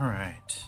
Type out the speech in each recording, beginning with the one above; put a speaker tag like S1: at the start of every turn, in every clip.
S1: All right.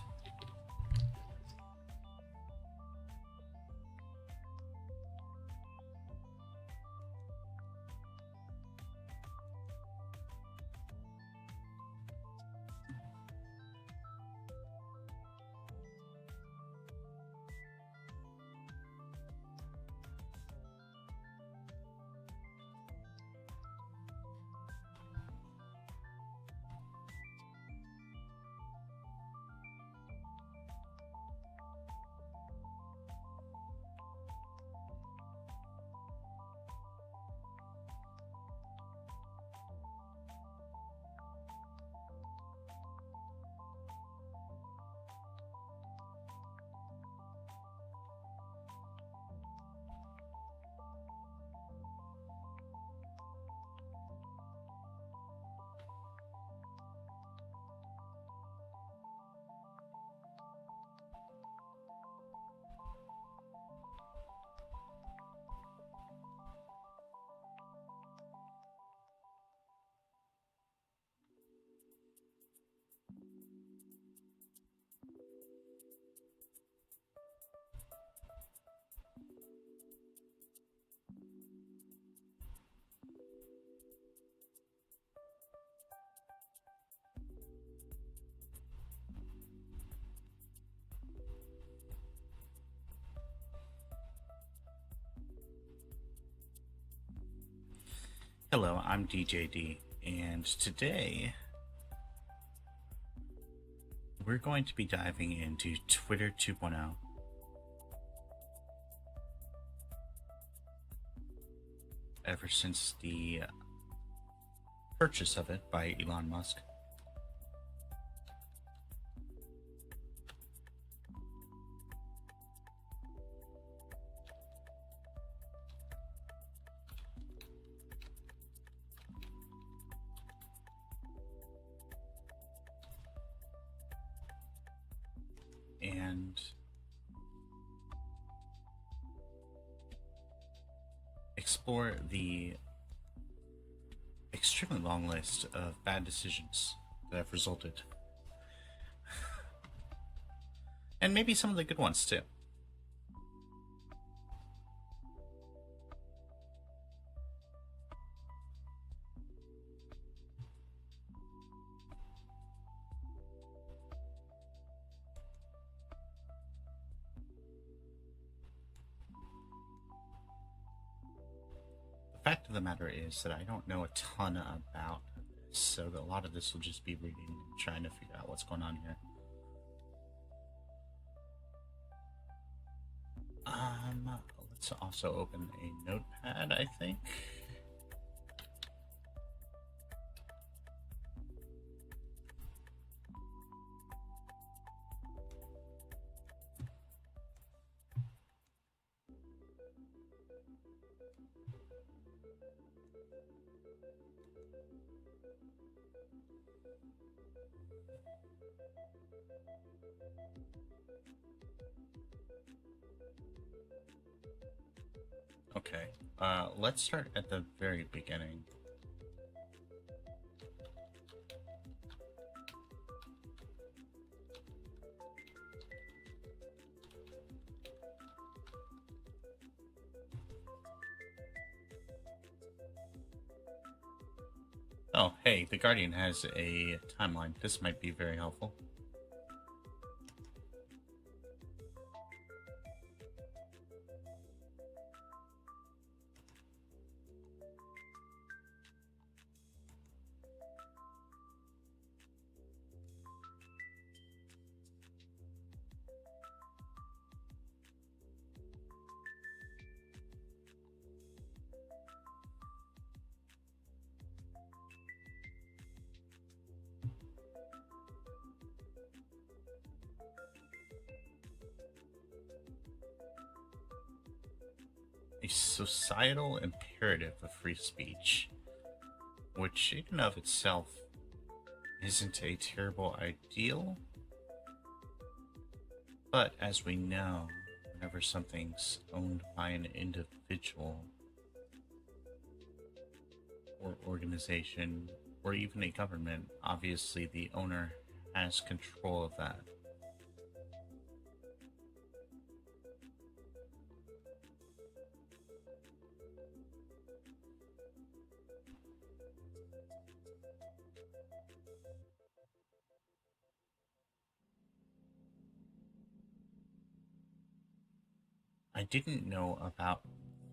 S1: Hello, I'm DiJaDi, and today we're going to be diving into Twitter 2.0. Ever since the purchase of it by Elon Musk. And explore the extremely long list of bad decisions that have resulted. And maybe some of the good ones too. The fact of the matter is that I don't know a ton about this, so a lot of this will just be reading and trying to figure out what's going on here. Let's also open a notepad, I think. Okay, let's start at the very beginning. Oh, hey, The Guardian has a timeline. This might be very helpful. A societal imperative of free speech, which in and of itself isn't a terrible ideal, but as we know, whenever something's owned by an individual or organization or even a government, obviously the owner has control of that. I didn't know about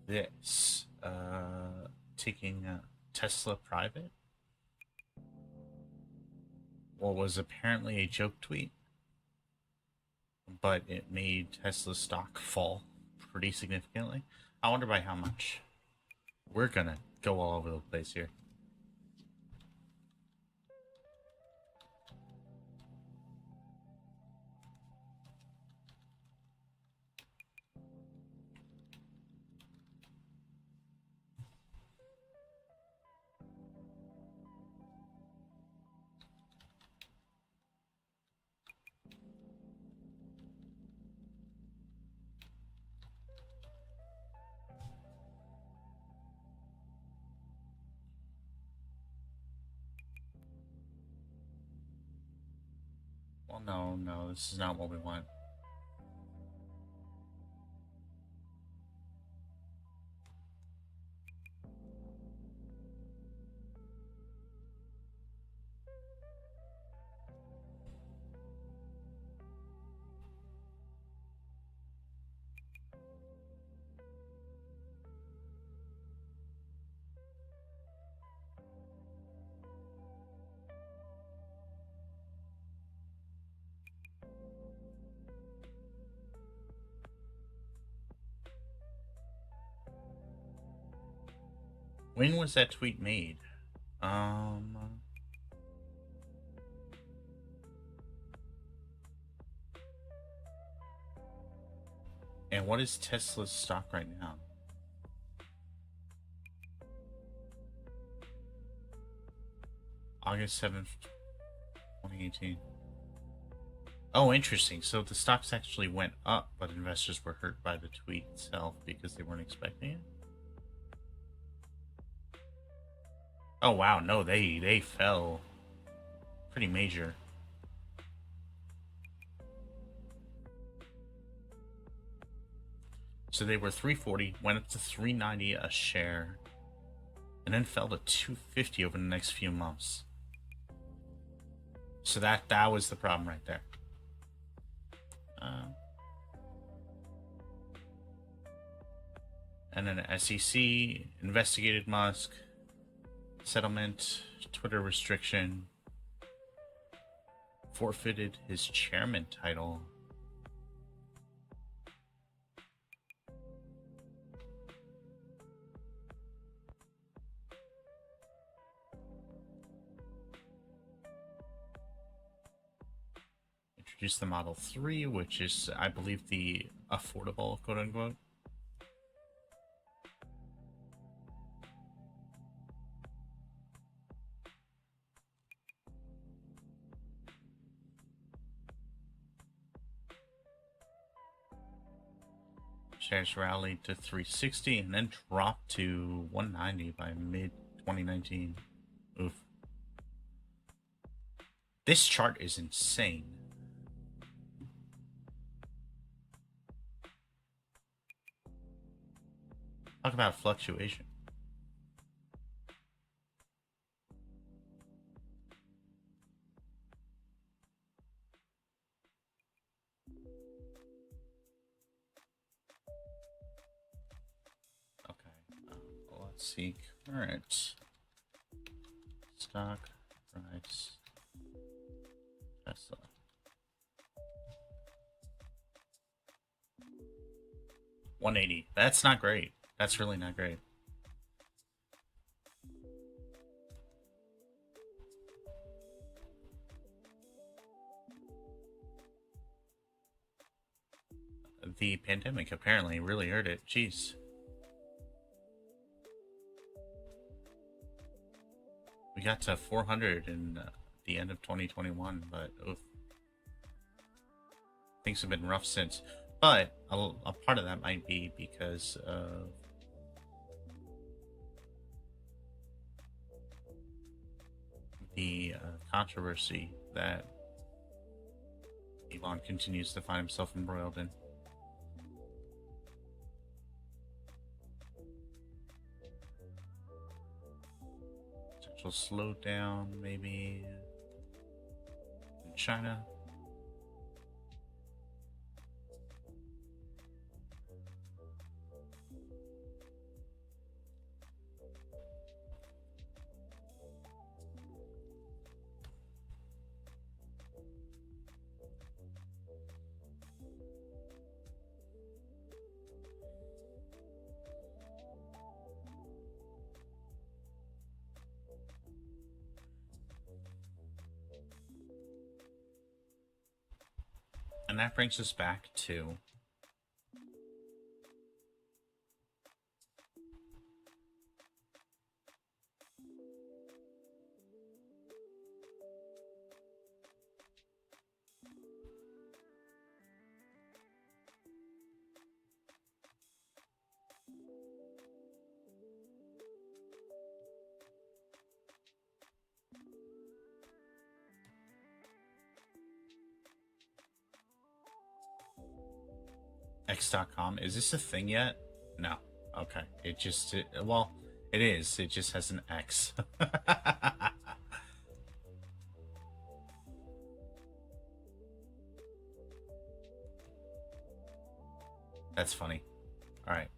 S1: this. Taking Tesla private? What was apparently a joke tweet, but it made Tesla's stock fall pretty significantly. I wonder by how much. We're gonna go all over the place here. Well, no, this is not what we want. When was that tweet made? And what is Tesla's stock right now? August 7th, 2018. Oh, interesting. So the stocks actually went up, but investors were hurt by the tweet itself because they weren't expecting it? Oh, wow. No, they fell pretty major. So they were 340, went up to 390 a share, and then fell to 250 over the next few months. So that was the problem right there. And then the SEC investigated Musk, settlement, Twitter restriction, forfeited his chairman title. Introduced the Model 3, which is, I believe, the affordable, quote unquote. Shares rallied to 360 and then dropped to 190 by mid 2019. Oof. This chart is insane. Talk about fluctuation. Let's see, current stock price Tesla. $180. That's not great. That's really not great. The pandemic apparently really hurt it. Jeez. We got to 400 in the end of 2021, but oof. Things have been rough since. But a part of that might be because of the controversy that Elon continues to find himself embroiled in. Potential slowdown, maybe in China. And that brings us back to X.com. Is this a thing yet? No. Okay. Well, it is. It just has an X. That's funny. All right.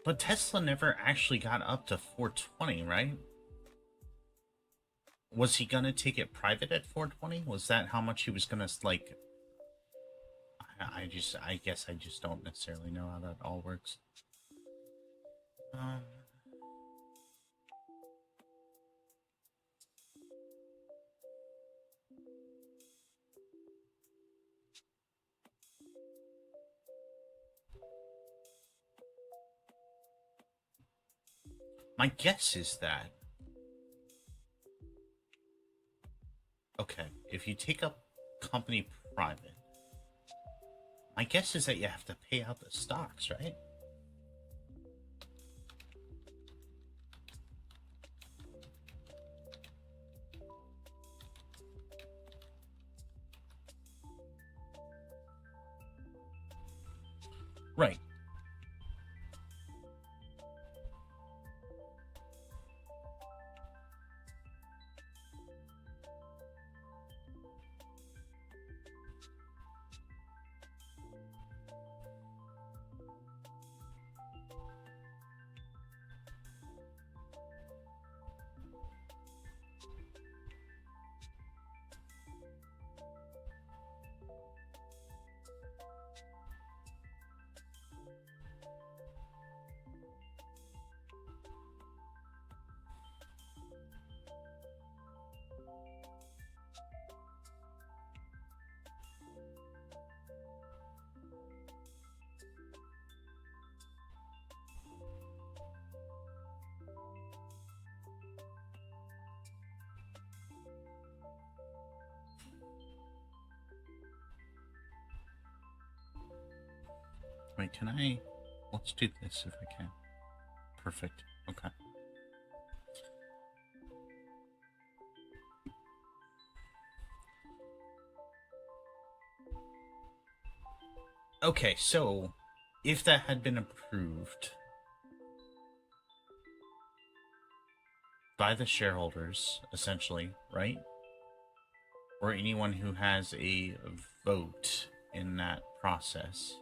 S1: But Tesla never actually got up to 420, right? Was he gonna take it private at 420? Was that how much he was gonna, like... I guess I just don't necessarily know how that all works. My guess is that... Okay, if you take a company private, my guess is that you have to pay out the stocks, right? Right. Wait, can I... Let's do this if I can. Perfect. Okay. Okay, so if that had been approved by the shareholders, essentially, right? Or anyone who has a vote in that process.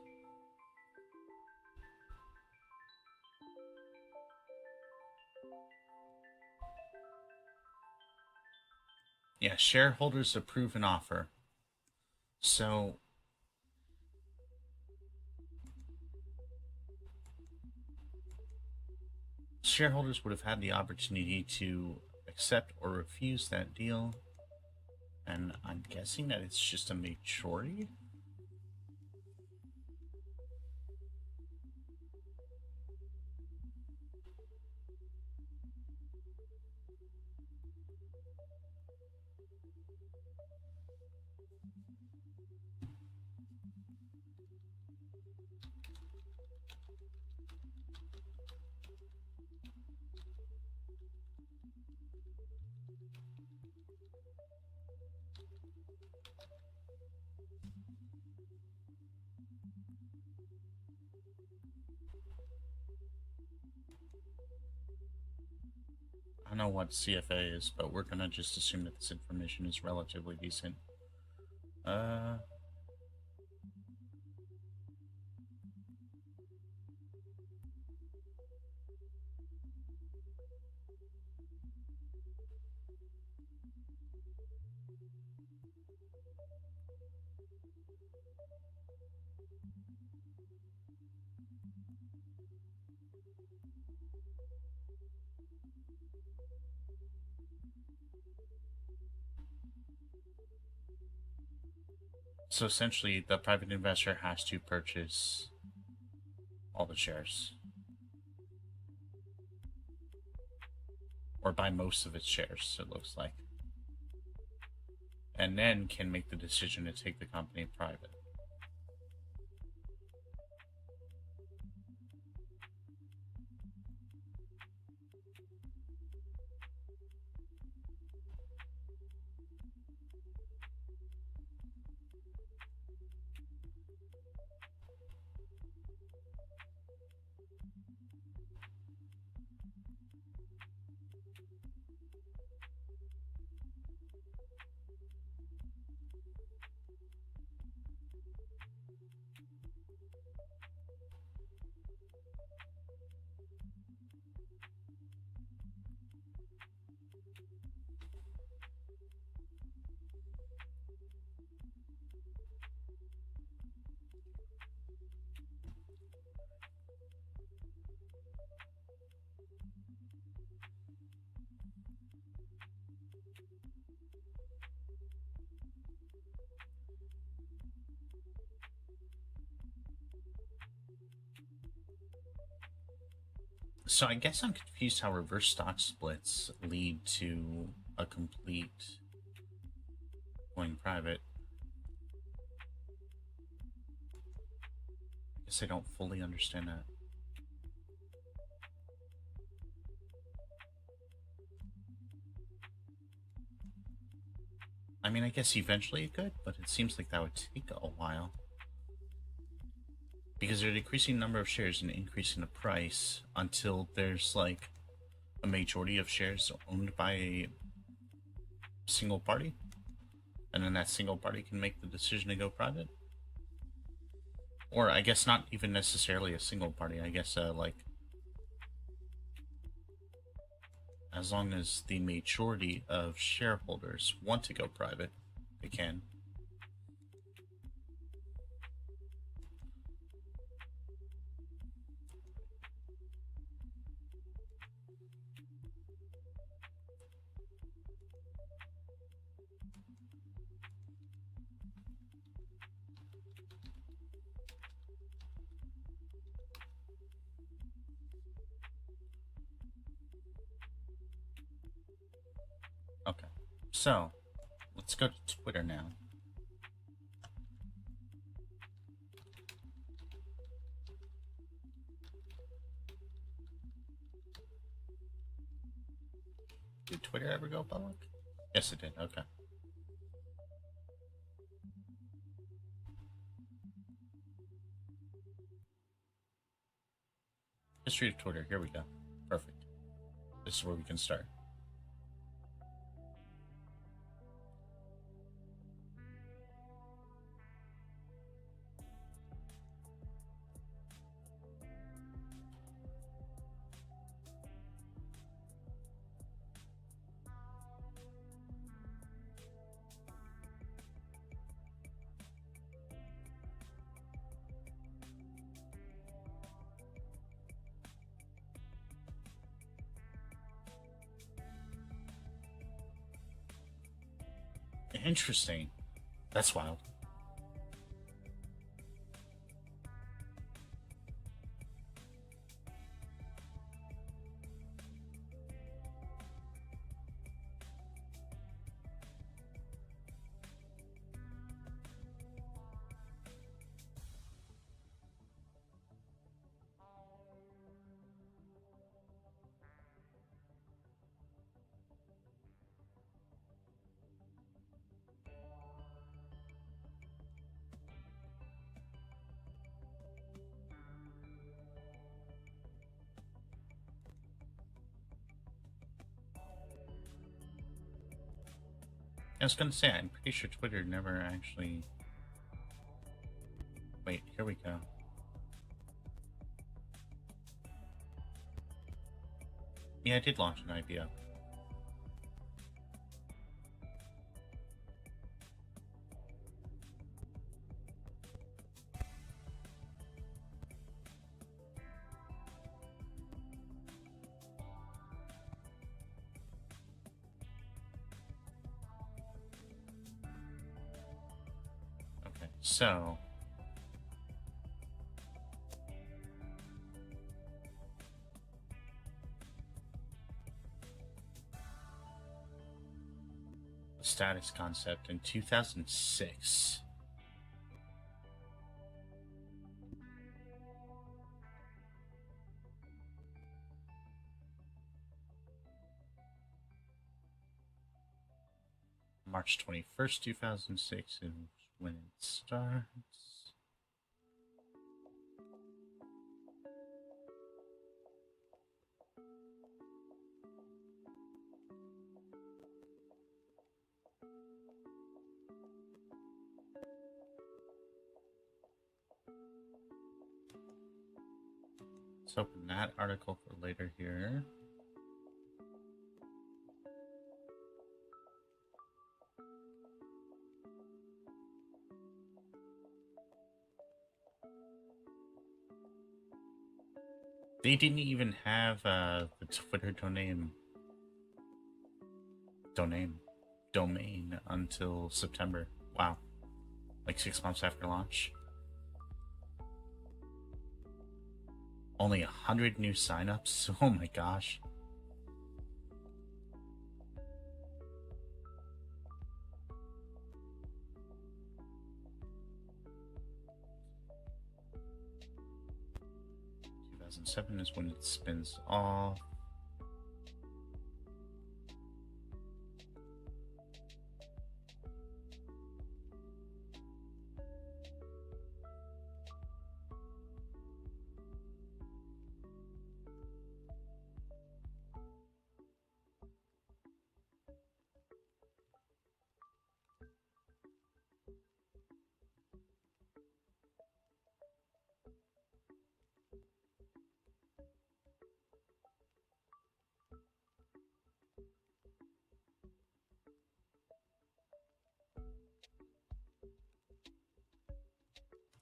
S1: Yeah, shareholders approve an offer. So shareholders would have had the opportunity to accept or refuse that deal, and I'm guessing that it's just a majority. I don't know what CFA is, but we're gonna just assume that this information is relatively decent. Uh, so essentially, the private investor has to purchase all the shares, or buy most of its shares, it looks like, and then can make the decision to take the company private. So I guess I'm confused how reverse stock splits lead to a complete going private. I guess I don't fully understand that. I mean, I guess eventually it could, but it seems like that would take a while. Because they're decreasing the number of shares and increasing the price until there's like a majority of shares owned by a single party, and then that single party can make the decision to go private. Or I guess not even necessarily a single party. I guess like as long as the majority of shareholders want to go private, they can. Okay, so let's go to Twitter now. Did Twitter ever go public? Yes, it did. Okay. History of Twitter. Here we go. Perfect. This is where we can start. Interesting. That's wild. I was gonna say, I'm pretty sure Twitter never actually... Wait, here we go. Yeah, I did launch an IPO. Okay, so... status concept in 2006. March 21st, 2006 is when it starts. Let's open that article for later here. They didn't even have the Twitter domain until September. Wow. Like 6 months after launch. Only 100 new signups? Oh my gosh. Seven is when it spins off.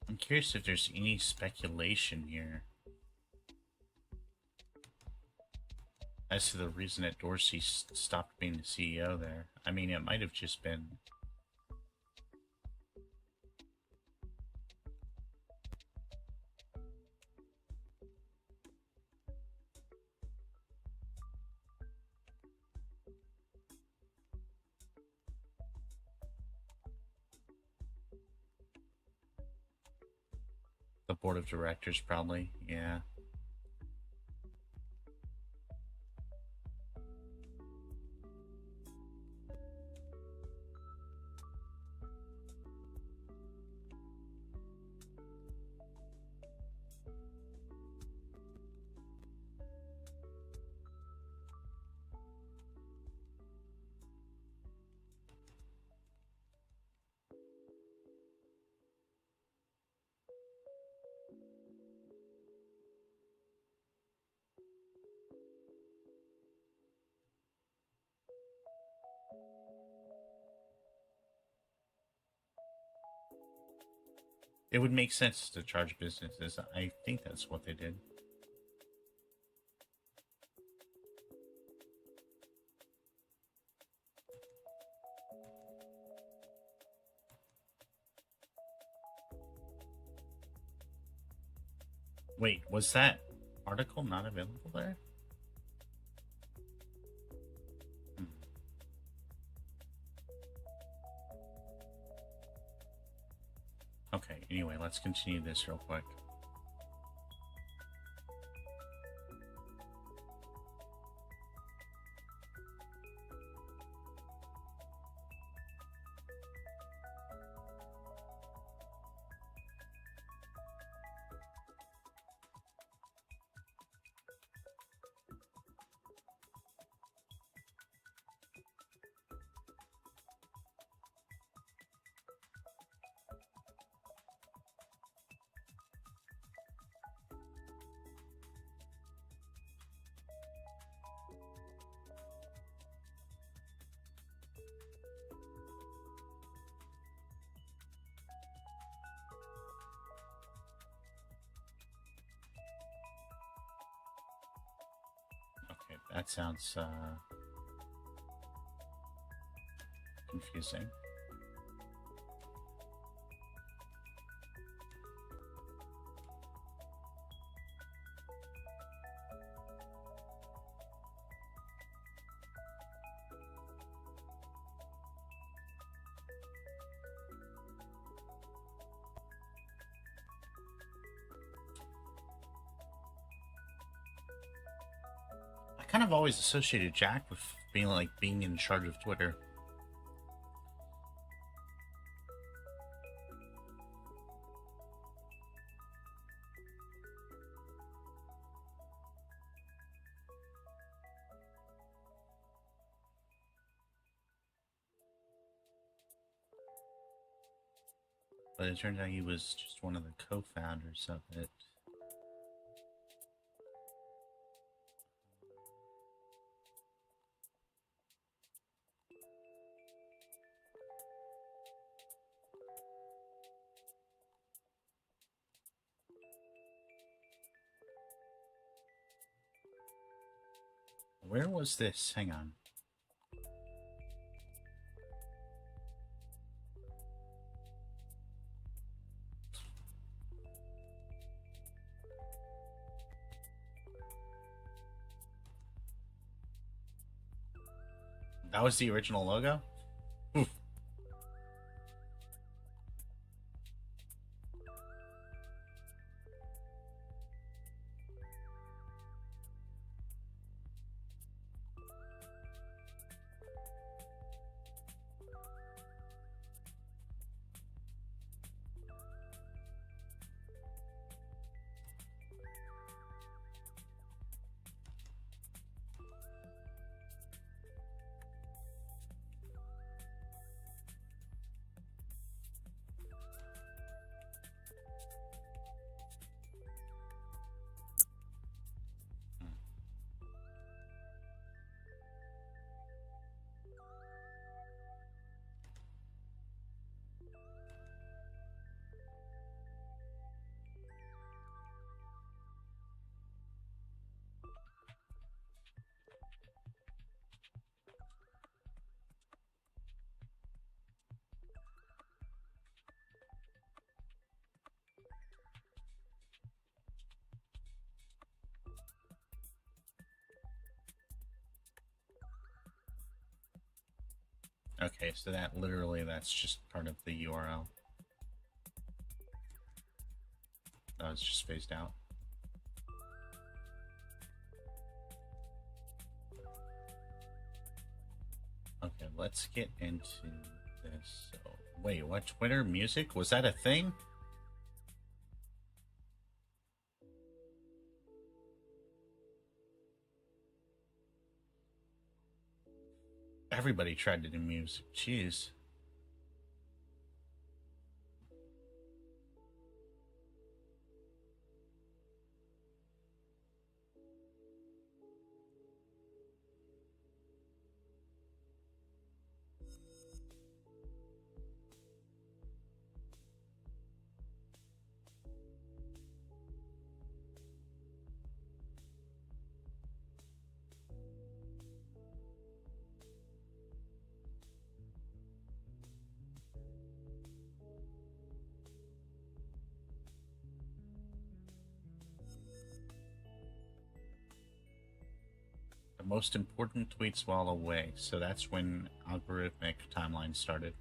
S1: I'm curious if there's any speculation here as to the reason that Dorsey stopped being the CEO there. I mean, it might have just been the board of directors, probably. Yeah. It would make sense to charge businesses. I think that's what they did. Wait, was that article not available there? Hmm. Okay, anyway, let's continue this real quick. Okay, that sounds confusing. I kind of always associated Jack with being in charge of Twitter. But it turns out he was just one of the co-founders of it. Where was this? Hang on. That was the original logo? Oof. Okay, so that's just part of the URL. That was just phased out. Okay, let's get into this. So, wait, what? Twitter music? Was that a thing? Everybody tried to do music. Jeez. most important tweets while away. So that's when algorithmic timeline started.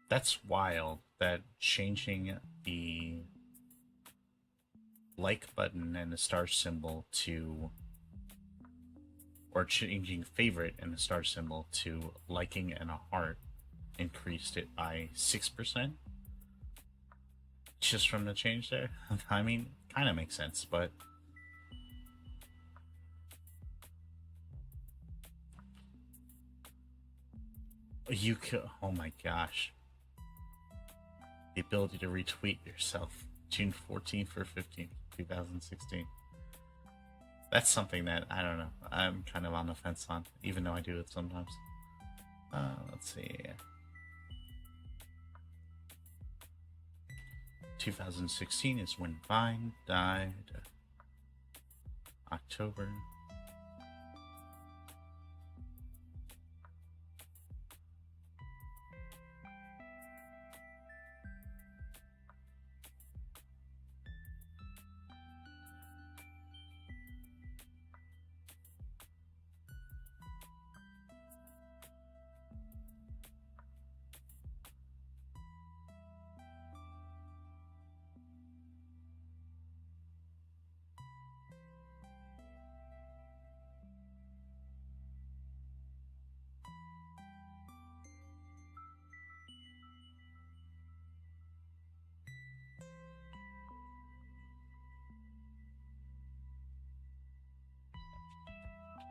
S1: That's wild that changing the like button and the star symbol to, or changing favorite and the star symbol to liking and a heart increased it by 6% just from the change there. I mean, kind of makes sense, but you could, oh my gosh. The ability to retweet yourself. June 14th or 15th, 2016. That's something that, I don't know, I'm kind of on the fence on, even though I do it sometimes. Let's see. 2016 is when Vine died. October.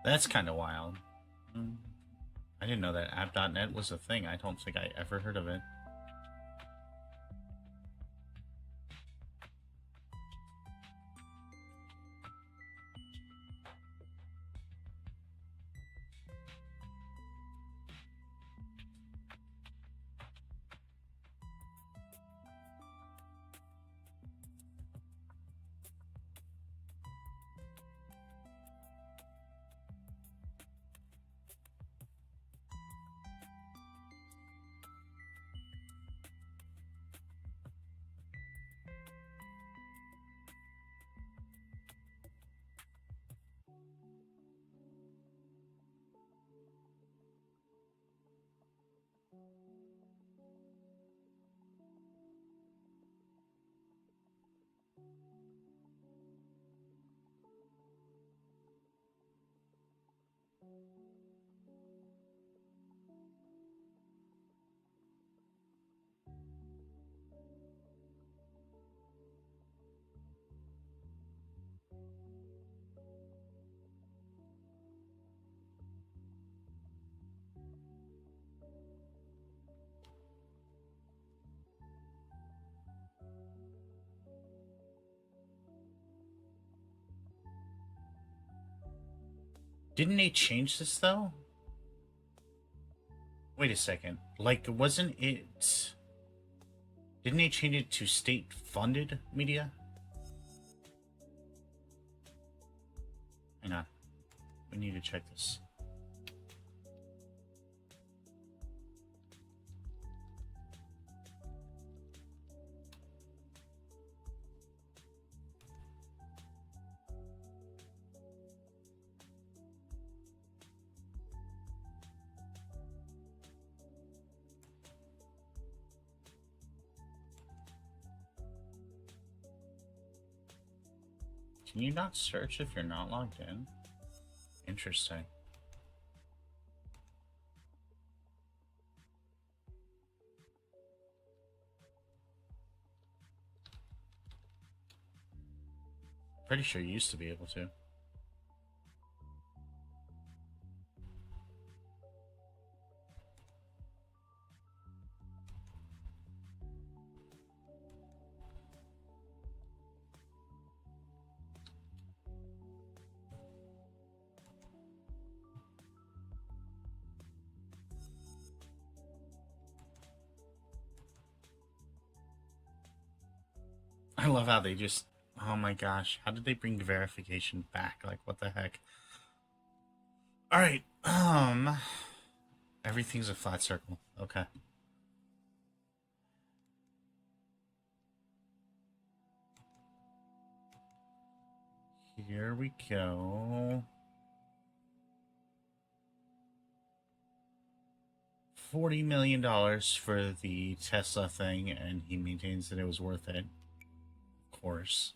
S1: That's kind of wild. I didn't know that app.net was a thing. I don't think I ever heard of it. Didn't they change this though? Wait a second. Like, wasn't it Didn't they change it to state-funded media? Hang on. We need to check this. Can you not search if you're not logged in? Interesting. Pretty sure you used to be able to. I love how they just... Oh my gosh. How did they bring verification back? Like, what the heck? Alright, everything's a flat circle. Okay. Here we go. $40 million for the Tesla thing, and he maintains that it was worth it. Of course.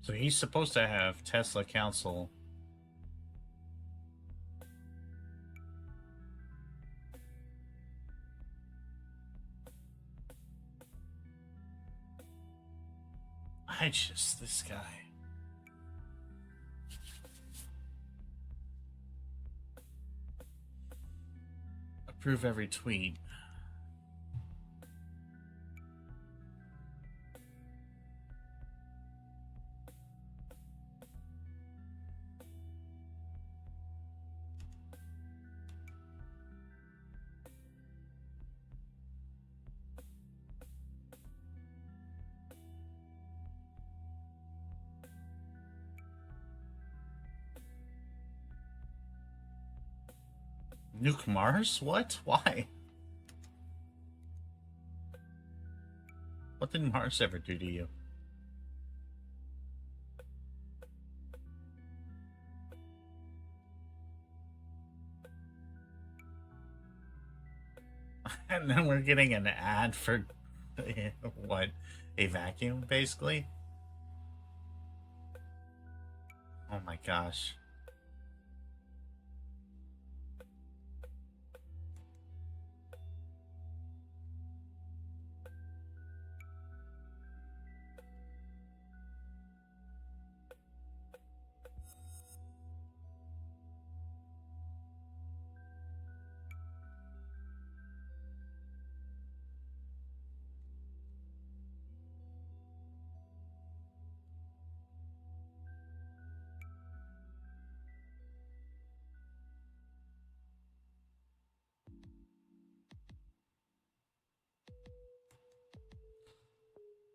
S1: So he's supposed to have Tesla Council. This guy. Approve every tweet. Nuke Mars? What? Why? What did Mars ever do to you? And then we're getting an ad for what? A vacuum, basically? Oh my gosh.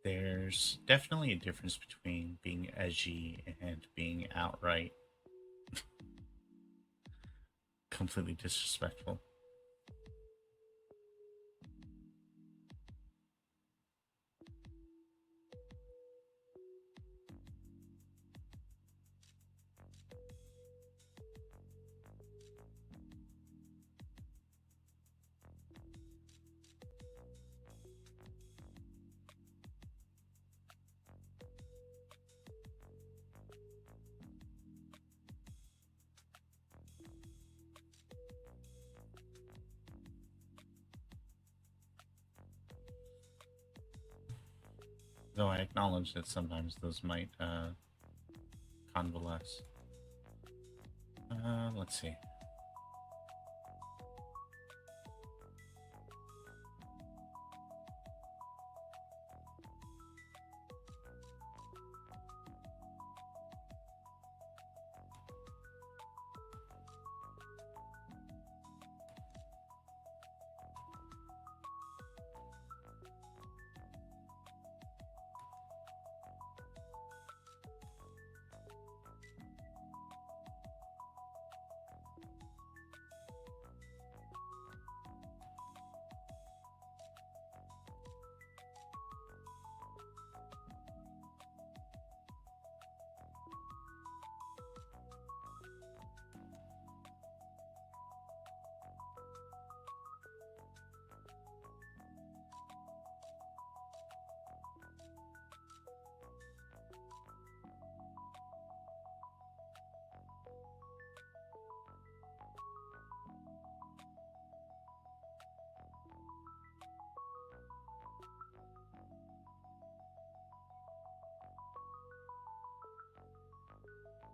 S1: There's definitely a difference between being edgy and being outright completely disrespectful. Though I acknowledge that sometimes those might convalesce. Let's see.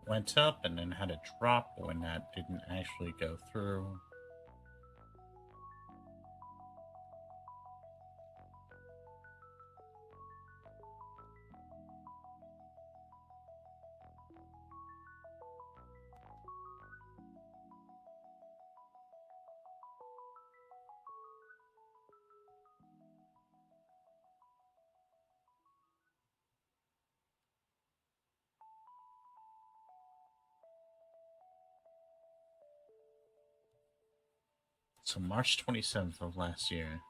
S1: Went up and then had a drop when that didn't actually go through. So March 27th of last year.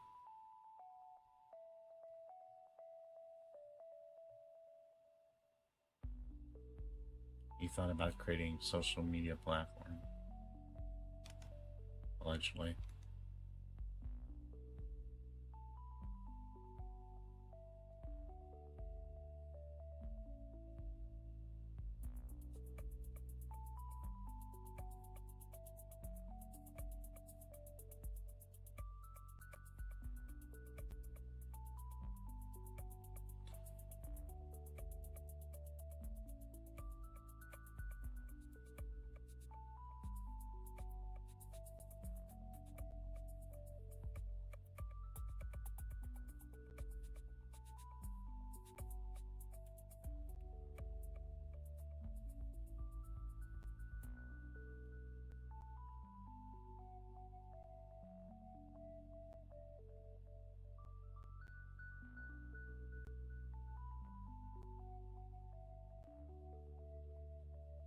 S1: He thought about creating a social media platform. Allegedly.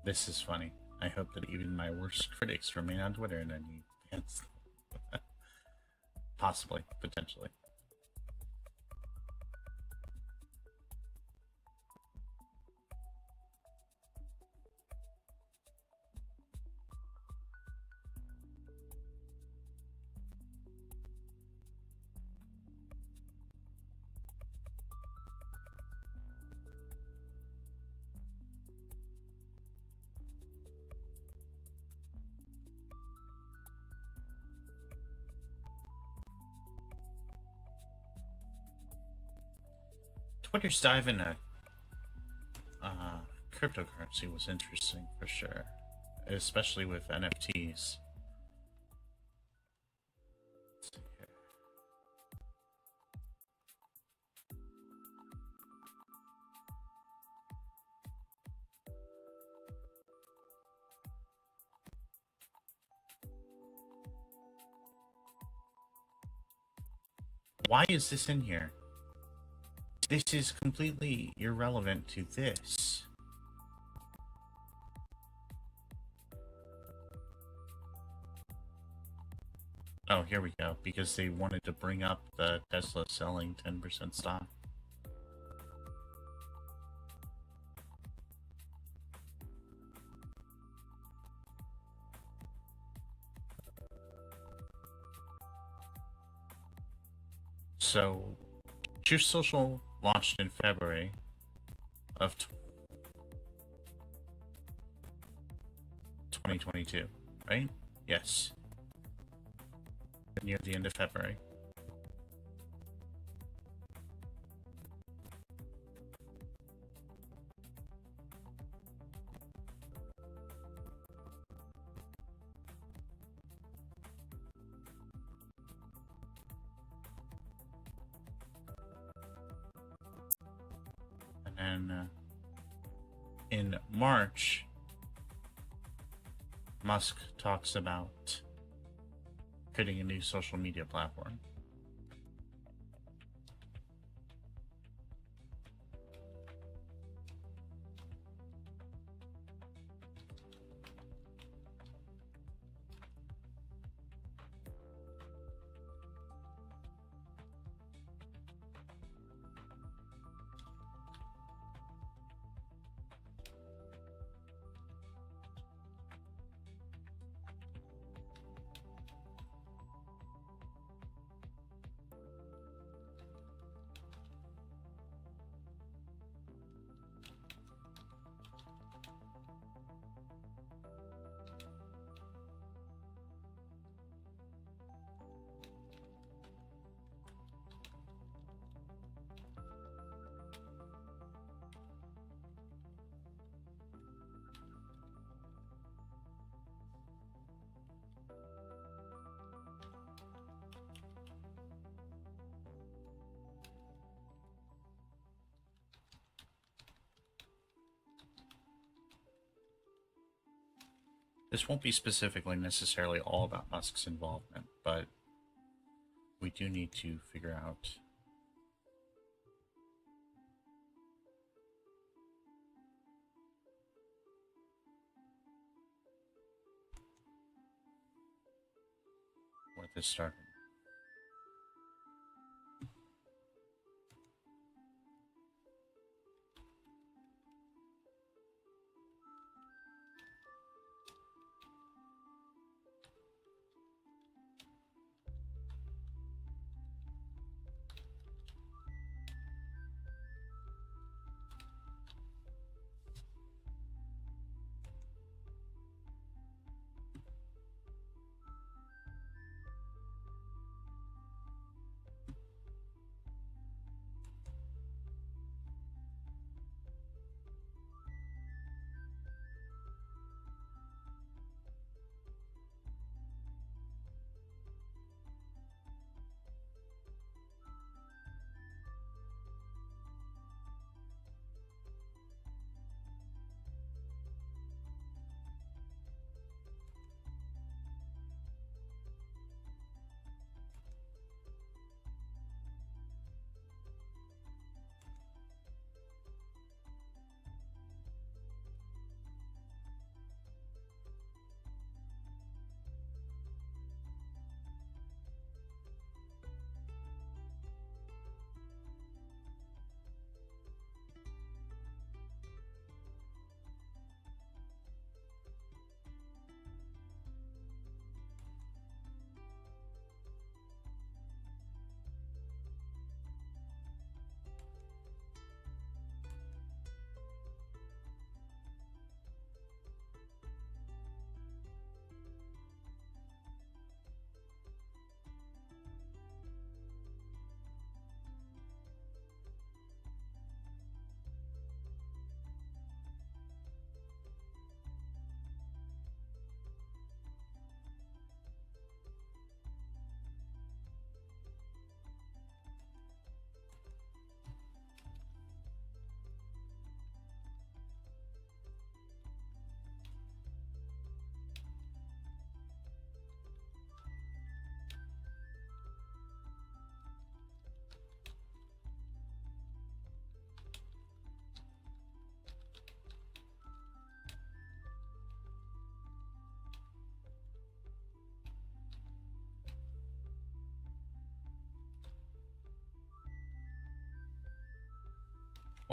S1: This is funny. I hope that even my worst critics remain on Twitter and then he bans them. Possibly, potentially. Twitter's dive into cryptocurrency was interesting for sure, especially with NFTs. Let's see here. Why is this in here? This is completely irrelevant to this. Oh, here we go. Because they wanted to bring up the Tesla selling 10% stock. So, Truth Social launched in February of 2022, right? Yes. Near the end of February. And then in March, Musk talks about creating a new social media platform. This won't be specifically necessarily all about Musk's involvement, but we do need to figure out where this started.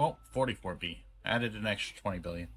S1: Well, 44B. Added an extra 20 billion.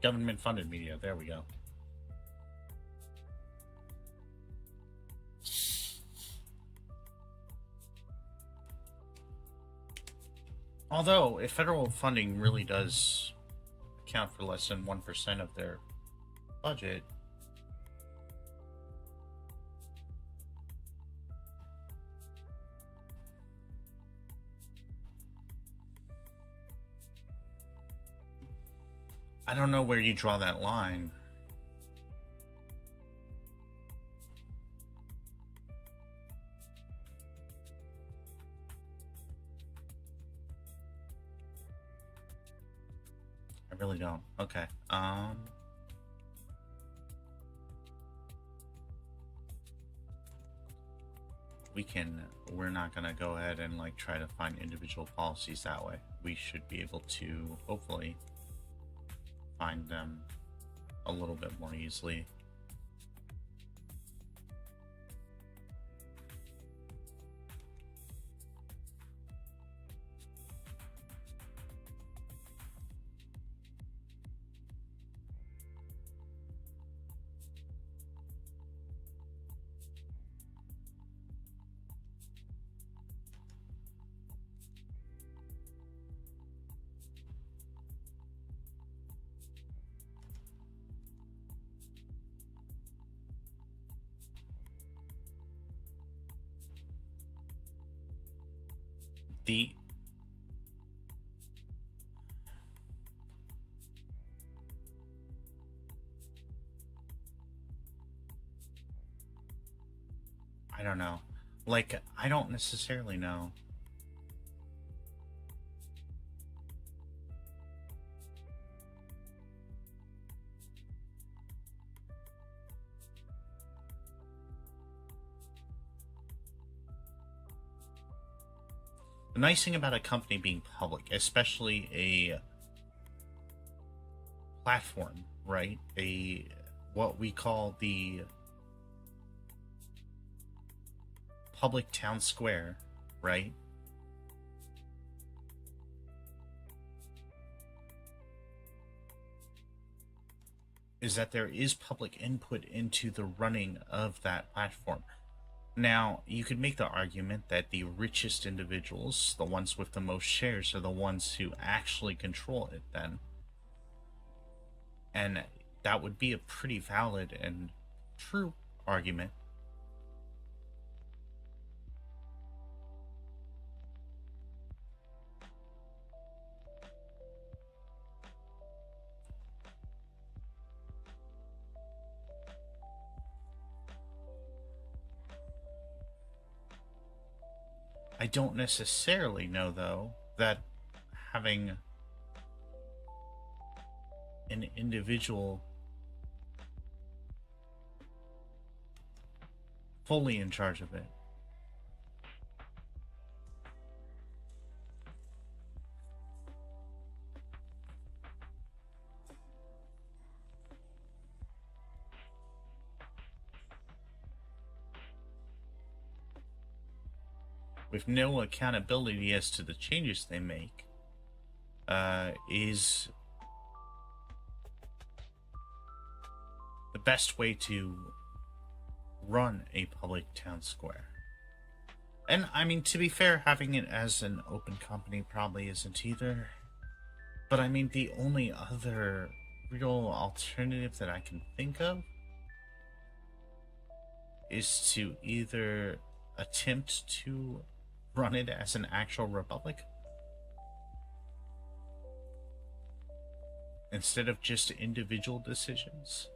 S1: Government funded media. There we go. Although, if federal funding really does account for less than 1% of their budget, I don't know where you draw that line. I really don't. Okay. We're not gonna go ahead and like try to find individual policies that way. We should be able to hopefully find them a little bit more easily. I don't know. Like, I don't necessarily know. The nice thing about a company being public, especially a platform, right? What we call the public town square, right? Is that there is public input into the running of that platform. Now, you could make the argument that the richest individuals, the ones with the most shares, are the ones who actually control it then. And that would be a pretty valid and true argument. I don't necessarily know, though, that having an individual fully in charge of it with no accountability as to the changes they make is the best way to run a public town square. And I mean, to be fair, having it as an open company probably isn't either. But I mean, the only other real alternative that I can think of is to either attempt to run it as an actual republic instead of just individual decisions.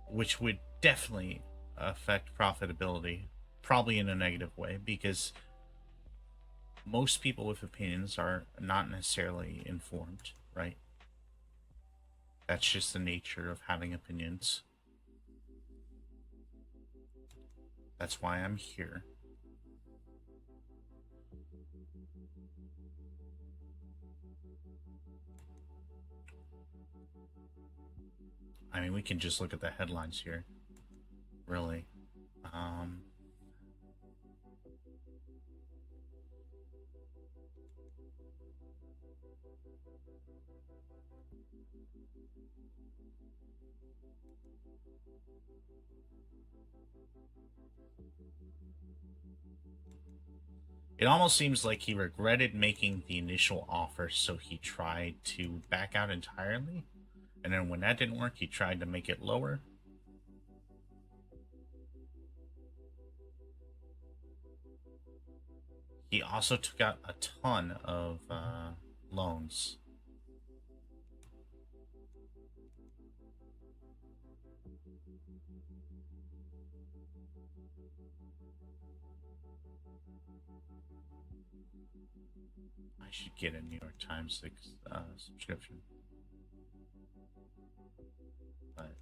S1: Which would definitely affect profitability, probably in a negative way, because most people with opinions are not necessarily informed, right? That's just the nature of having opinions. That's why I'm here. I mean, we can just look at the headlines here, really. It almost seems like he regretted making the initial offer, so he tried to back out entirely. And then when that didn't work, he tried to make it lower. He also took out a ton of loans. I should get a New York Times subscription. But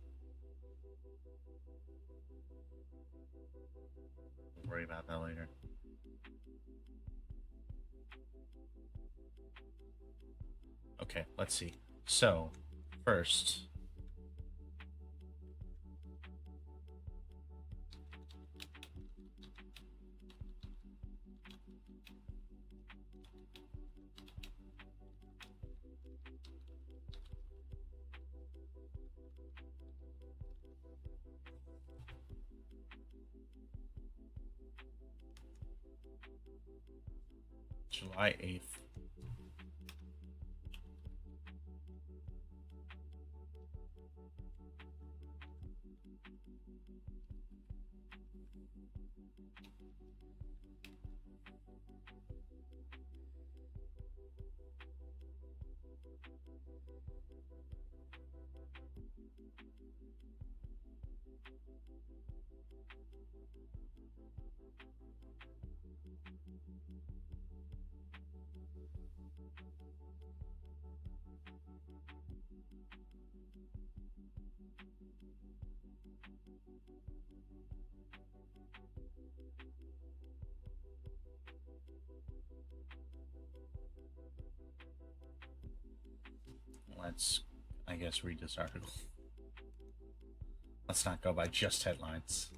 S1: we'll worry about that later. Okay, let's see. So, first, July 8th. Let's, I guess, read this article. Let's not go by just headlines.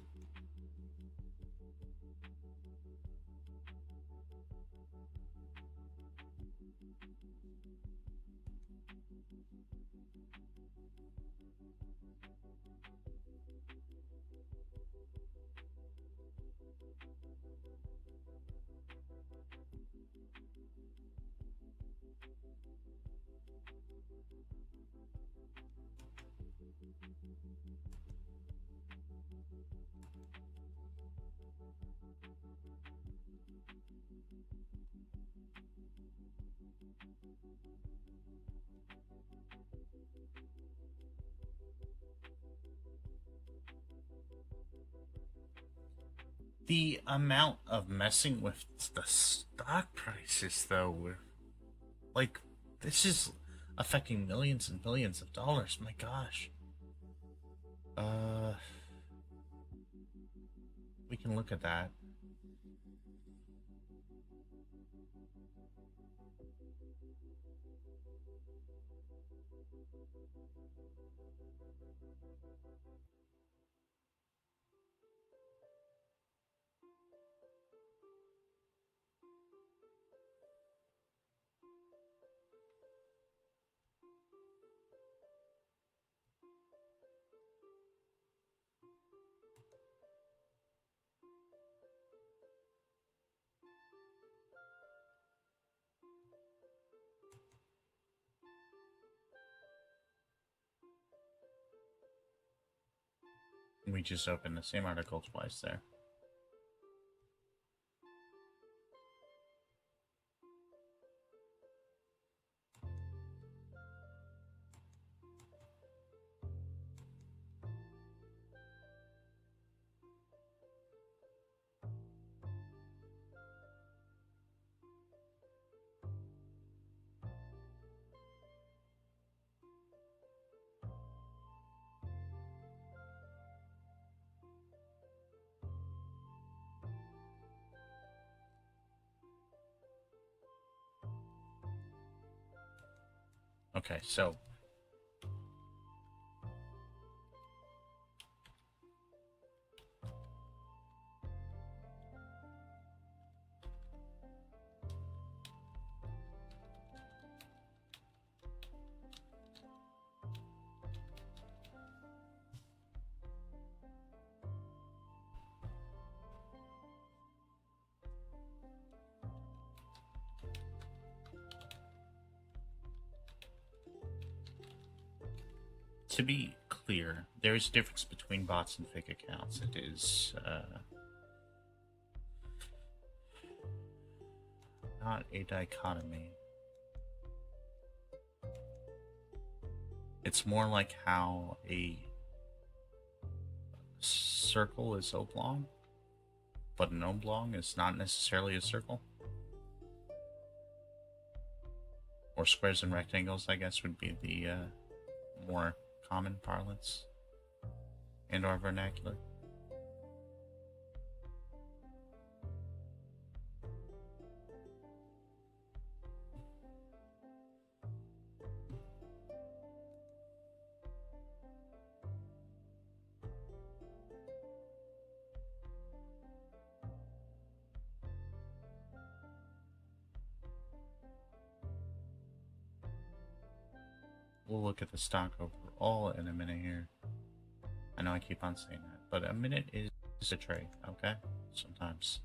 S1: The amount of messing with the stock prices, though, like, this is affecting millions and billions of dollars. My gosh. We can look at that. We just opened the same article twice there. Okay, so to be clear, there is a difference between bots and fake accounts. It is not a dichotomy. It's more like how a circle is oblong, but an oblong is not necessarily a circle. Or squares and rectangles, I guess, would be the more common parlance and our vernacular. We'll look at the stock overall in a minute here. I know I keep on saying that, but a minute is a trade, okay? Sometimes.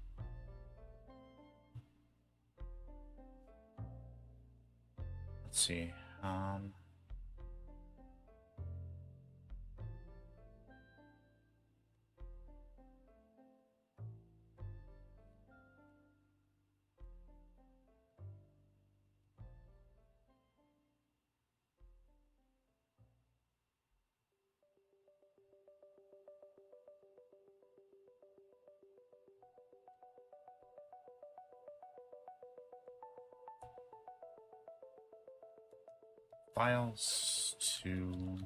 S1: Let's see. Files to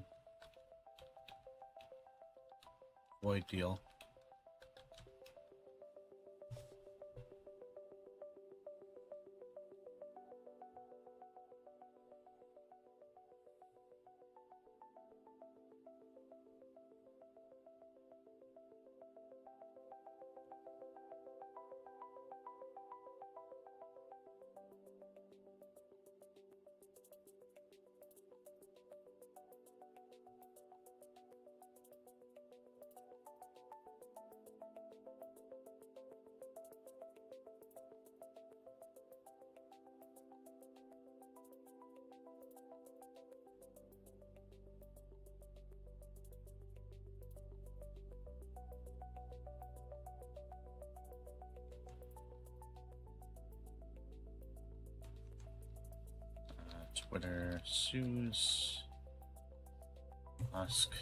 S1: void deal. Twitter sues Musk.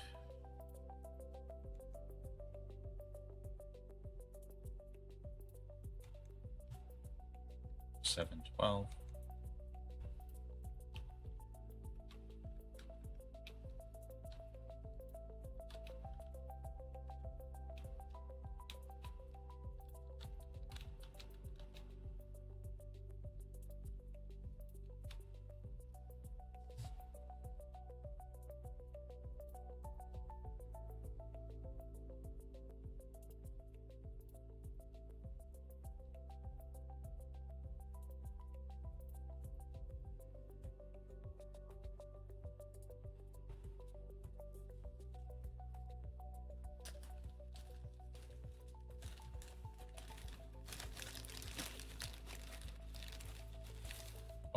S1: $7.12.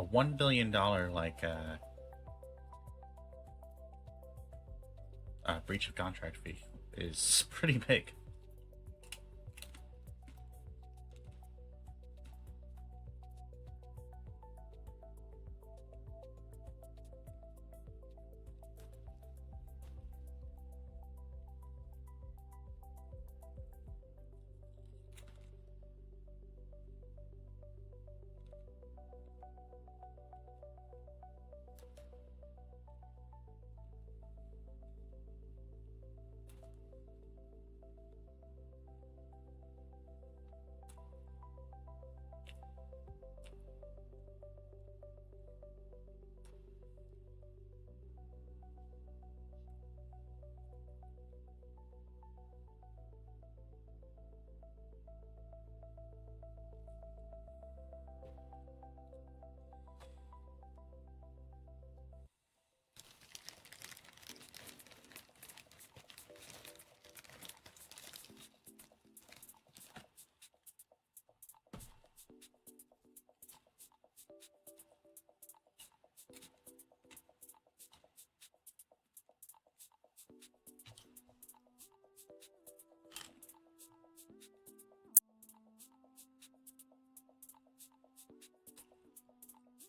S1: A $1 billion breach of contract fee is pretty big.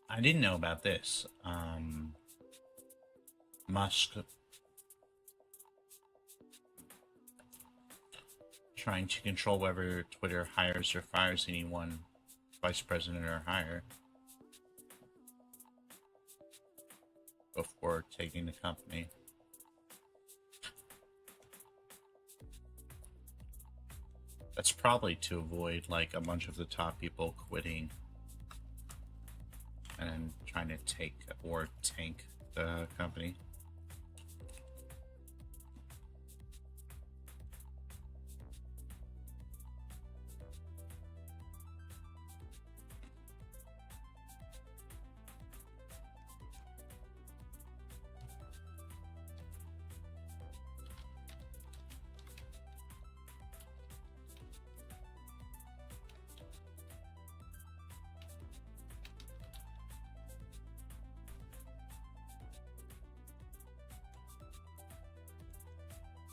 S1: I didn't know about this. Musk trying to control whether Twitter hires or fires anyone, vice president or higher, before taking the company. That's probably to avoid like a bunch of the top people quitting and then trying to take or tank the company.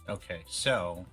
S1: Okay, so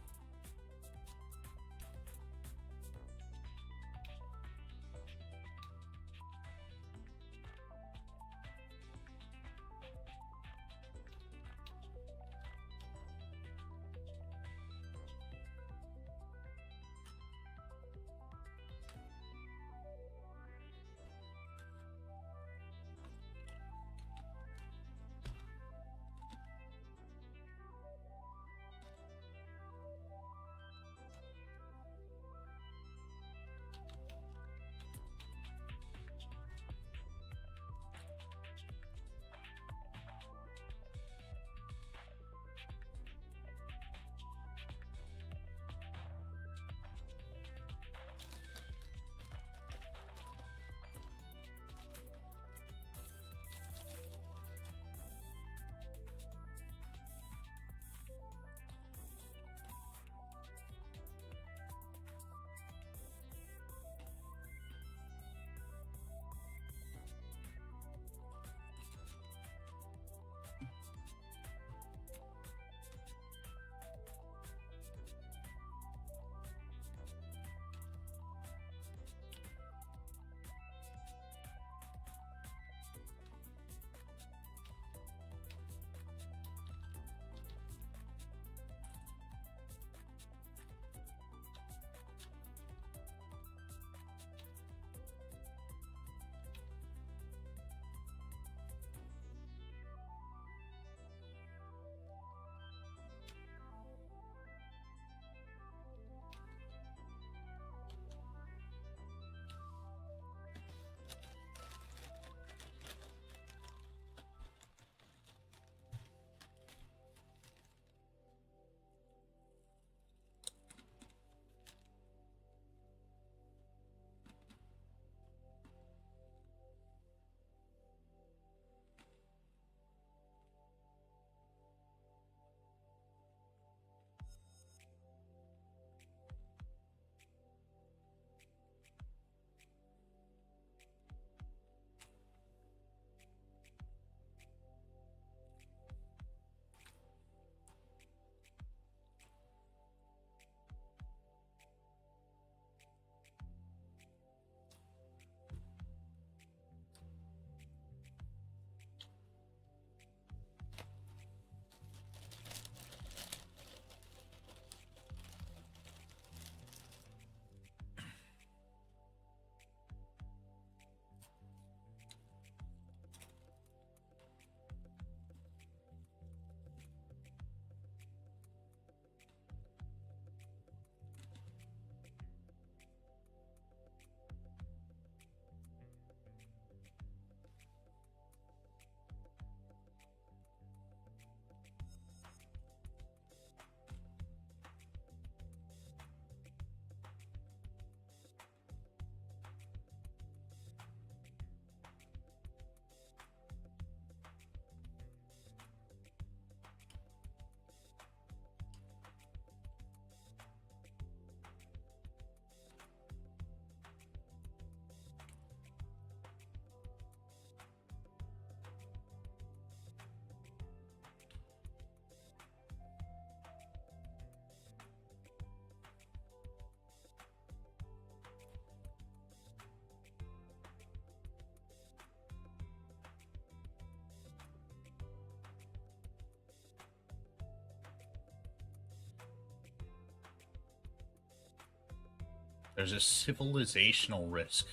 S1: There's a civilizational risk.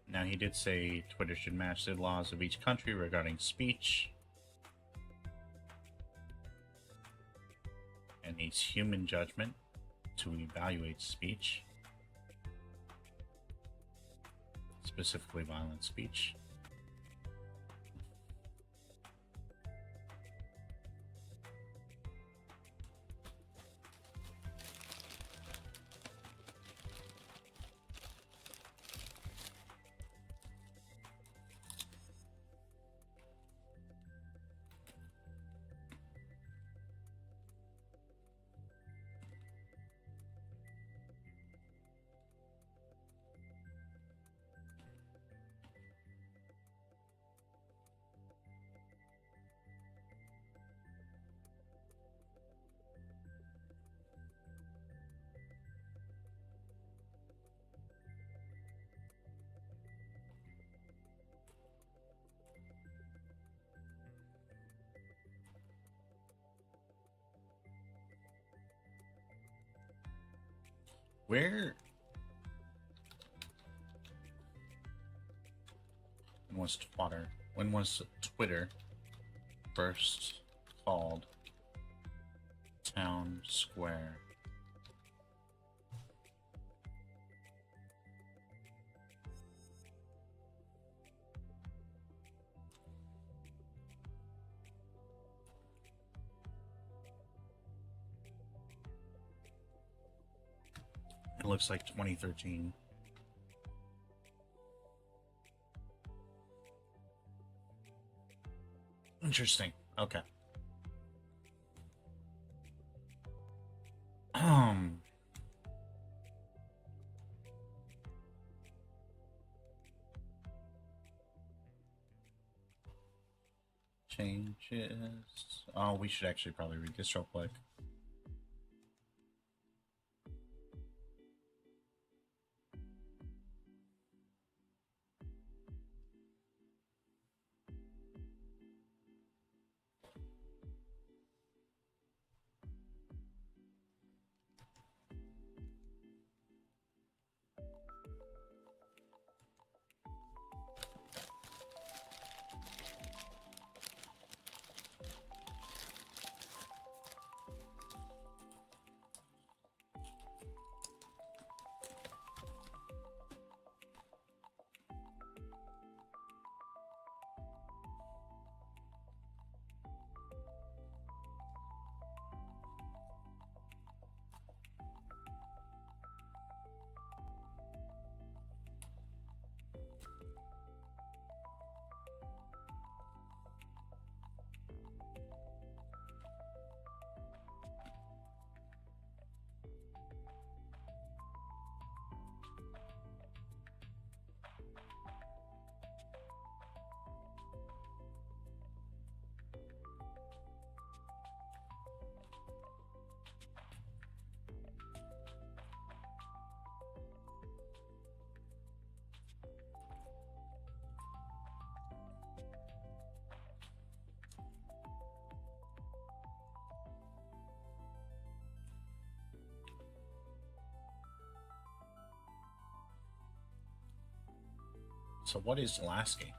S1: Now, he did say Twitter should match the laws of each country regarding speech. And needs human judgment to evaluate speech. Specifically violent speech. Where when was Twitter first called Town Square? It looks like 2013. Interesting. Okay. Changes. Oh, we should actually probably read this real quick. So what is Lasky?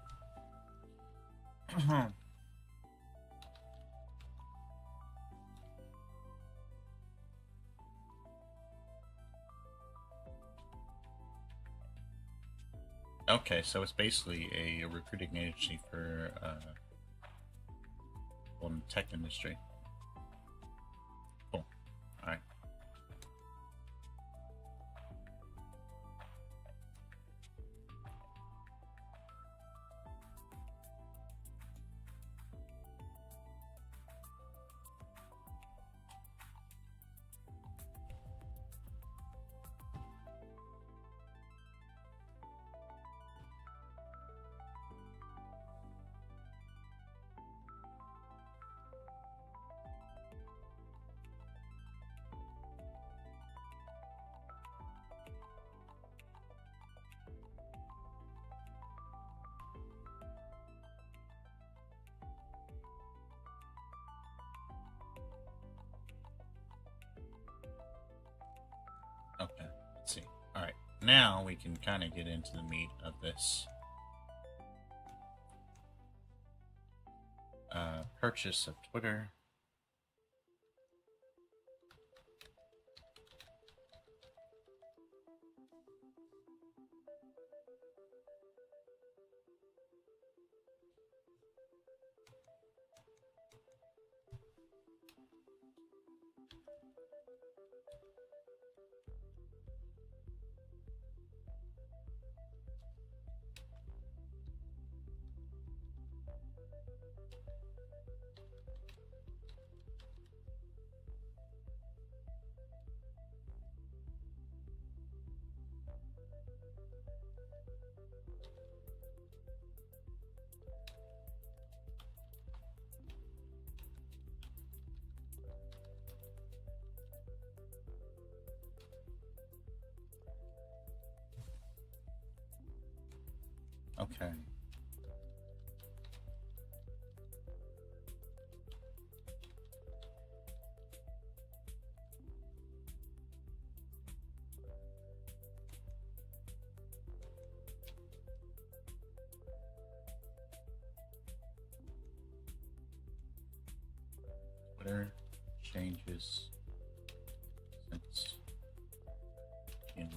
S1: Okay, so it's basically a recruiting agency for the tech industry. Cool. All right. now we can kind of get into the meat of this purchase of Twitter. Okay. Twitter changes since Elon.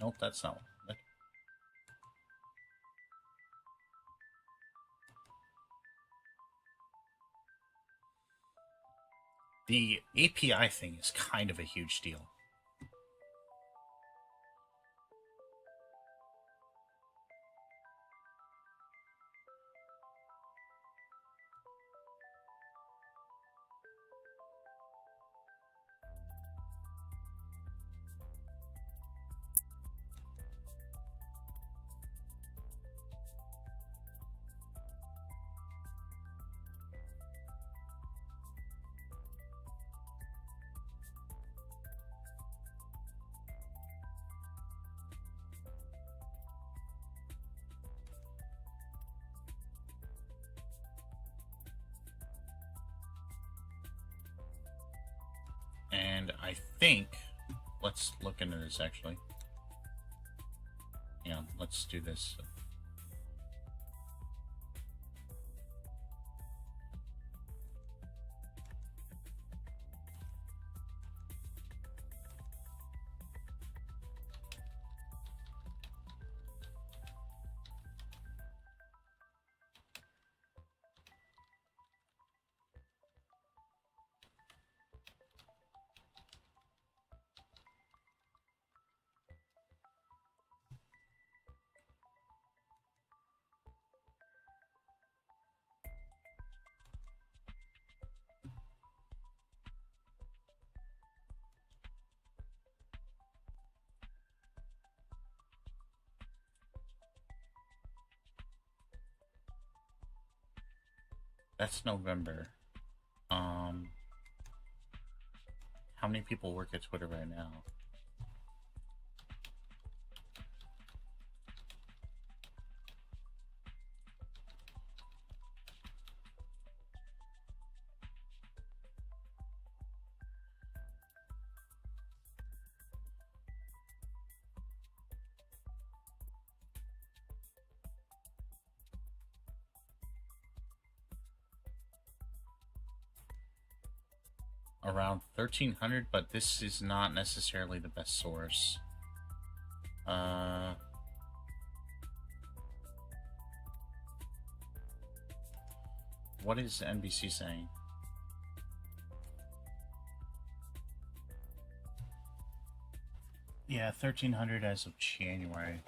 S1: Nope, that's not what. The API thing is kind of a huge deal. And I think, let's look into this actually. Yeah, let's do this. That's November. Um, how many people work at Twitter right now? Around 1,300, but this is not necessarily the best source. What is NBC saying? Yeah, 1,300 as of January.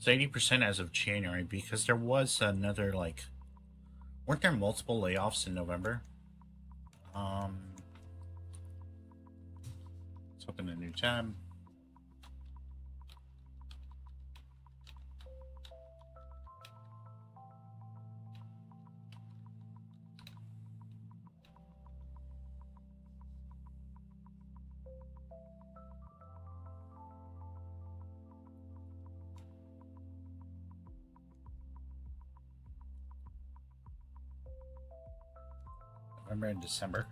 S1: It's 80% as of January because there was another, like, weren't there multiple layoffs in November? Let's open a new tab. November and December.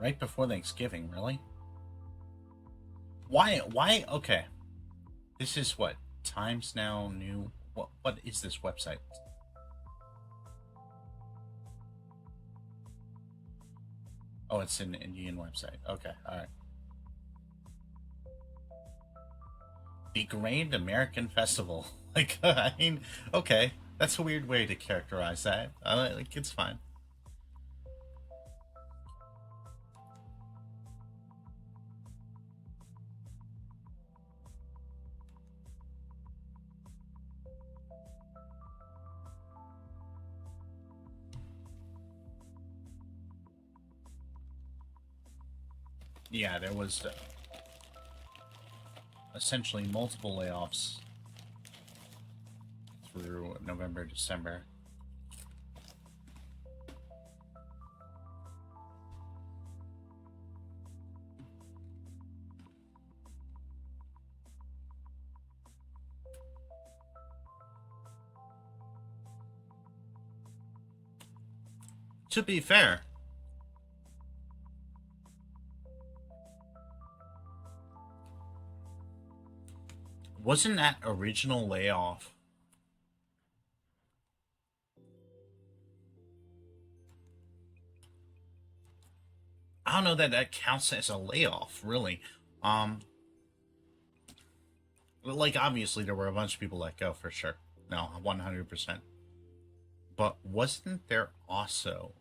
S1: Right before Thanksgiving, really? Why? Okay. This is what? Times Now New... What is this website? Oh, it's an Indian website. Okay, alright. The Grand American Festival. Like, I mean, okay. That's a weird way to characterize that. Like, it's fine. Yeah, there was essentially multiple layoffs through November, December. To be fair, wasn't that original layoff I don't know that that counts as a layoff, really. Um, like obviously there were a bunch of people let go for sure. No, 100%. But wasn't there also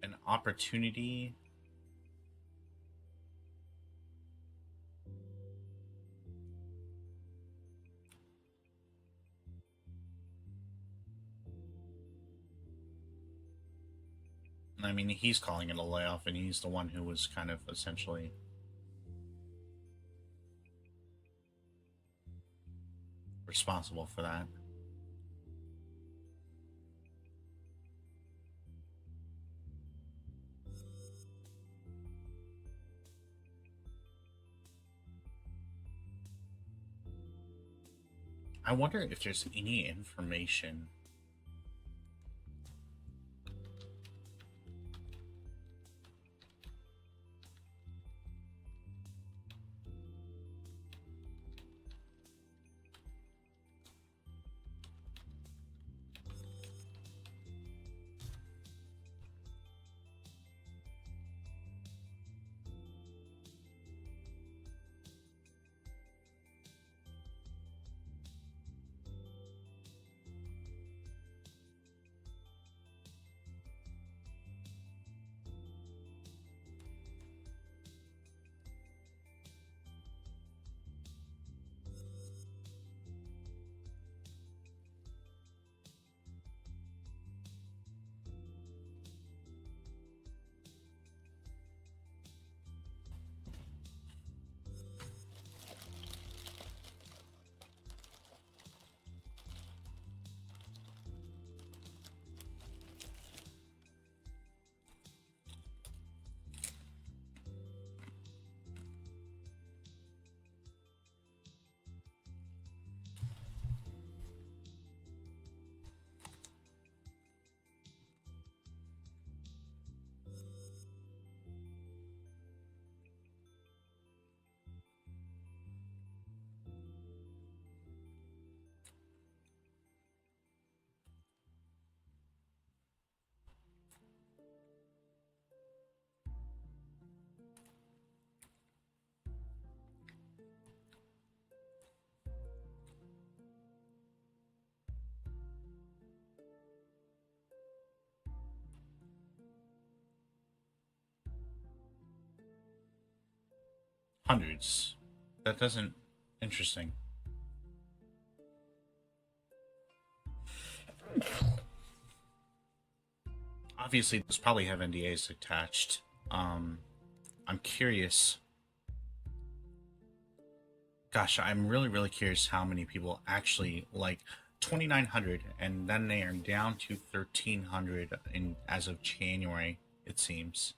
S1: an opportunity? I mean, he's calling it a layoff, and he's the one who was kind of essentially responsible for that. I wonder if there's any information. Hundreds. That doesn't. Interesting. Obviously, those probably have NDAs attached. I'm curious. Gosh, I'm really curious how many people actually like 2,900, and then they are down to 1,300 in as of January. It seems.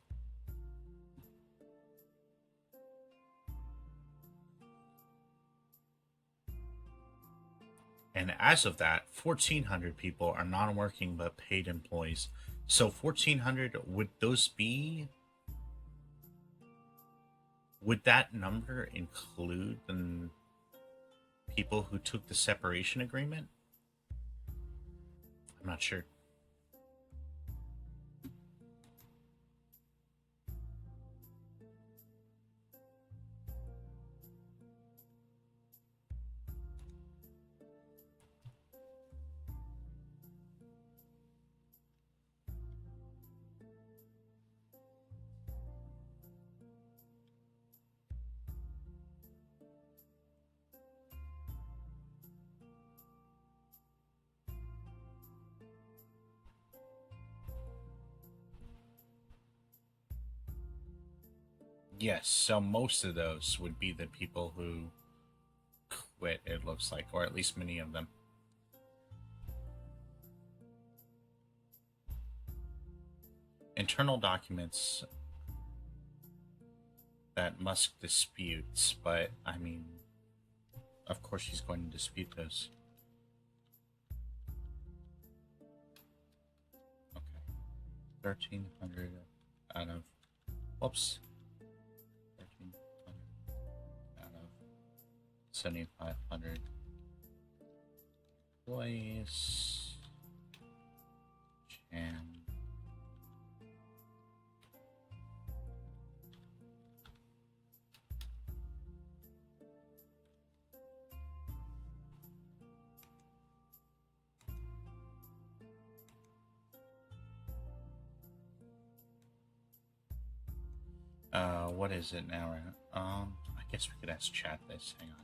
S1: And as of that, 1,400 people are non-working but paid employees. So 1,400, would those be? Would that number include the people who took the separation agreement? I'm not sure. Yes, so most of those would be the people who quit, it looks like, or at least many of them. Internal documents that Musk disputes, but I mean, of course he's going to dispute those. Okay. 1,300 out of. Whoops. 1,300 out of 7,500 employees. And what is it now? I guess we could ask chat this. Hang on.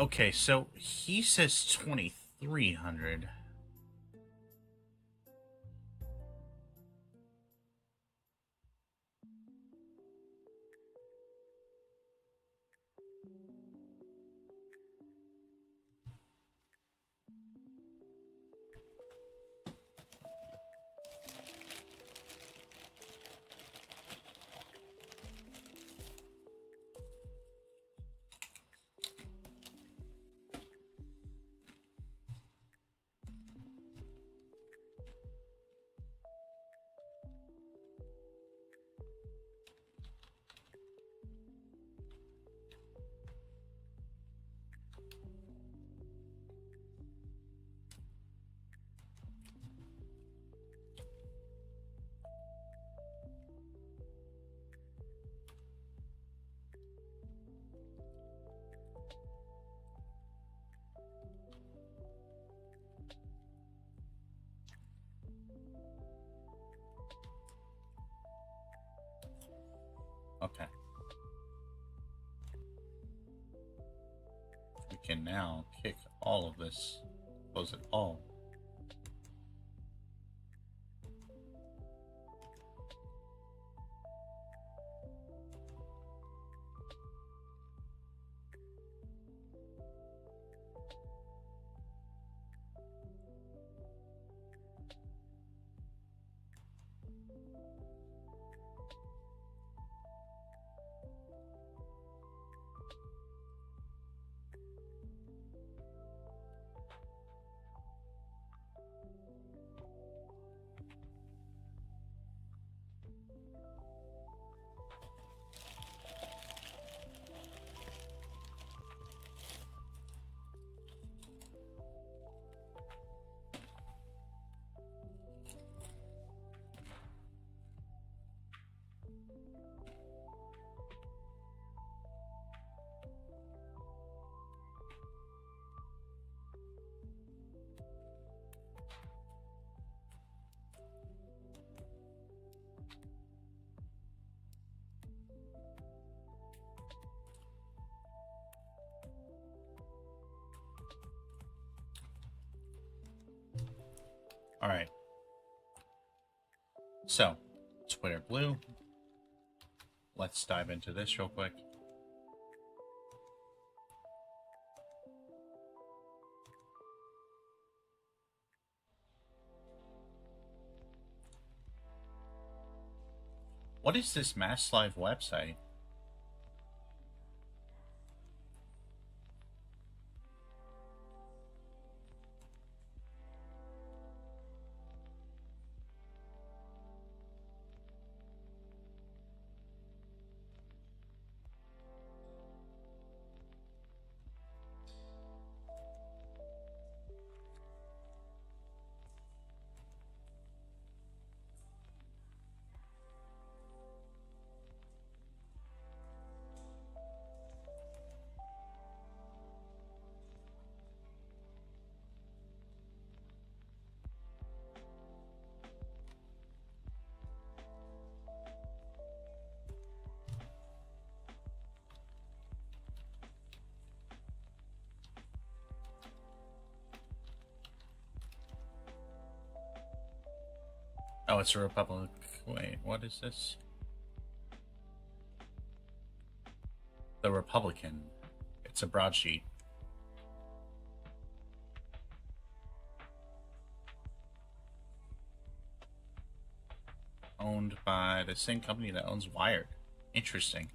S1: Okay, so he says 2,300. Okay. We can now kick all of this. Close it all. All right. So, Twitter Blue. Let's dive into this real quick. What is this Mass Live website? Oh, it's a Republic. Wait, what is this? The Republican. It's a broadsheet. Owned by the same company that owns Wired. Interesting.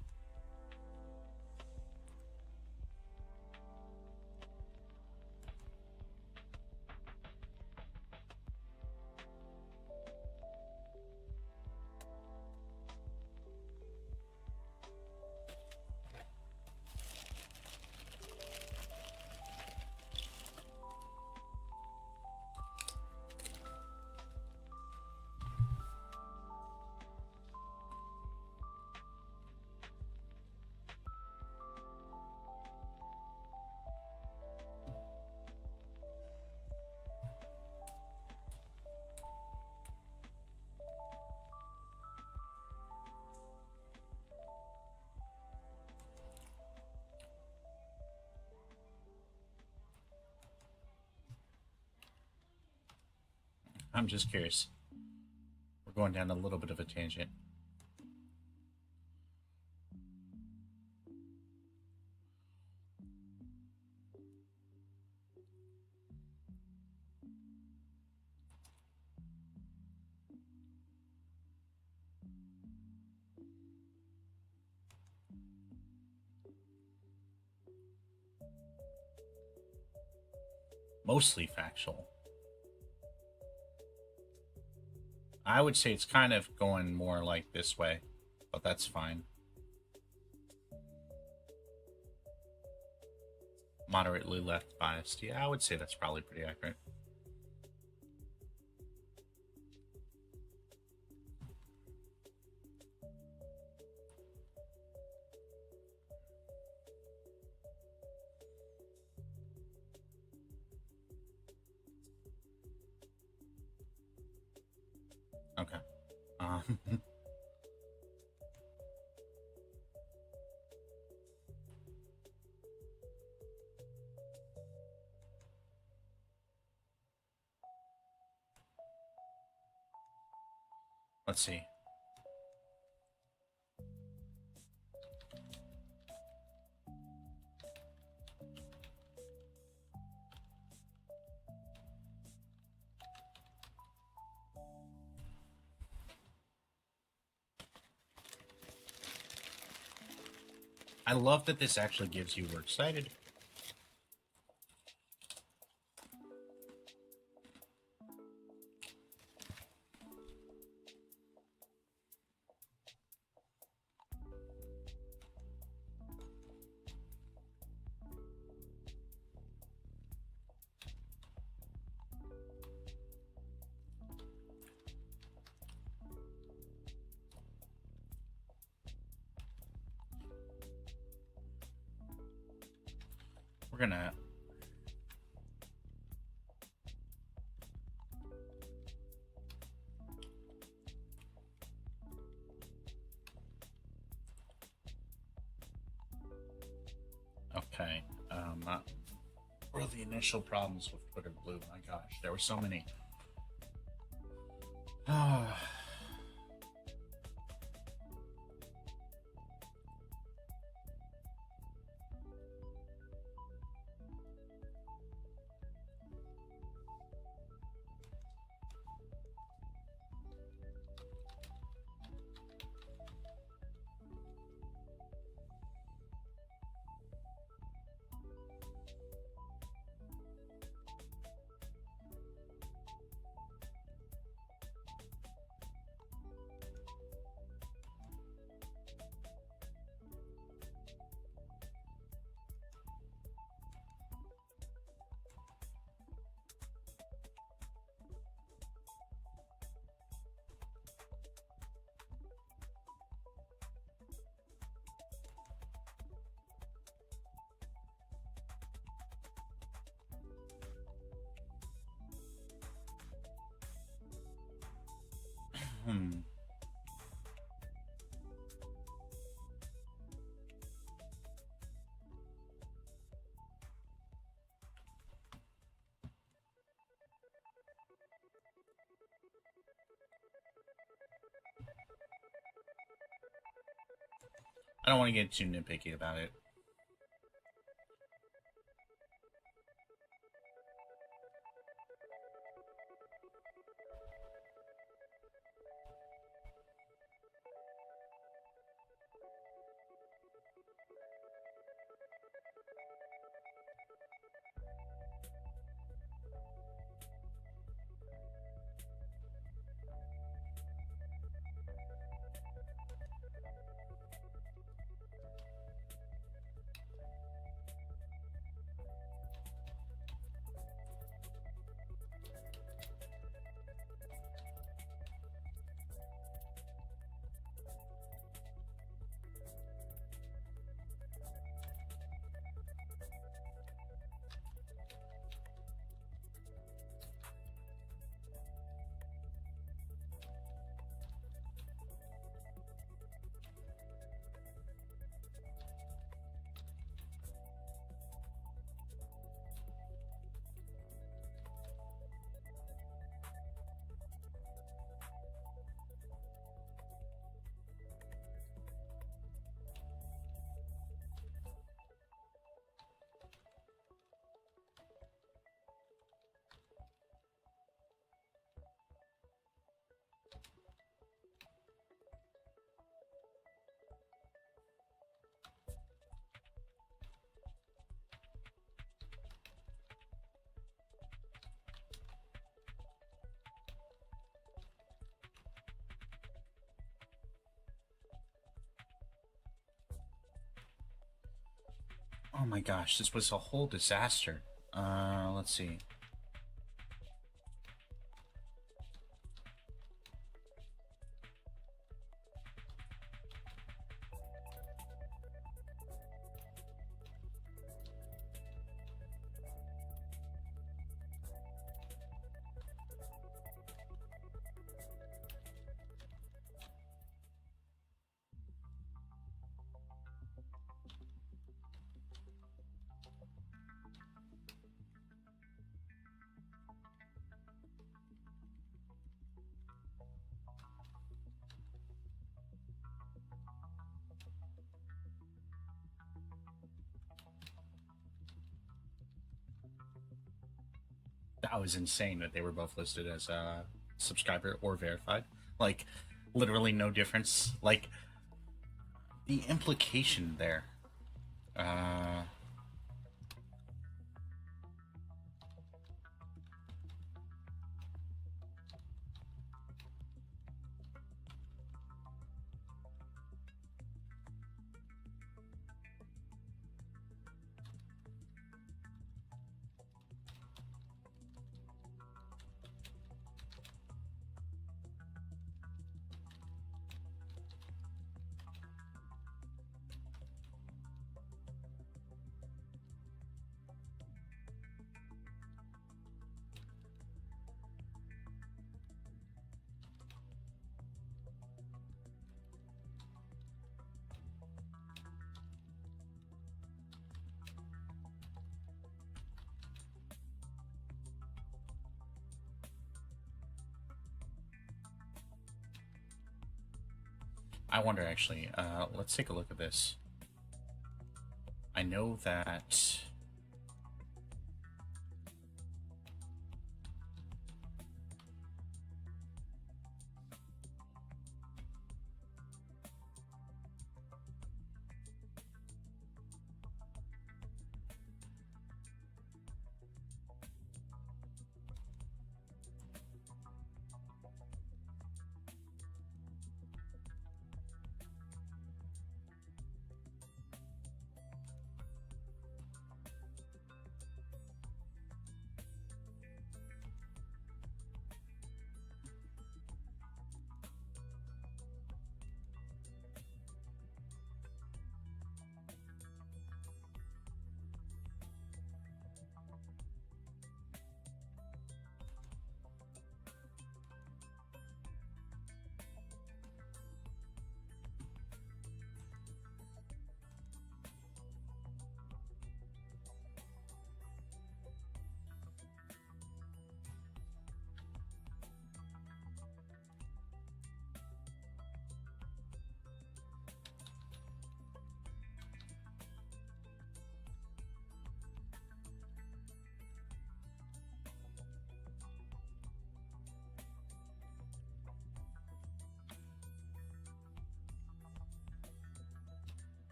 S1: I'm just curious. We're going down a little bit of a tangent. Mostly factual. I would say it's kind of going more like this way, but that's fine. Moderately left biased. Yeah, I would say that's probably pretty accurate. Okay. Um, let's see. I love that this actually gives you works cited. We're gonna okay. What are the initial problems with Twitter Blue? My gosh, there were so many. Hmm. I don't want to get too nitpicky about it. Oh my gosh, this was a whole disaster. Let's see. That was insane that they were both listed as subscriber or verified. Like, literally no difference. Like, the implication there. Uh, I wonder actually. Let's take a look at this. I know that.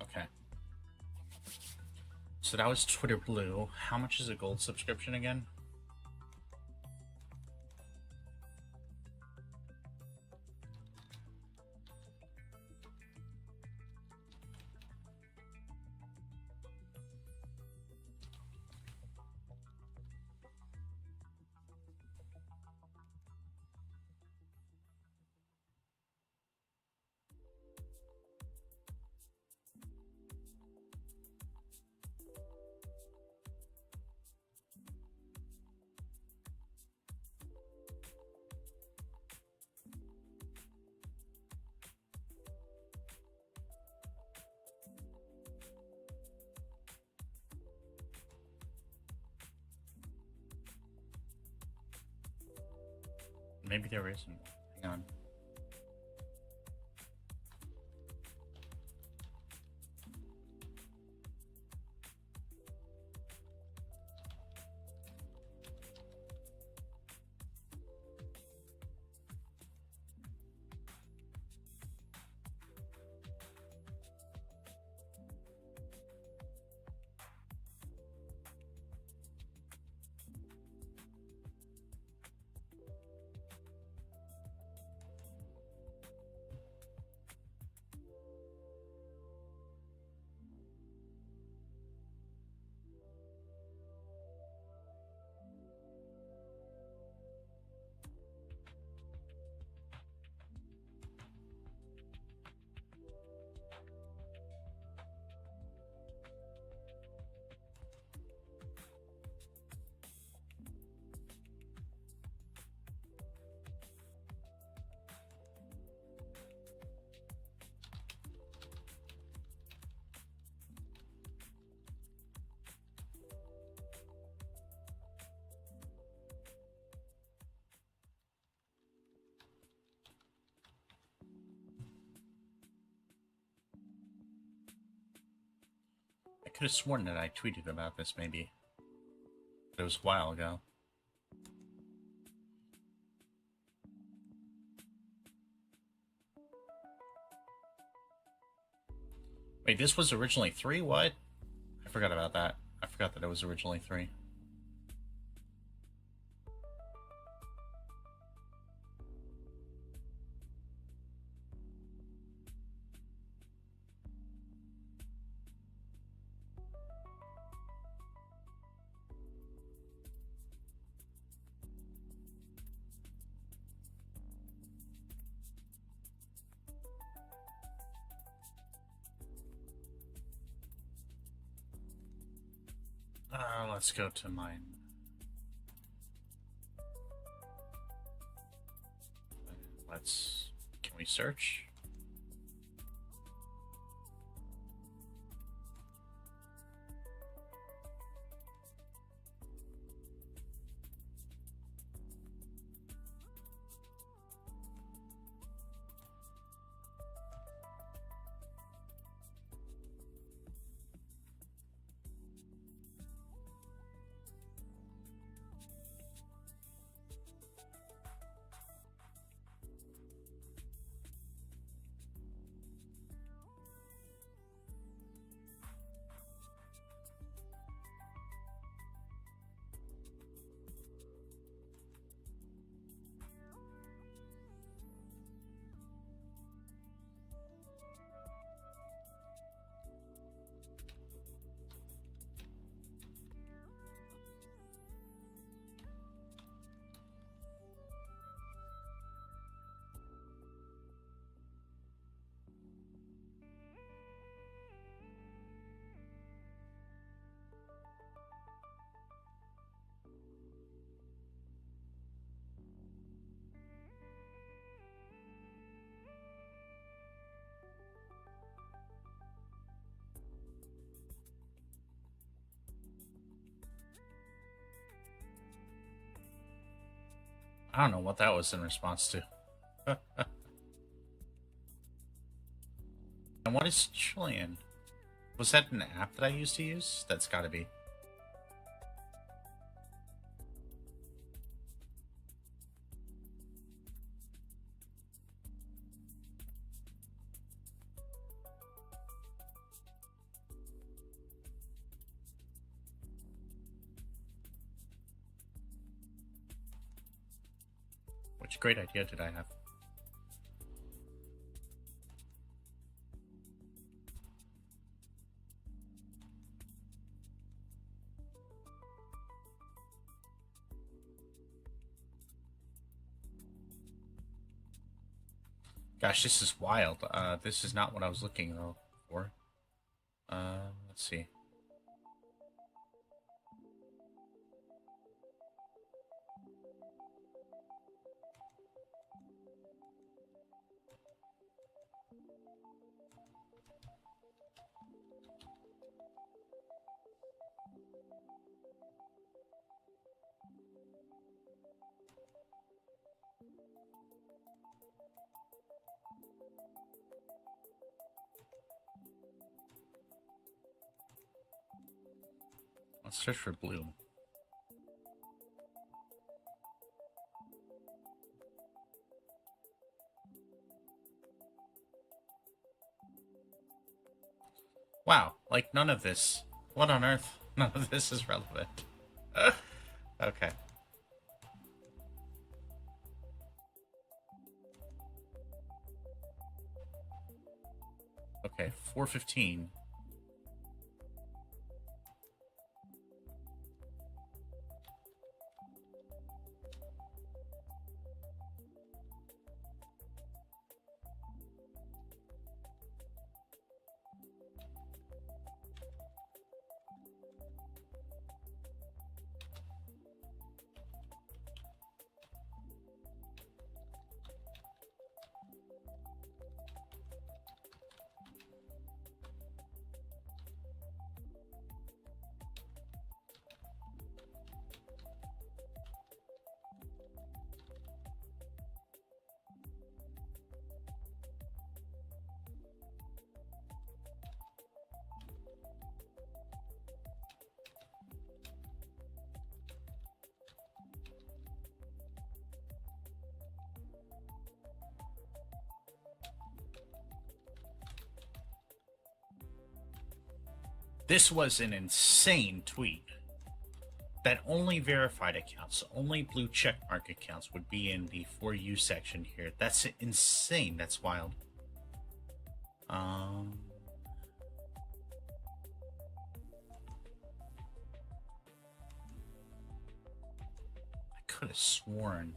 S1: Okay. So that was Twitter Blue. How much is a gold subscription again? Maybe there isn't. Hang on. could have sworn that I tweeted about this, maybe. But it was a while ago. Wait, this was originally 3? What? I forgot about that. I forgot that it was originally 3. Let's go to mine. Can we search? I don't know what that was in response to. And what is Chilean? Was that an app that I used to use? That's gotta be. Which great idea did I have? Gosh, this is wild. This is not what I was looking for. Let's see. Let's search for blue. Wow, like none of this. What on earth? None of this is relevant. Okay. Okay, 4:15. This was an insane tweet that only verified accounts, only blue checkmark accounts would be in the For You section here. That's insane. That's wild. I could have sworn.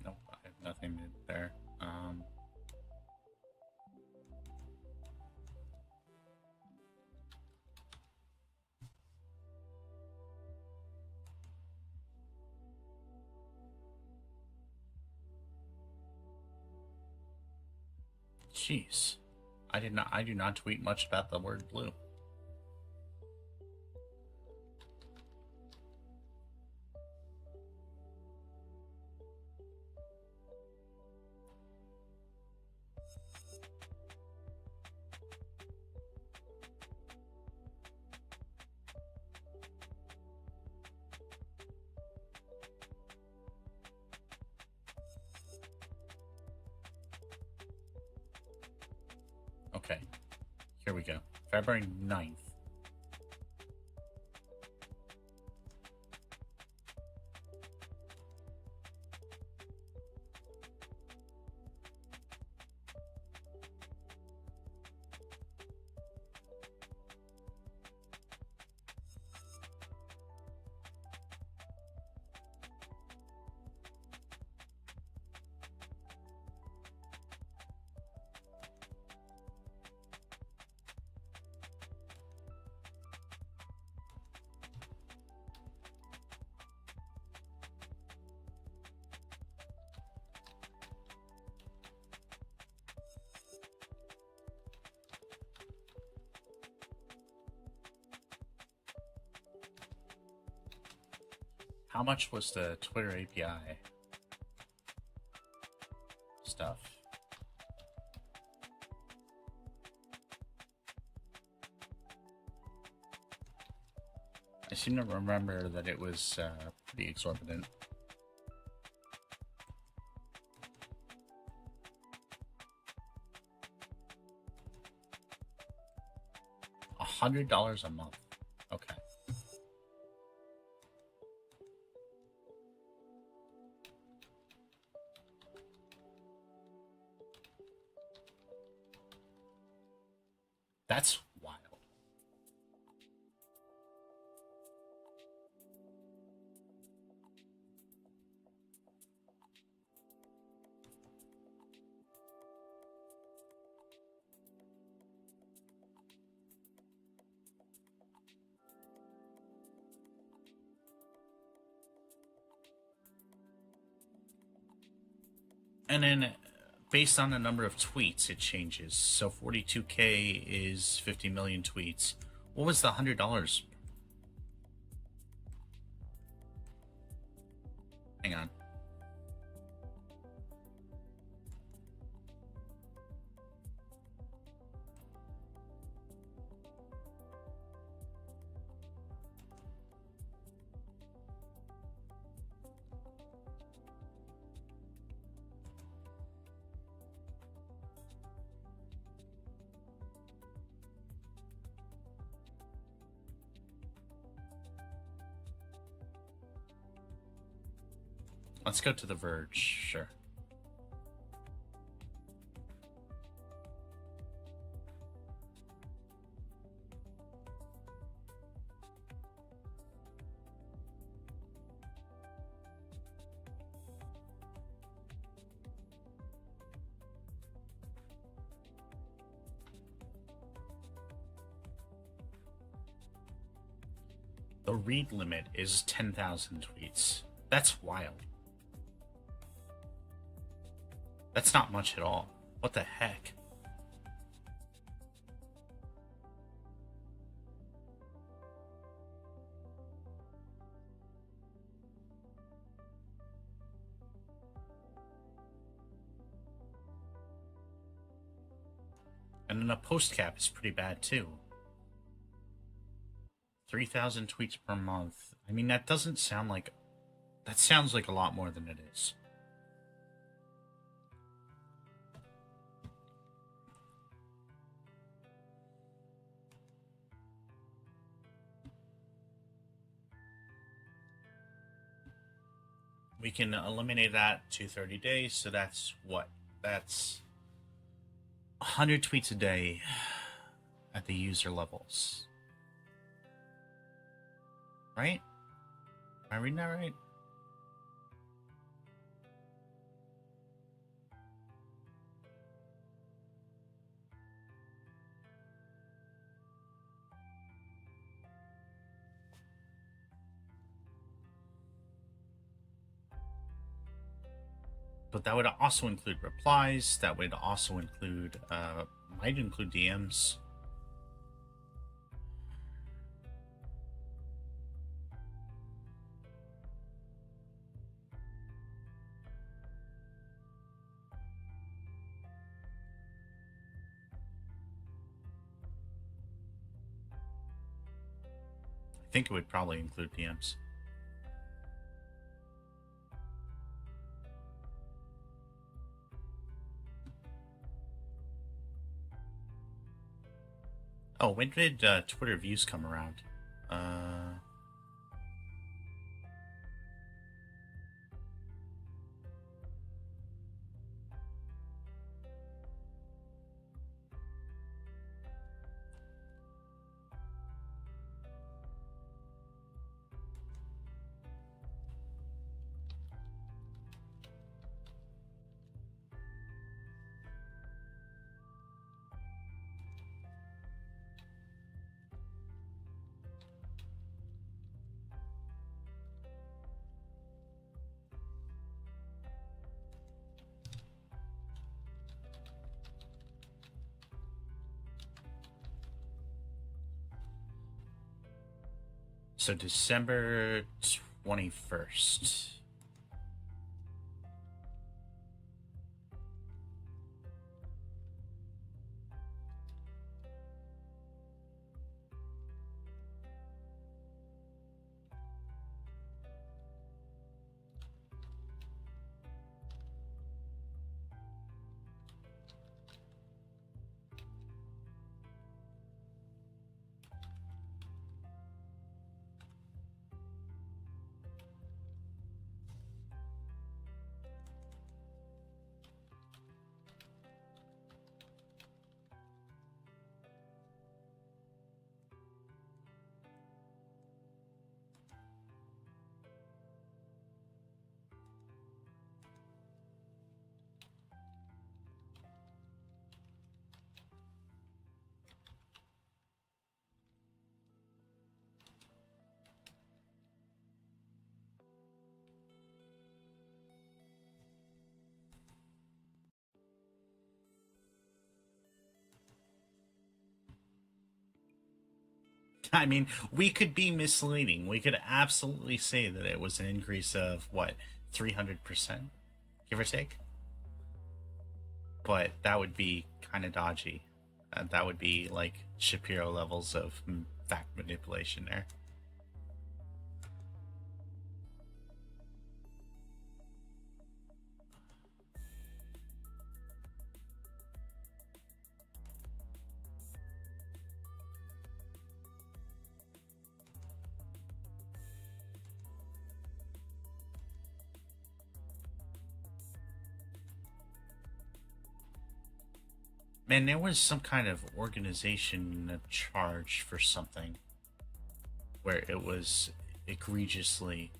S1: Nope, I have nothing there. Jeez. I do not tweet much about the word blue. Okay, here we go. February 9th. How much was the Twitter API stuff? I seem to remember that it was pretty exorbitant. $100 a month. Okay. That's wild. And then based on the number of tweets, it changes. So 42K is 50 million tweets. What was the $100? Hang on. Let's go to The Verge, sure. The read limit is 10,000 tweets. That's wild. That's not much at all. What the heck? And then a post cap is pretty bad too. 3,000 tweets per month. I mean, that doesn't sound like... That sounds like a lot more than it is. We can eliminate that to 30 days, so that's what? That's 100 tweets a day at the user levels. Right? Am I reading that right? But that would also include replies. That would also include, might include DMs. I think it would probably include DMs. Oh, when did Twitter views come around? So December 21st. I mean, we could be misleading. We could absolutely say that it was an increase of, what, 300%, give or take? But that would be kind of dodgy. That would be like Shapiro levels of fact manipulation there. Man, there was some kind of organization charge for something where it was egregiously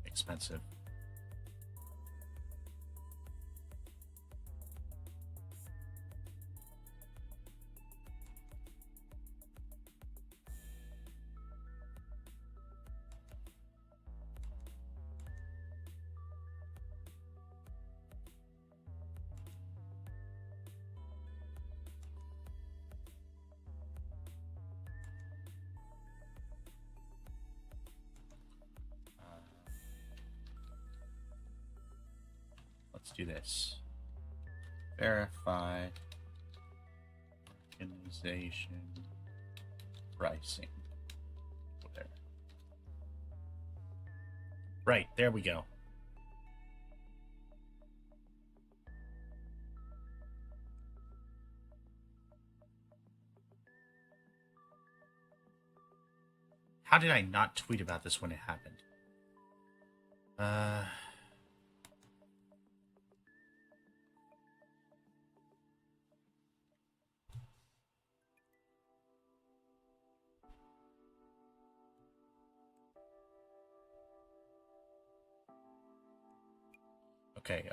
S1: expensive. let's do this. Verify organization pricing. Whatever. Right, there we go. How did I not tweet about this when it happened? Okay,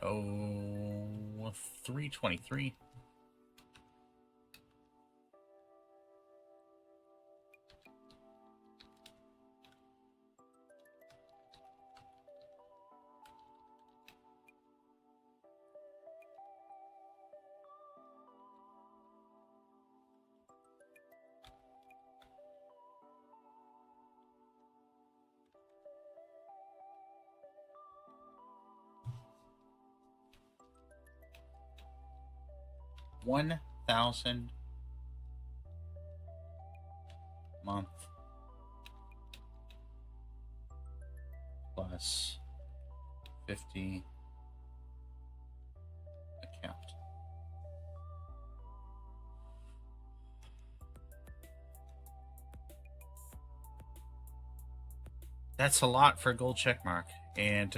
S1: 323. $1,000 month plus 50 account. That's a lot for a gold check mark, and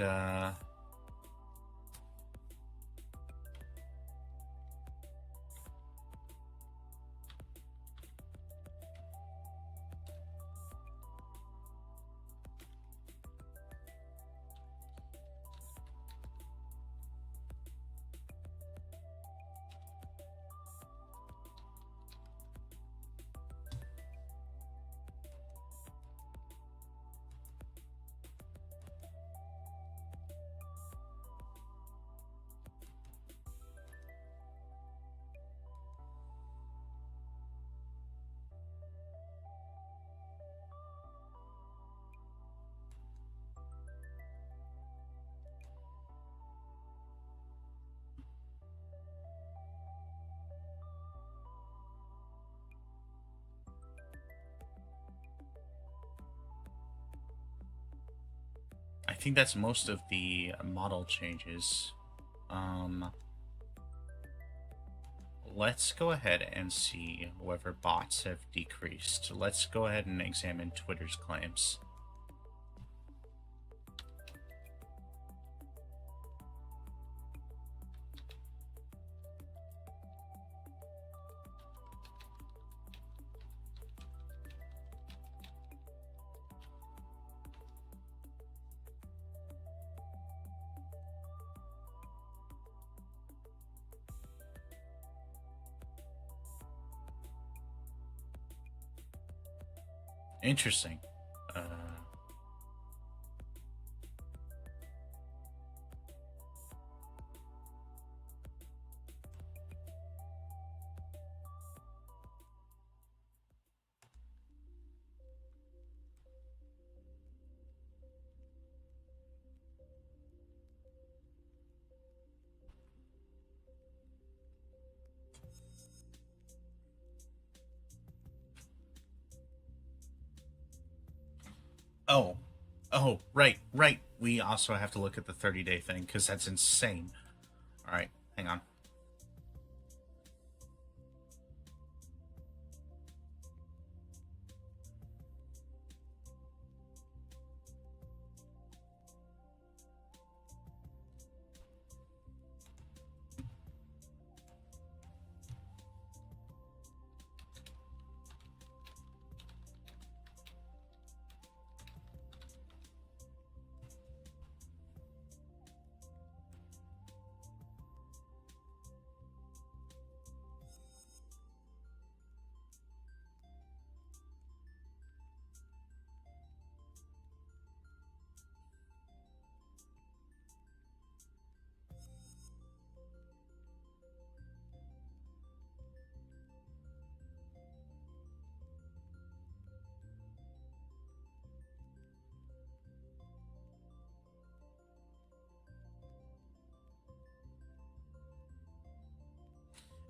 S1: I think that's most of the model changes. Let's go ahead and see whether bots have decreased. Let's go ahead and examine Twitter's claims. Interesting. Oh, right. We also have to look at the 30-day thing, because that's insane. Alright, hang on.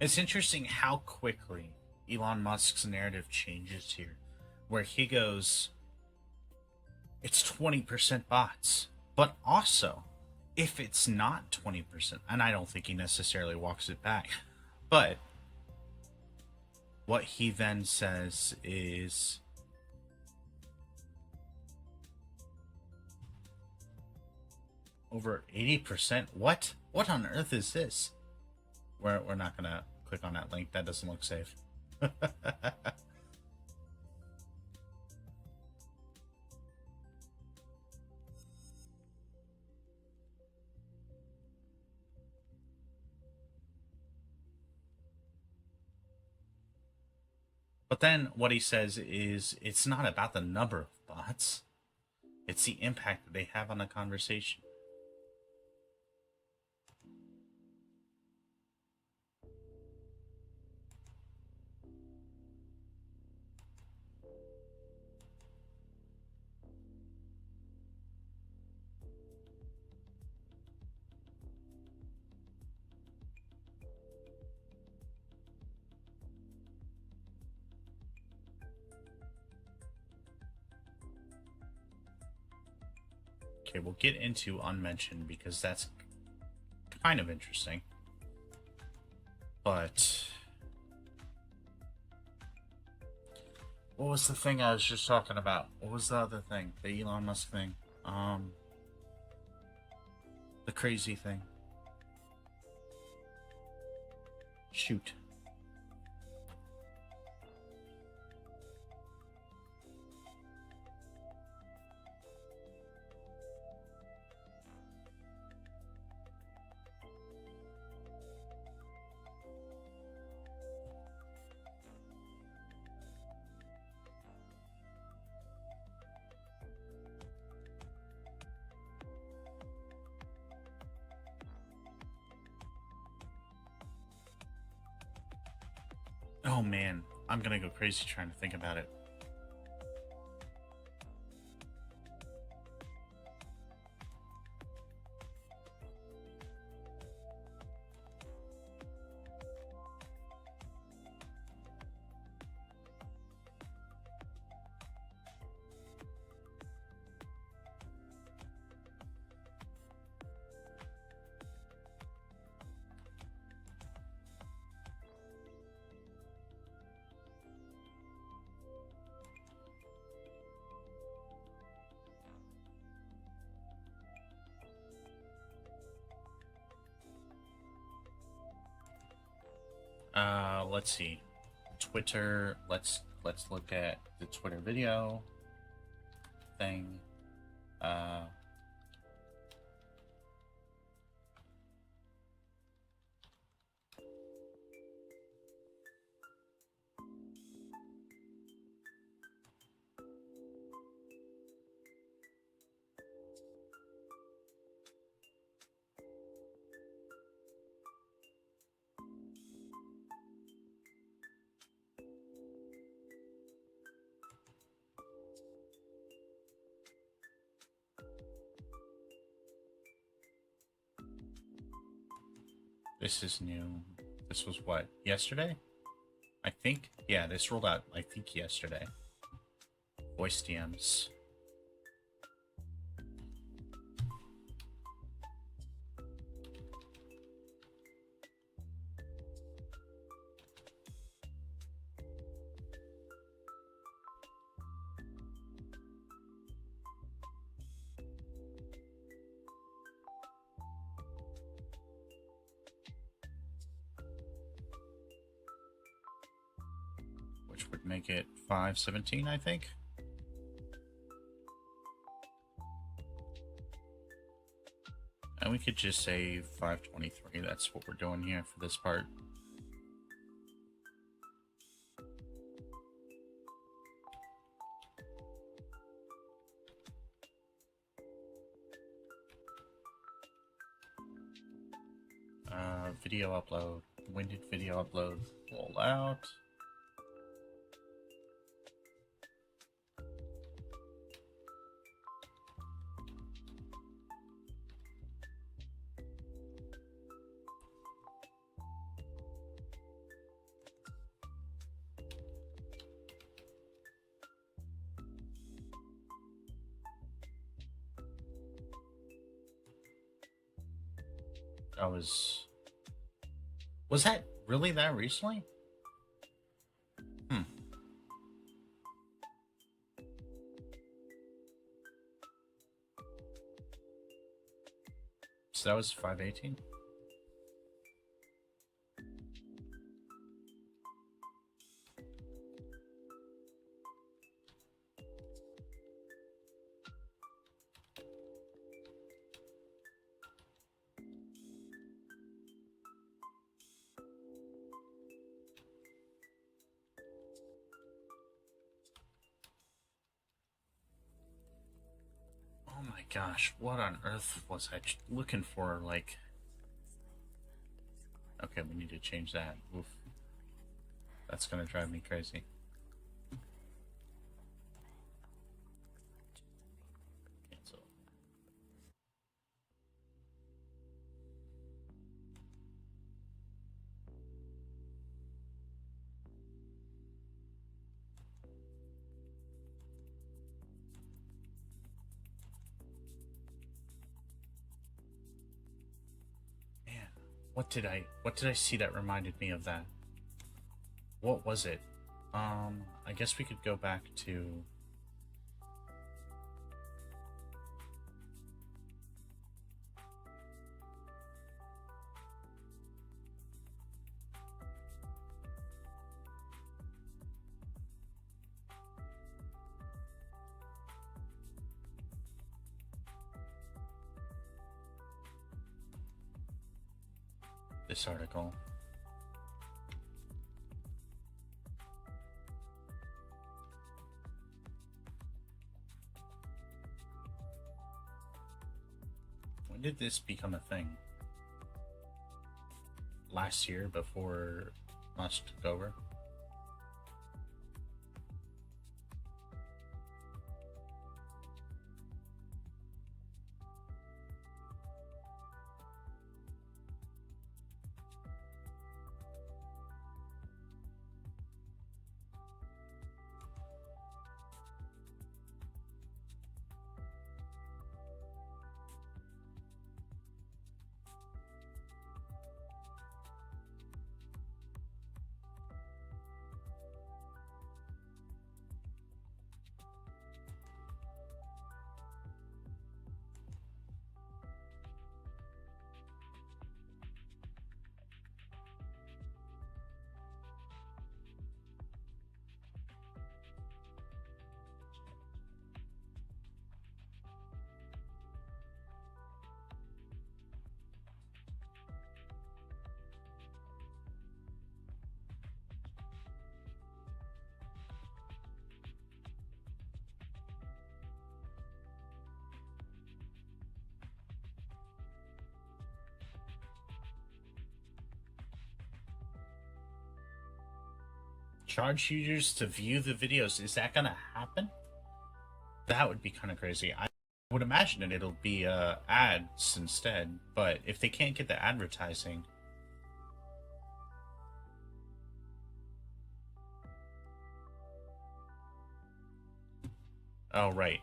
S1: It's interesting how quickly Elon Musk's narrative changes here, where he goes, it's 20% bots. But also, if it's not 20%, and I don't think he necessarily walks it back, but what he then says is, over 80%? What? What on earth is this? We're not going to click on that link. That doesn't look safe. But then what he says is it's not about the number of bots. It's the impact that they have on the conversation. Okay, we'll get into unmentioned because that's kind of interesting. But what was the thing I was just talking about? What was the other thing? The Elon Musk thing. The crazy thing. Shoot. Oh man, I'm gonna go crazy trying to think about it. Let's see. Twitter. Let's look at the Twitter video thing. This is new. This was what? Yesterday? I think. Yeah, this rolled out, I think, yesterday. Voice DMs. Which would make it 5:17, I think. And we could just say 5:23. That's what we're doing here for this part. Video upload. When did video upload roll out? I was that really that recently? Hmm. So that was 518. Oh my gosh, what on earth was I looking for? Like, okay, we need to change that. Oof. That's gonna drive me crazy. Cancel. Man, what did I see that reminded me of that? What was it? I guess we could go back to this article. When did this become a thing? Last year, before Musk took over? Charge users to view the videos. Is that gonna happen? That would be kind of crazy. I would imagine that it'll be ads instead, but if they can't get the advertising. Oh, right.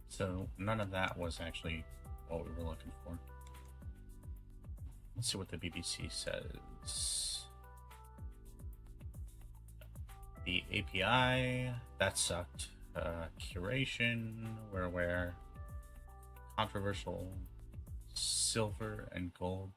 S1: So none of that was actually what we were looking for. Let's see what the BBC says. The API, that sucked. Curation, we're aware. Controversial. Silver and gold.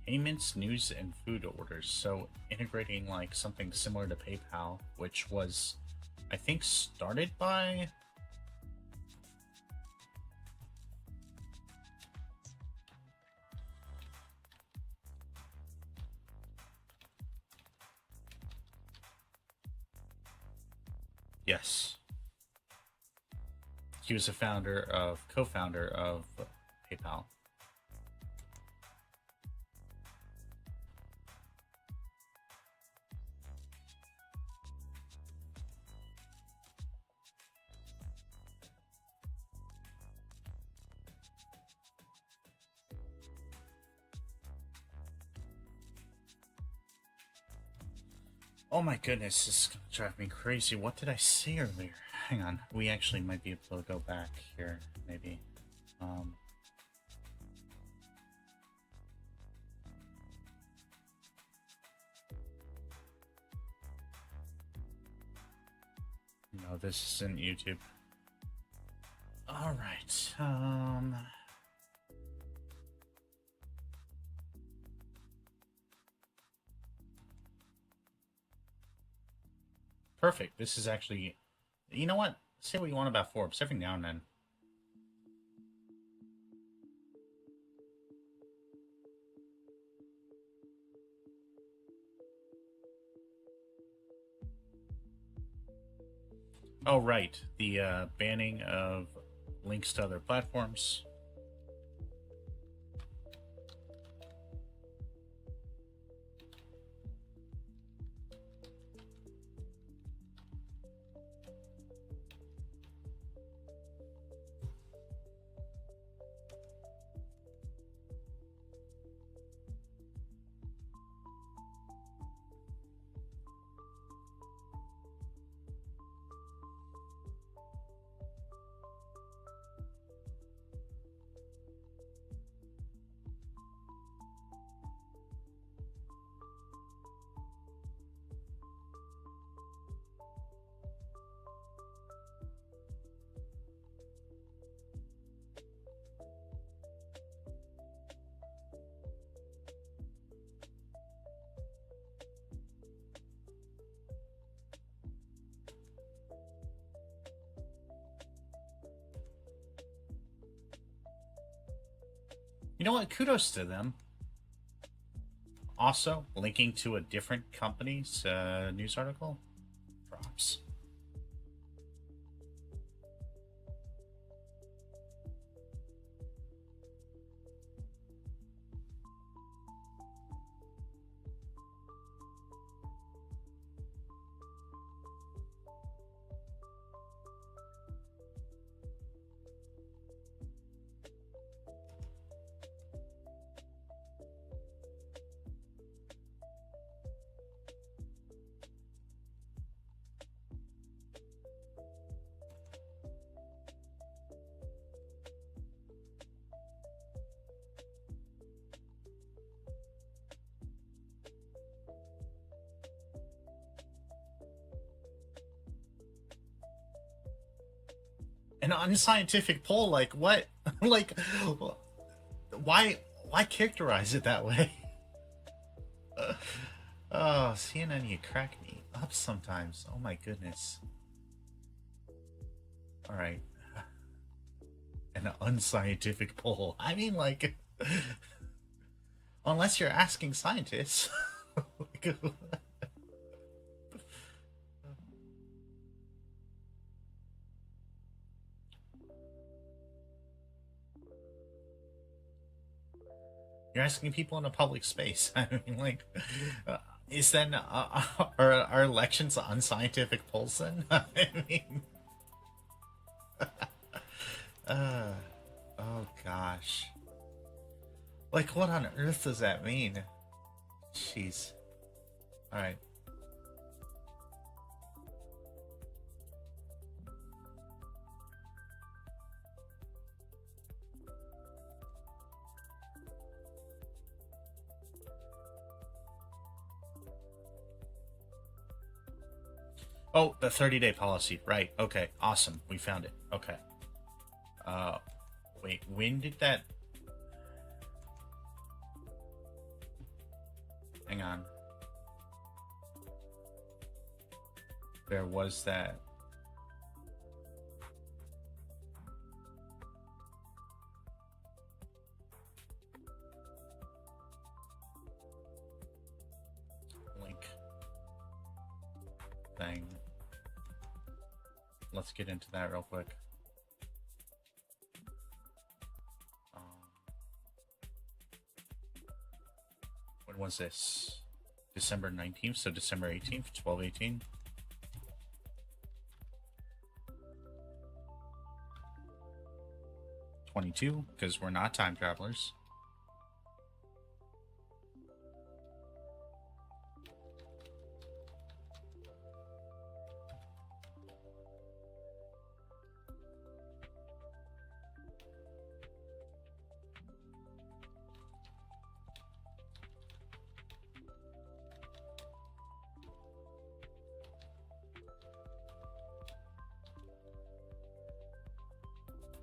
S1: payments, news, and food orders. So integrating like something similar to PayPal, which was, I think, started by. Yes. He was a co-founder of PayPal. Oh my goodness, this is gonna drive me crazy. What did I say earlier? Hang on, we actually might be able to go back here, maybe. No, this isn't YouTube. Alright, perfect. This is actually... You know what? Say what you want about Forbes every now and then. Oh, right. The banning of links to other platforms. You know what? Kudos to them. Also, linking to a different company's news article. Props. An unscientific poll, like what? Like, why characterize it that way? Oh, CNN, you crack me up sometimes. Oh my goodness. All right. An unscientific poll. I mean, like, unless you're asking scientists. You're asking people in a public space. I mean, like, is then are elections unscientific polls then? I mean, oh gosh, like, what on earth does that mean? Jeez. All right. Oh, the 30-day policy. Right. Okay. Awesome. We found it. Okay. Wait, when did that... there was that link thing. Let's get into that real quick. When was this? December 19th, so December 18th, 12/18. '22, because we're not time travelers.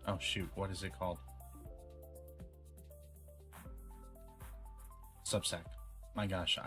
S1: Oh shoot, what is it called? Substack. My gosh,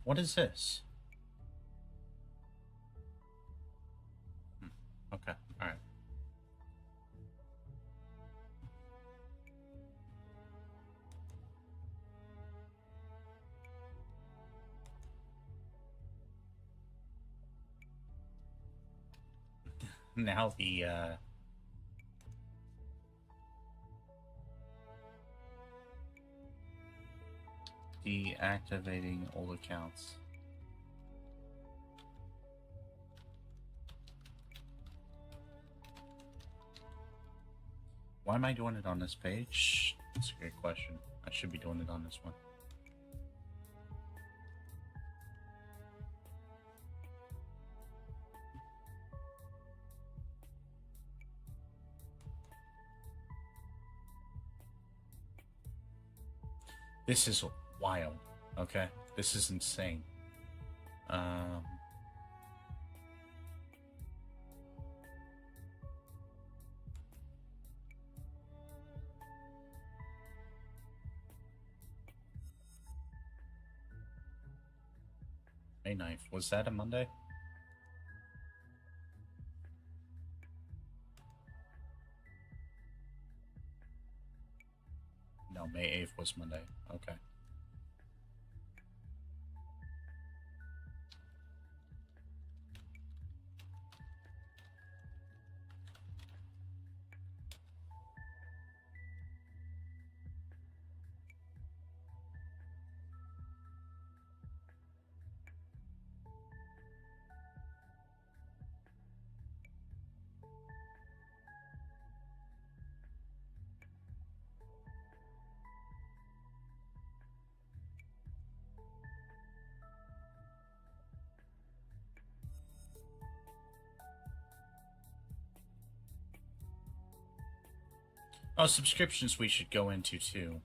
S1: what is this? Okay, alright. Now deactivating old accounts. Why am I doing it on this page? That's a great question. I should be doing it on this one. This is wild, okay? This is insane. May 9th. Was that a Monday? No, May 8th was Monday. Okay. Oh, subscriptions we should go into too.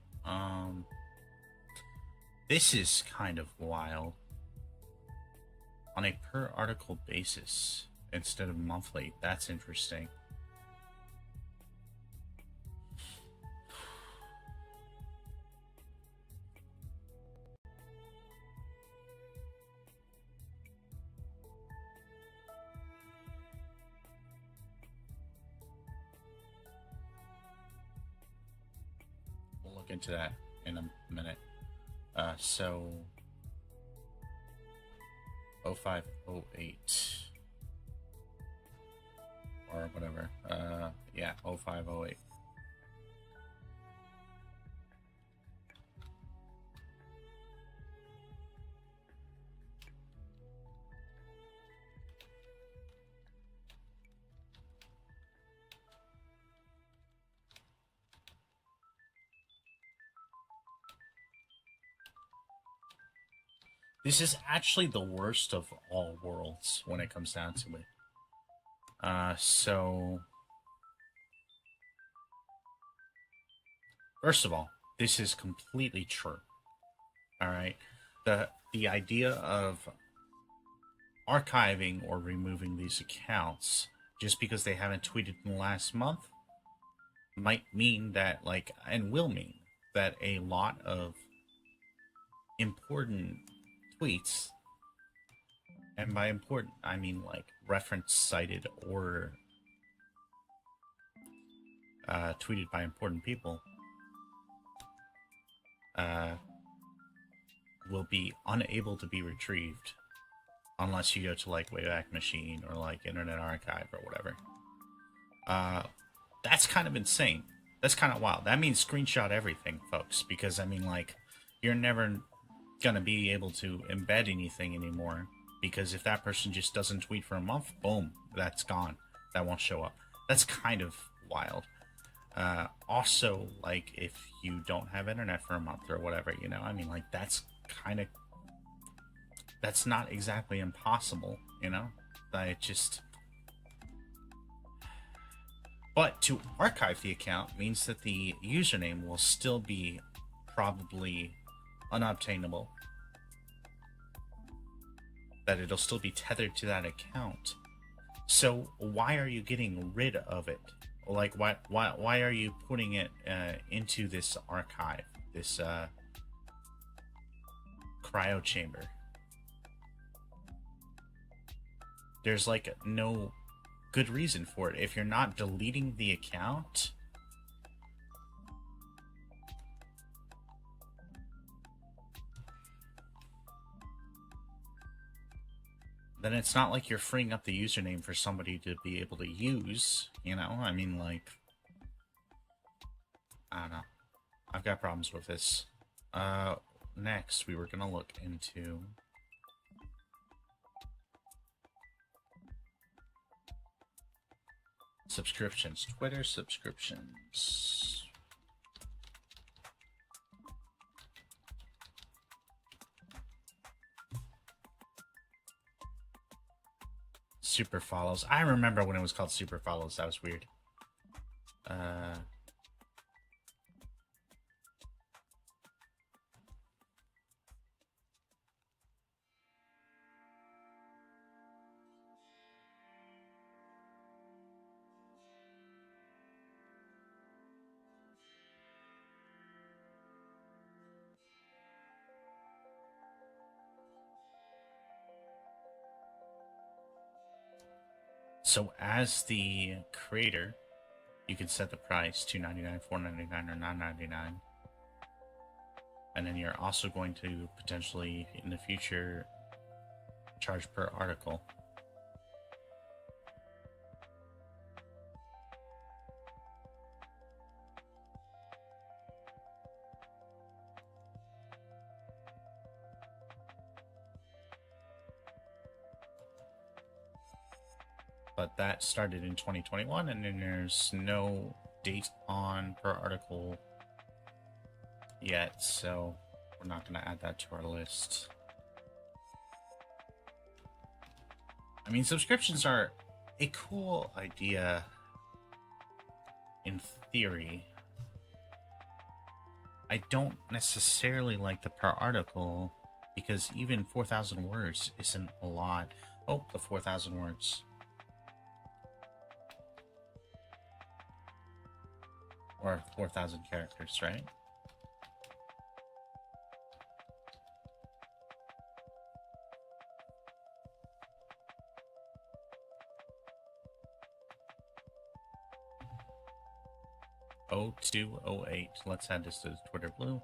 S1: This is kind of wild. On a per article basis instead of monthly. That's interesting. We'll look into that in a minute. So 0508 or whatever. Yeah, 0508. This is actually the worst of all worlds when it comes down to it. So first of all, this is completely true. All right, the idea of archiving or removing these accounts just because they haven't tweeted in the last month might mean that, like, and will mean that a lot of important tweets, and by important I mean like reference cited or tweeted by important people, uh, will be unable to be retrieved unless you go to like Wayback Machine or like Internet Archive or whatever. That's kind of insane. That's kind of wild. That means screenshot everything, folks, because I mean, like, you're never gonna be able to embed anything anymore, because if that person just doesn't tweet for a month, boom, that's gone. That won't show up. That's kind of wild. Also, like, if you don't have internet for a month or whatever, you know, I mean, like, that's not exactly impossible, you know? It just... But to archive the account means that the username will still be probably unobtainable. That it'll still be tethered to that account. So why are you getting rid of it? Like, why are you putting it into this archive, this cryo chamber? There's like no good reason for it. If you're not deleting the account, then it's not like you're freeing up the username for somebody to be able to use, you know? I mean, like, I don't know. I've got problems with this. Next, we were gonna look into subscriptions. Twitter subscriptions. Super follows. I remember when it was called super follows. That was weird. So as the creator, you can set the price $2.99, $4.99, or $9.99. And then you're also going to potentially, in the future, charge per article. But that started in 2021, and then there's no date on per article yet, so we're not going to add that to our list. I mean, subscriptions are a cool idea in theory. I don't necessarily like the per article, because even 4,000 words isn't a lot. Oh, the 4,000 words. Or 4,000 characters, right? Oh, 0208. Let's add this to Twitter Blue.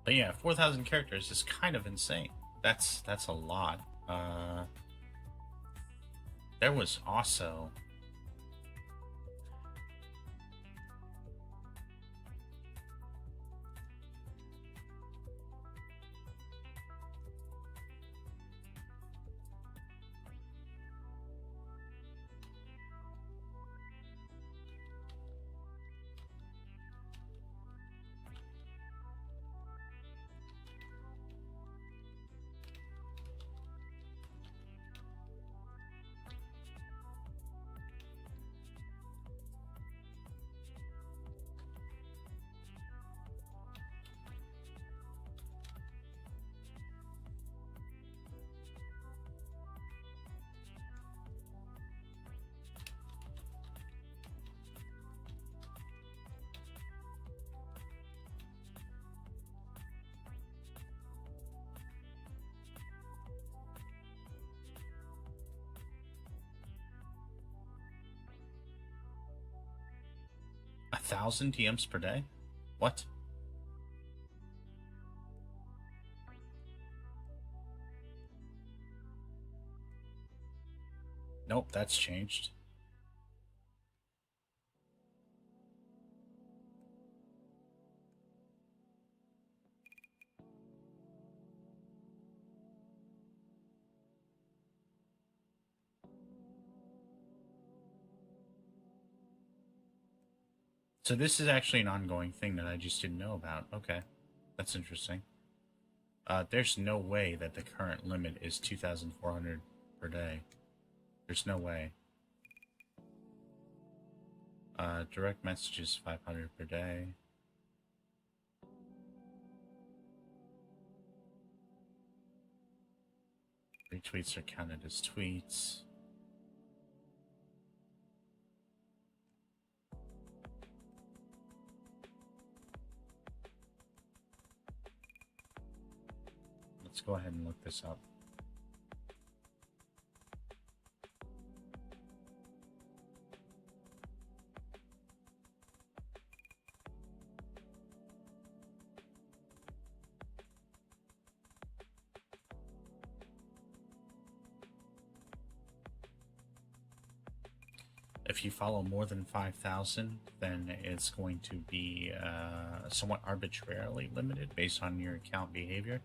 S1: But yeah, 4,000 characters is kind of insane. That's a lot. There was also 1,000 TMs per day. What? Nope, that's changed. So this is actually an ongoing thing that I just didn't know about. Okay, that's interesting. There's no way that the current limit is 2,400 per day. There's no way. Direct messages 500 per day. Retweets are counted as tweets. Let's go ahead and look this up. If you follow more than 5,000, then it's going to be somewhat arbitrarily limited based on your account behavior,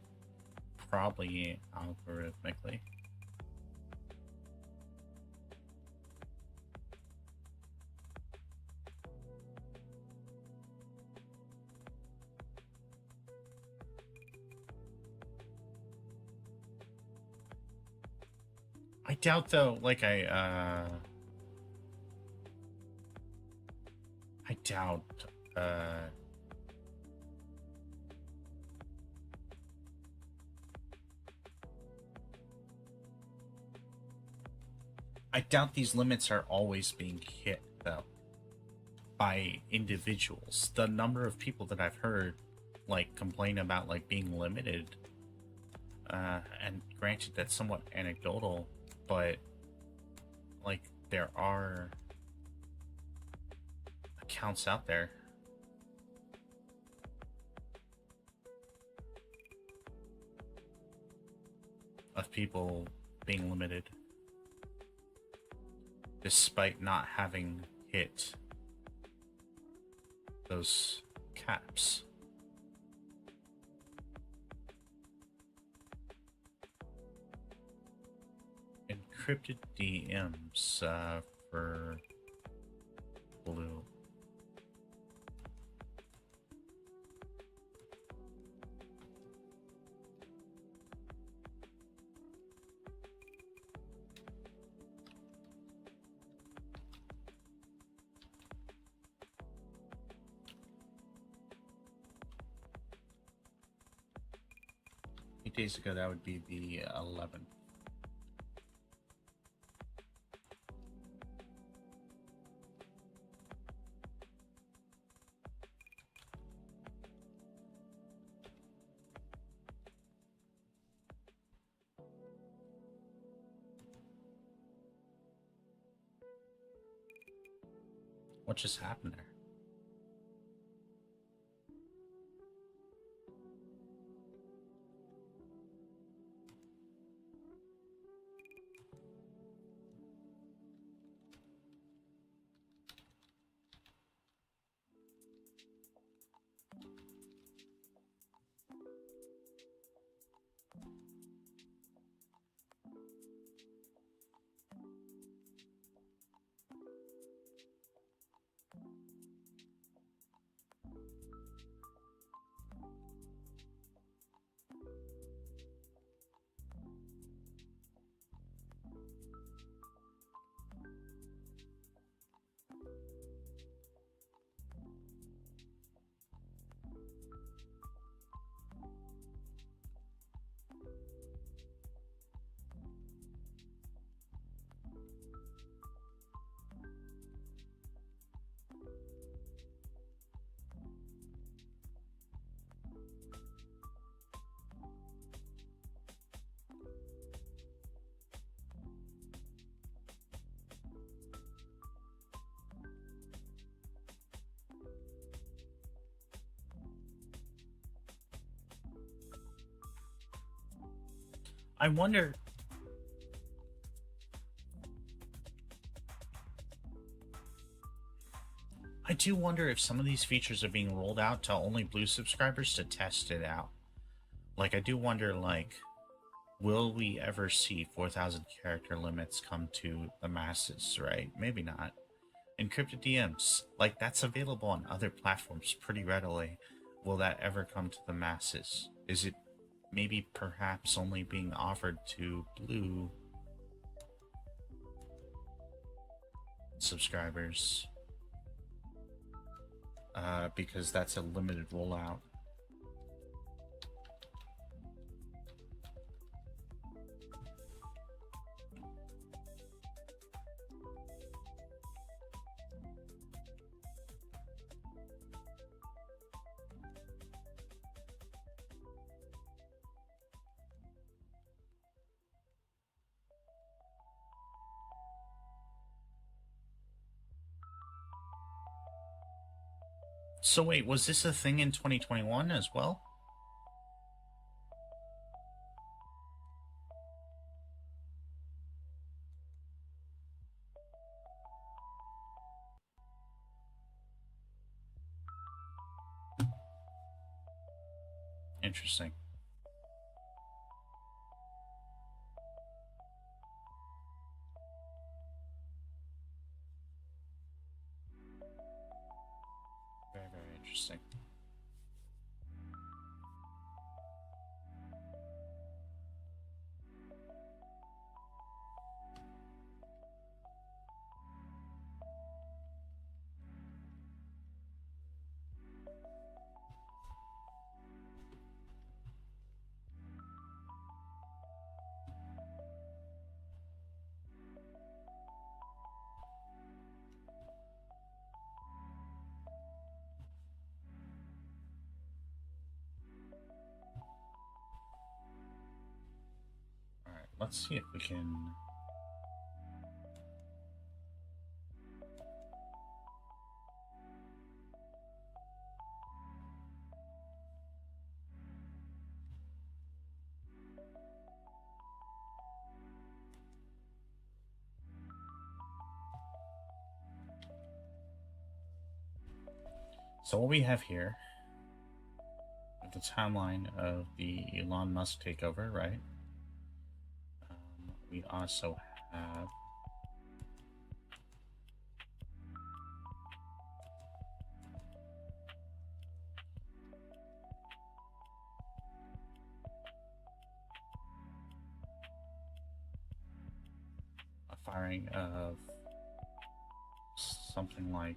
S1: probably algorithmically. I doubt, though, like I doubt, I doubt these limits are always being hit, though, by individuals. The number of people that I've heard, like, complain about, like, being limited, and granted, that's somewhat anecdotal, but, like, there are accounts out there of people being limited despite not having hit those caps. Encrypted DMs for blue. Days ago, that would be the 11th. What just happened there? I wonder. I do wonder if some of these features are being rolled out to only blue subscribers to test it out. Like, I do wonder, like, will we ever see 4,000 character limits come to the masses, right? Maybe not. Encrypted DMs, like, that's available on other platforms pretty readily. Will that ever come to the masses? Is it maybe perhaps only being offered to blue subscribers? Because that's a limited rollout. So wait, was this a thing in 2021 as well? Interesting. Very, very interesting. Alright, let's see if we can... So what we have here, the timeline of the Elon Musk takeover, right? We also have a firing of something like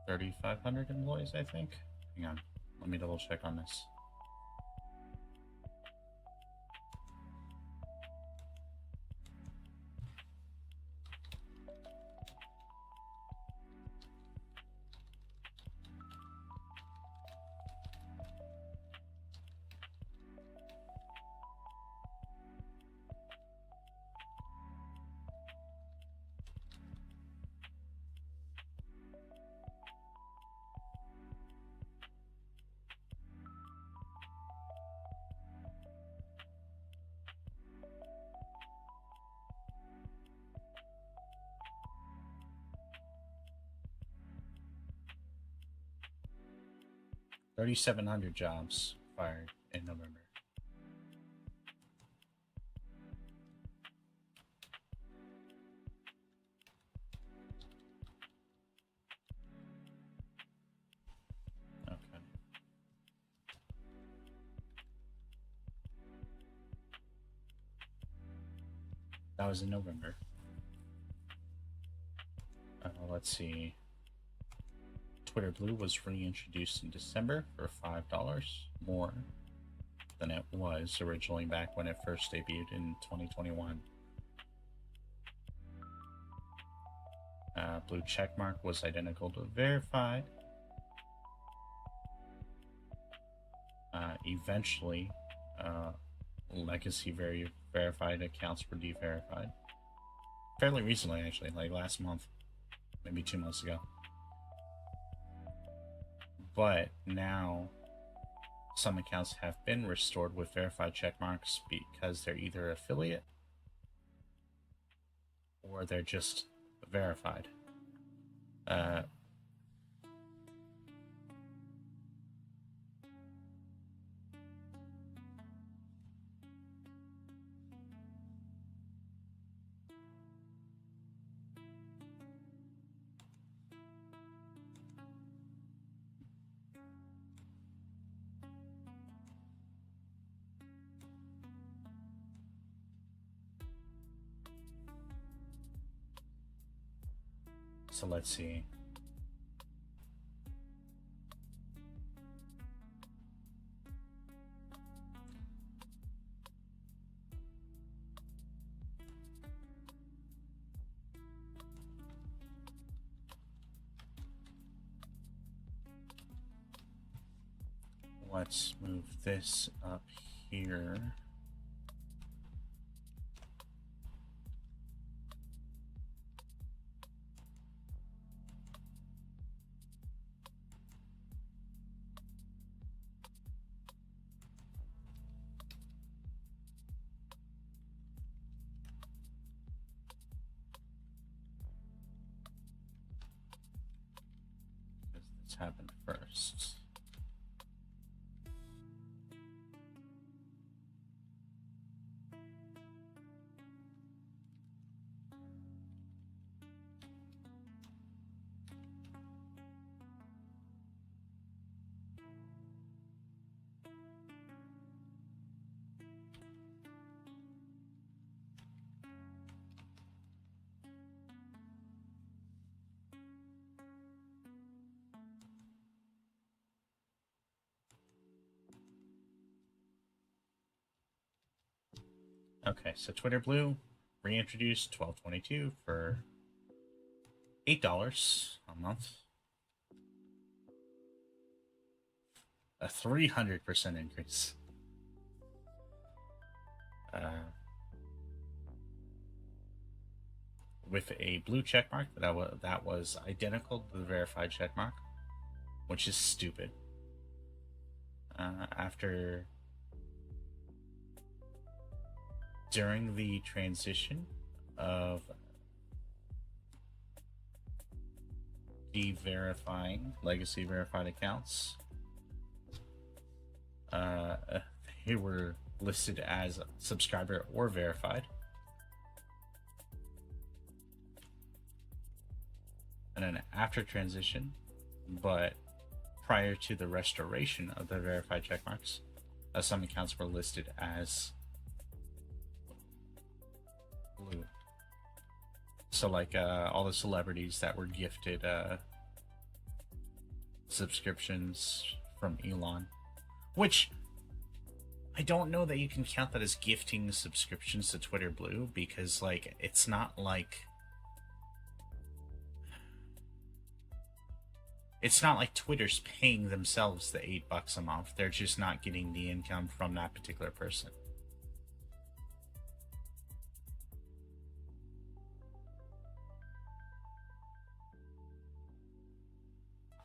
S1: 3,500 employees, I think. Hang on, let me double check on this. $3,700 jobs fired in November. Okay. That was in November. Let's see. Twitter Blue was reintroduced in December for $5 more than it was originally back when it first debuted in 2021. Blue checkmark was identical to verified. Eventually, legacy verified accounts were de-verified. Fairly recently, actually, like last month, maybe 2 months ago. But now Some accounts have been restored with verified check marks because they're either affiliate or they're just verified. So let's see. Let's move this up here. This happened first. Okay, so Twitter Blue reintroduced 1222 for $8 a month. A 300% increase. With a blue checkmark that was identical to the verified checkmark, which is stupid. During the transition of de-verifying legacy verified accounts, they were listed as subscriber or verified. And then after transition, but prior to the restoration of the verified checkmarks, some accounts were listed as blue. So like all the celebrities that were gifted subscriptions from Elon, which I don't know that you can count that as gifting subscriptions to Twitter Blue, because like it's not like Twitter's paying themselves the $8 a month. They're just not getting the income from that particular person.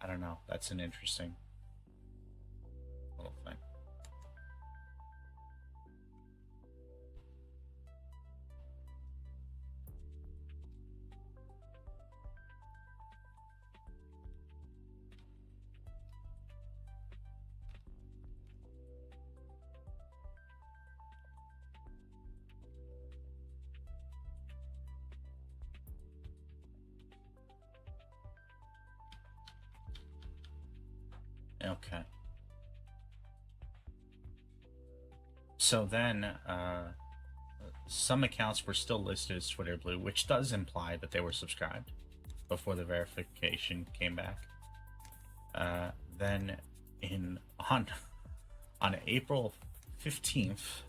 S1: I don't know. That's an interesting little thing. Okay. So then, some accounts were still listed as Twitter Blue, which does imply that they were subscribed before the verification came back. Then, on April 15th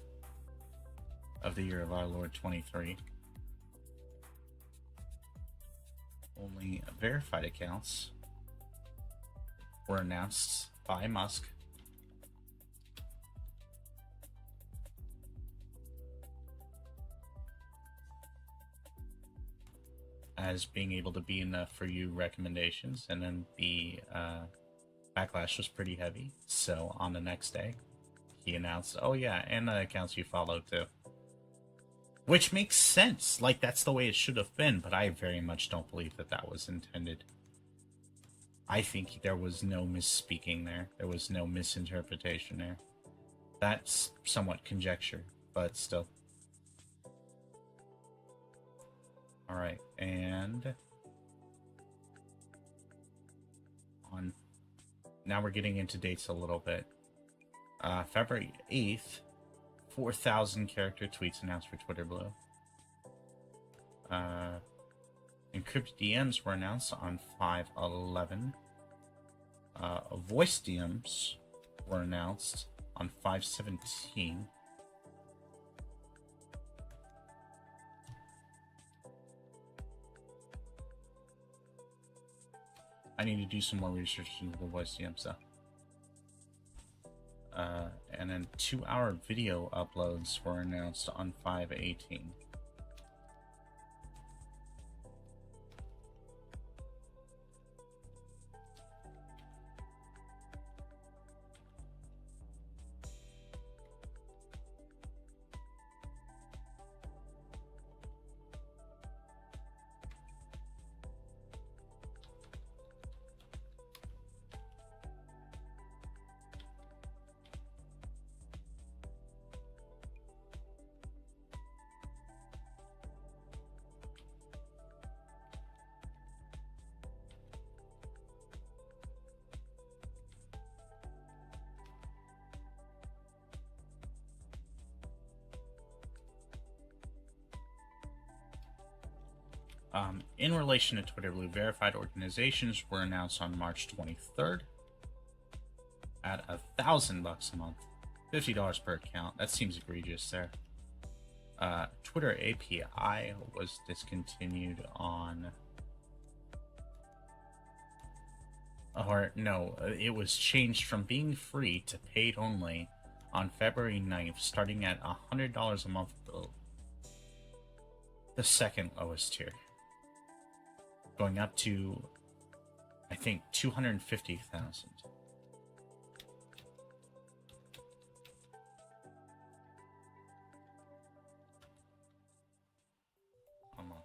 S1: of the year of our Lord 23, only verified accounts were announced by Musk as being able to be in the For You recommendations, and then the backlash was pretty heavy. So on the next day, he announced, "Oh yeah, and the accounts you follow too," which makes sense. Like that's the way it should have been. But I very much don't believe that that was intended. I think there was no misspeaking there. There was no misinterpretation there. That's somewhat conjecture, but still. Alright, and on now we're getting into dates a little bit. February 8th, 4,000 character tweets announced for Twitter Blue. Encrypted DMs were announced on 5/11. Voice DMs were announced on 5/17. I need to do some more research into the voice DM stuff. And then 2-hour video uploads were announced on 5/18. In relation to Twitter Blue, verified organizations were announced on March 23rd at $1,000 a month, $50 per account. That seems egregious there. Twitter API was discontinued on, or no, it was changed from being free to paid only on February 9th, starting at $100 a month, the second lowest tier, going up to, I think, 250,000. A month.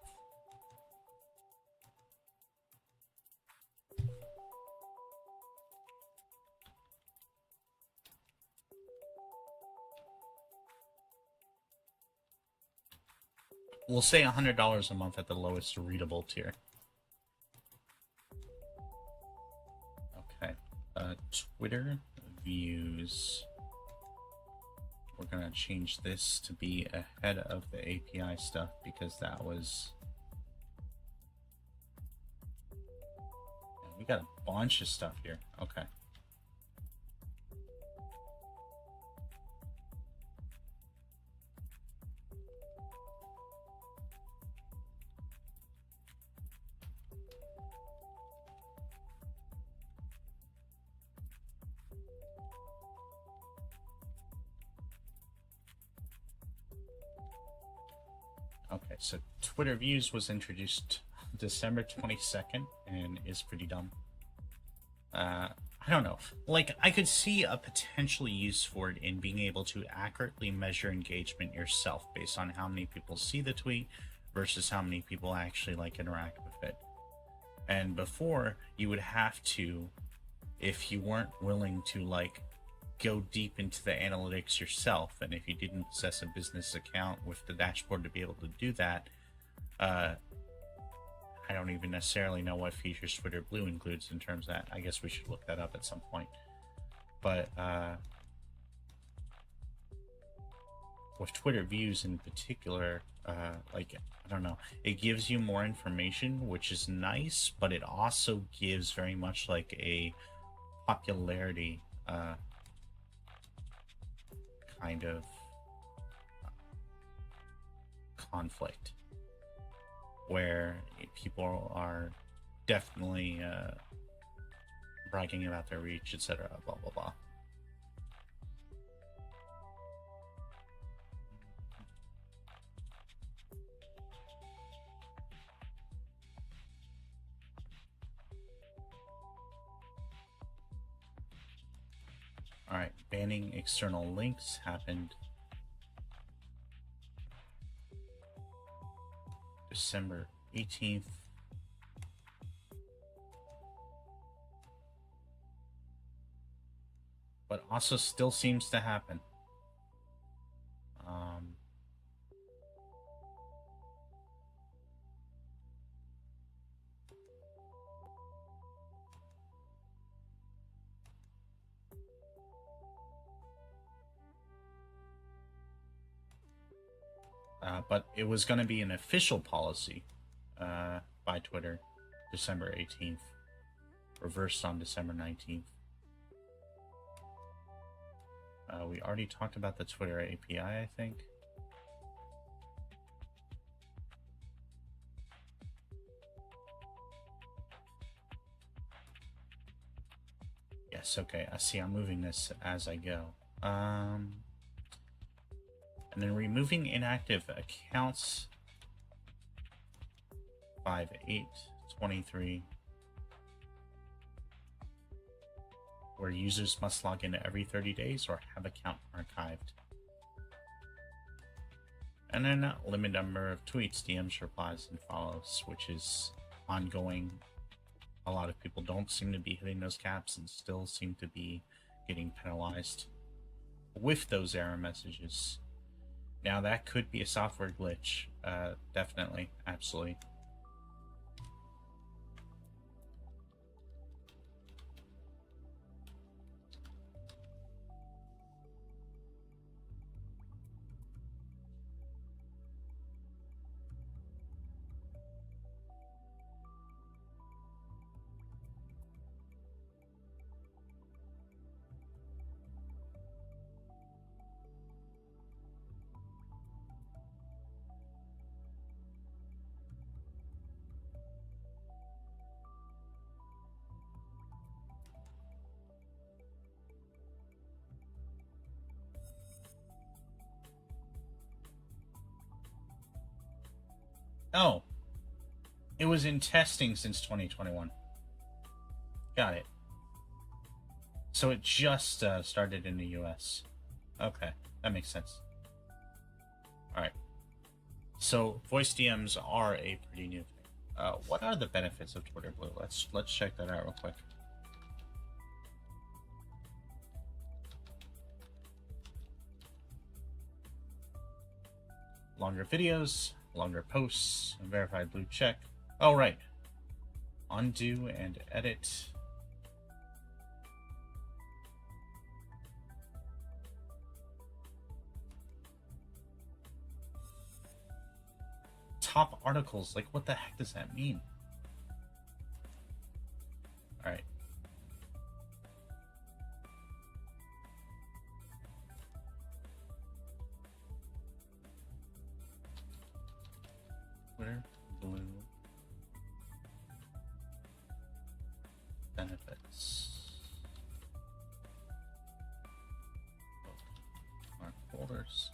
S1: We'll say $100 a month at the lowest readable tier. Okay. Twitter views. We're gonna change this to be ahead of the API stuff because that was... We got a bunch of stuff here. Okay. Okay, so Twitter Views was introduced December 22nd and is pretty dumb. I don't know. Like, I could see a potential use for it in being able to accurately measure engagement yourself based on how many people see the tweet versus how many people actually, like, interact with it. And before, you would have to, if you weren't willing to, like, go deep into the analytics yourself, and if you didn't possess a business account with the dashboard to be able to do that, I don't even necessarily know what features Twitter Blue includes in terms of that. I guess we should look that up at some point. But with Twitter Views in particular, like, I don't know, it gives you more information, which is nice, but it also gives very much like a popularity kind of conflict where people are definitely bragging about their reach, etc., blah blah blah. Alright, banning external links happened December 18th. But also still seems to happen. But it was going to be an official policy by Twitter December 18th, reversed on December 19th. We already talked about the Twitter API, I think. Yes, okay, I see. I'm moving this as I go. And then removing inactive accounts 5/8/23, where users must log in every 30 days or have account archived. And then limit number of tweets, DMs, replies, and follows, which is ongoing. A lot of people don't seem to be hitting those caps and still seem to be getting penalized with those error messages. Now that could be a software glitch, definitely, absolutely. Oh, it was in testing since 2021. Got it. So it just started in the US. Okay, that makes sense. Alright. So voice DMs are a pretty new thing. What are the benefits of Twitter Blue? Let's check that out real quick. Longer videos, longer posts, verified blue check. Oh, right. Undo and edit. Top articles. Like, what the heck does that mean? Alright. Twitter Blue benefits. Mark folders.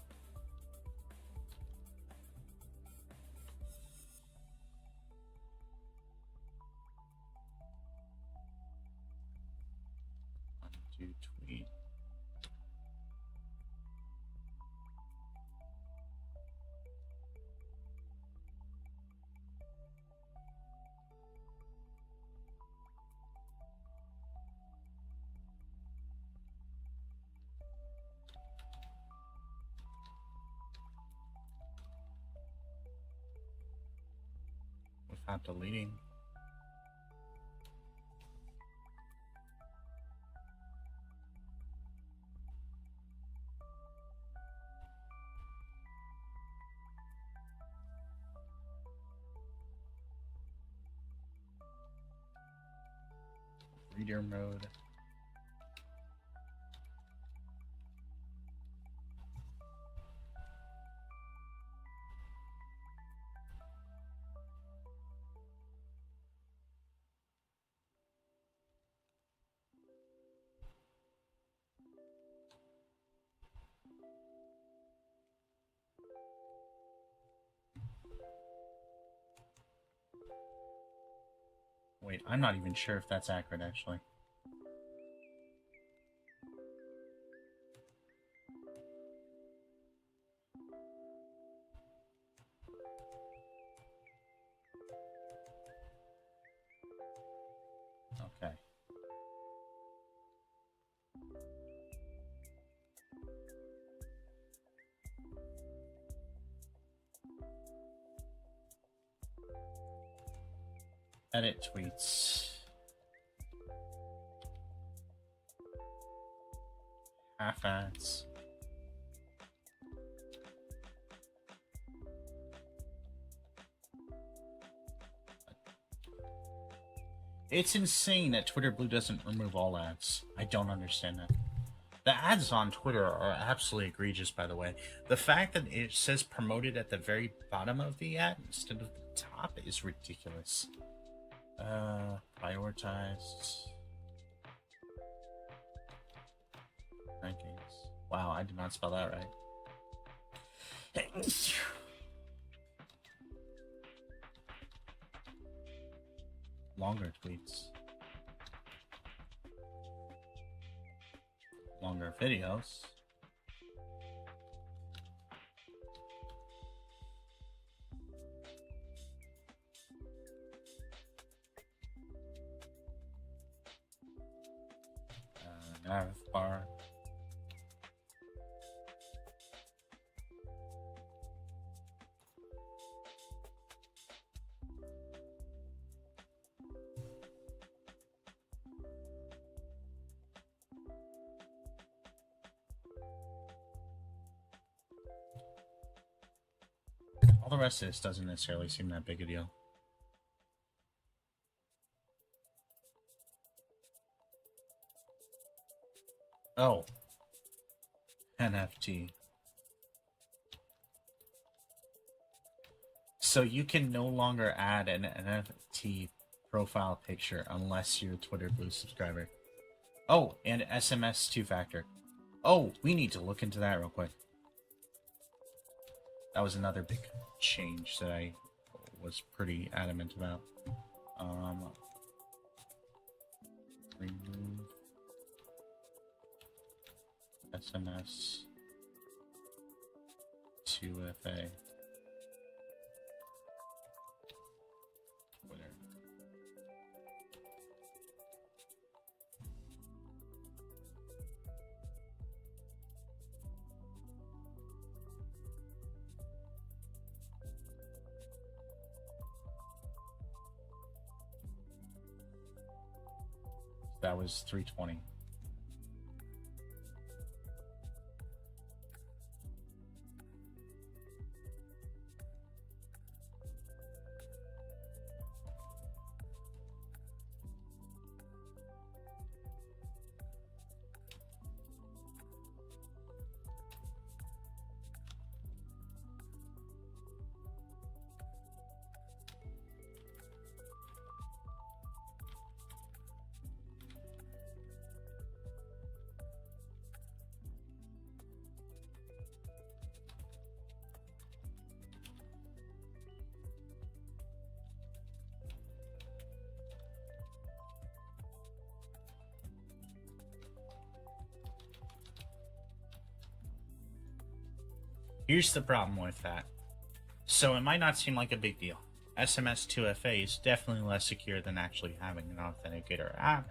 S1: Undo tweet. Without deleting. Reader mode. Wait, I'm not even sure if that's accurate, actually. Edit tweets. Half ads. It's insane that Twitter Blue doesn't remove all ads. I don't understand that. The ads on Twitter are absolutely egregious, by the way. The fact that it says promoted at the very bottom of the ad instead of the top is ridiculous. Prioritized rankings. Wow, I did not spell that right. Longer tweets. Longer videos. Nav bar. All the rest of this doesn't necessarily seem that big a deal. Oh. NFT. So you can no longer add an NFT profile picture unless you're a Twitter Blue subscriber. Oh, and SMS two-factor. Oh, we need to look into that real quick. That was another big change that I was pretty adamant about. Remove SMS 2FA. Twitter. That was 320. Here's the problem with that. So it might not seem like a big deal. SMS 2FA is definitely less secure than actually having an authenticator app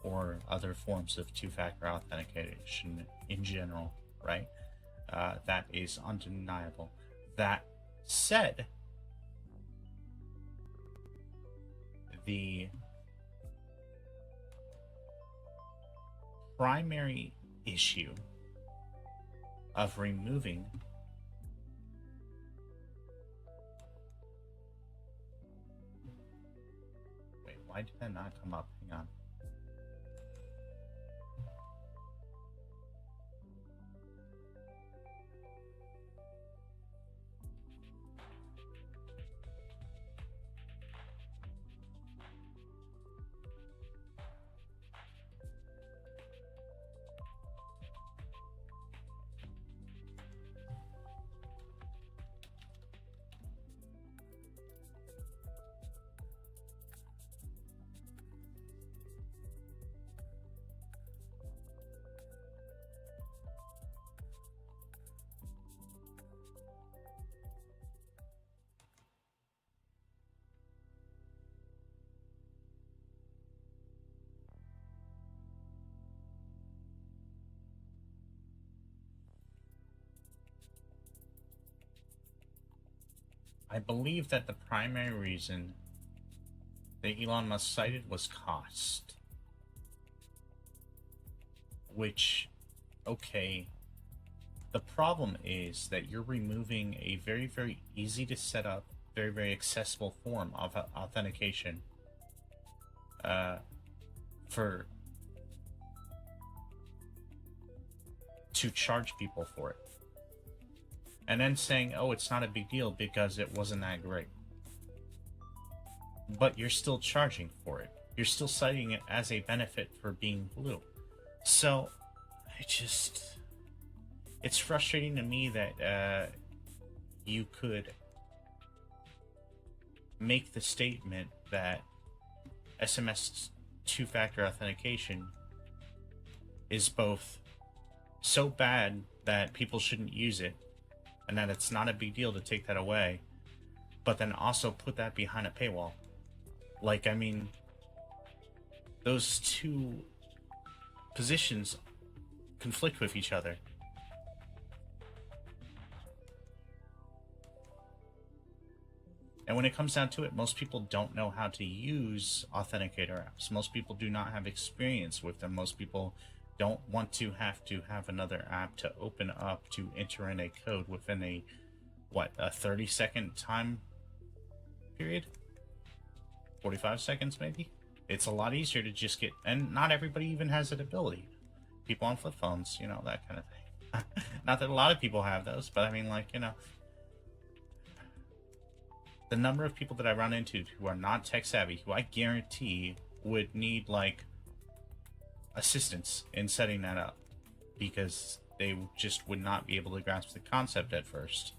S1: or other forms of two-factor authentication in general, right? That is undeniable. That said, the primary issue of removing why did that not come up? Hang on. I believe that the primary reason that Elon Musk cited was cost. Which, okay, the problem is that you're removing a very, very easy to set up, very, very accessible form of authentication for to charge people for it. And then saying, oh, it's not a big deal because it wasn't that great. But you're still charging for it. You're still citing it as a benefit for being blue. So, it's frustrating to me that you could make the statement that SMS two-factor authentication is both so bad that people shouldn't use it, and that it's not a big deal to take that away, but then also put that behind a paywall. Like, I mean, those two positions conflict with each other. And when it comes down to it, most people don't know how to use authenticator apps. Most people do not have experience with them. Most people don't want to have another app to open up to enter in a code within a 30-second time period? 45 seconds maybe? It's a lot easier to just get, and not everybody even has that ability. People on flip phones, you know, that kind of thing. Not that a lot of people have those, but I mean, like, you know, the number of people that I run into who are not tech savvy, who I guarantee would need, like, assistance in setting that up, because they just would not be able to grasp the concept at first,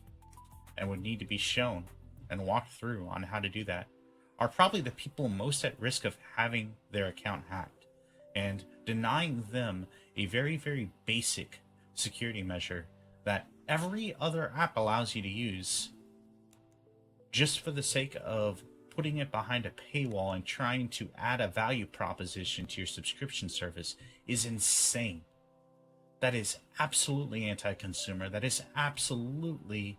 S1: and would need to be shown and walked through on how to do that, are probably the people most at risk of having their account hacked, and denying them a very, very basic security measure that every other app allows you to use, just for the sake of putting it behind a paywall and trying to add a value proposition to your subscription service, is insane. That is absolutely anti-consumer. That is absolutely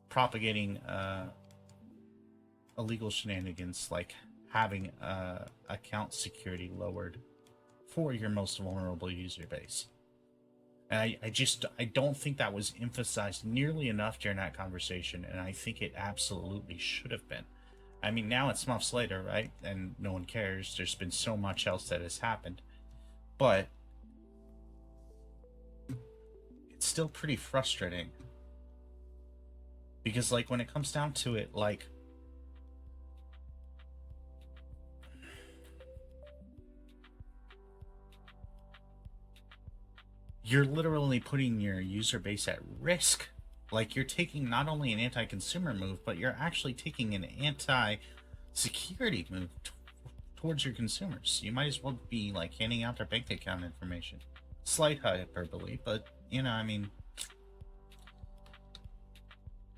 S1: propagating illegal shenanigans, like having account security lowered for your most vulnerable user base. And I don't think that was emphasized nearly enough during that conversation, and I think it absolutely should have been. I mean, now it's months later, right? And no one cares. There's been so much else that has happened. But it's still pretty frustrating. Because, like, when it comes down to it, like, you're literally putting your user base at risk. Like, you're taking not only an anti-consumer move, but you're actually taking an anti-security move towards your consumers. You might as well be, like, handing out their bank account information. Slight hyperbole, but, you know, I mean...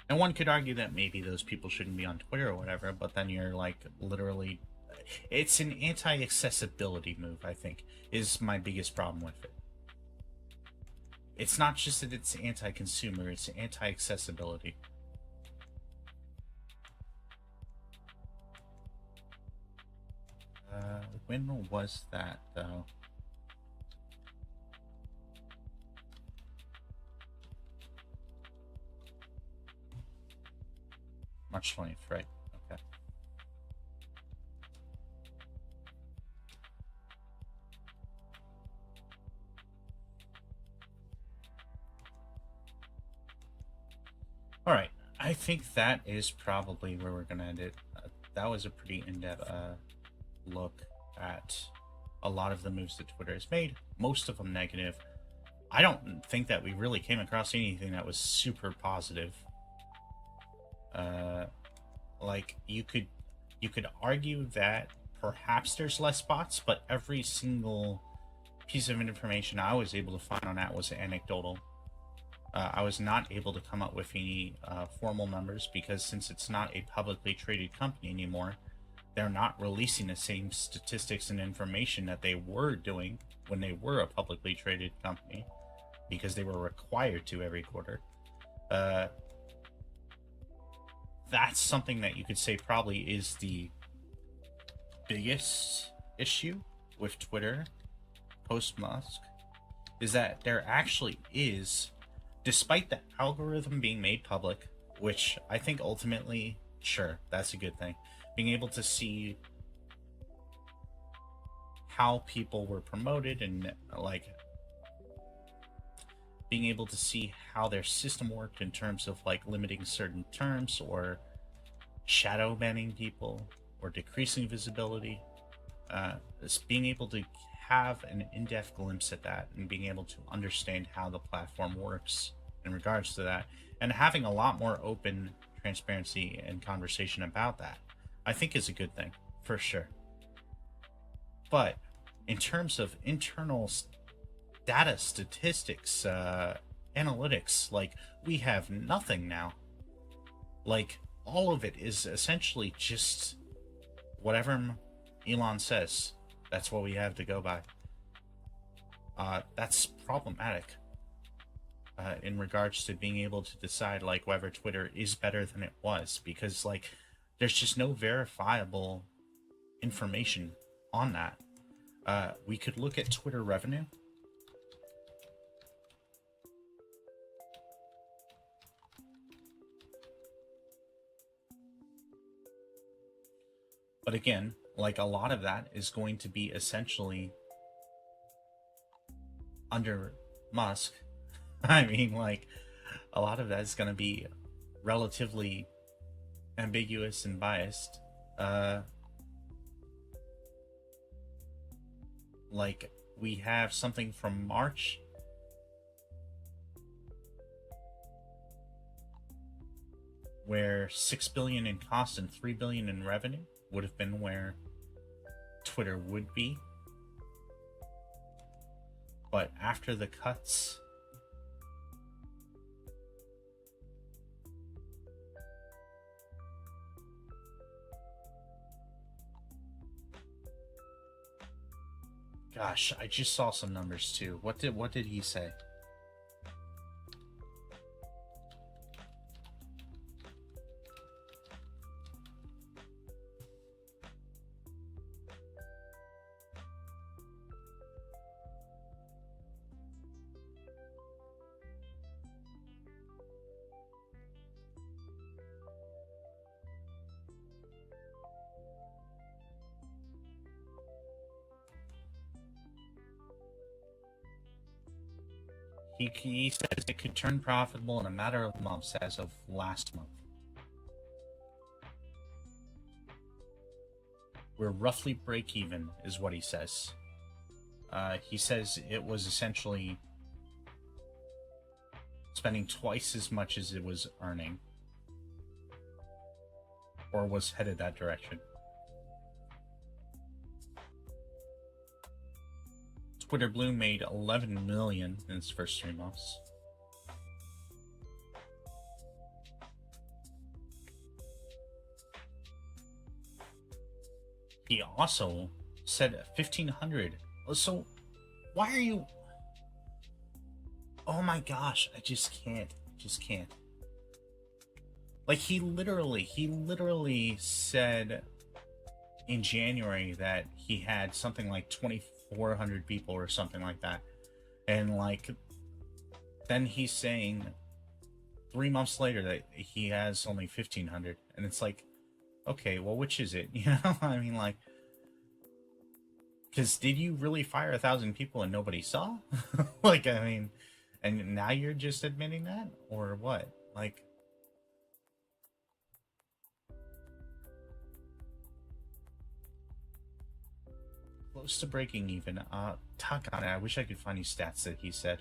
S1: And one could argue that maybe those people shouldn't be on Twitter or whatever, but then you're, like, literally... It's an anti-accessibility move, I think, is my biggest problem with it. It's not just that it's anti-consumer, it's anti-accessibility. When was that, though? March 20th, right? Okay. All right, I think that is probably where we're going to end it. That was a pretty in-depth look at a lot of the moves that Twitter has made, most of them negative. I don't think that we really came across anything that was super positive. Like, you could argue that perhaps there's less bots, but every single piece of information I was able to find on that was anecdotal. I was not able to come up with any formal numbers, because since it's not a publicly traded company anymore, they're not releasing the same statistics and information that they were doing when they were a publicly traded company, because they were required to every quarter. That's something that you could say probably is the biggest issue with Twitter post Musk is that there actually is, despite the algorithm being made public, which I think ultimately, sure, that's a good thing, being able to see how people were promoted and like being able to see how their system worked in terms of like limiting certain terms or shadow banning people or decreasing visibility, being able to have an in-depth glimpse at that and being able to understand how the platform works in regards to that, and having a lot more open transparency and conversation about that, I think is a good thing for sure. But in terms of internal data statistics, analytics, like, we have nothing now. Like, all of it is essentially just whatever Elon says. That's what we have to go by. That's problematic in regards to being able to decide like whether Twitter is better than it was, because like there's just no verifiable information on that. We could look at Twitter revenue. But again, like, a lot of that is going to be essentially under Musk. I mean, like, a lot of that is going to be relatively ambiguous and biased. Like, we have something from March where 6 billion in cost and 3 billion in revenue would have been where Twitter would be. But after the cuts, gosh, I just saw some numbers too. What did he say? He says it could turn profitable in a matter of months as of last month. We're roughly break even, is what he says. He says it was essentially spending twice as much as it was earning, or was headed that direction. Twitter Blue made 11 million in its first 3 months. He also said 1,500. So, why are you... Oh my gosh, I just can't. Like, he literally said in January that he had something like 2,400 people or something like that. And like, then he's saying 3 months later that he has only 1,500. And it's like, okay, well, which is it? You know, I mean, like, because did you really fire 1,000 people and nobody saw? Like, I mean, and now you're just admitting that, or what? Like, close to breaking even. Talk on it. I wish I could find you stats that he said.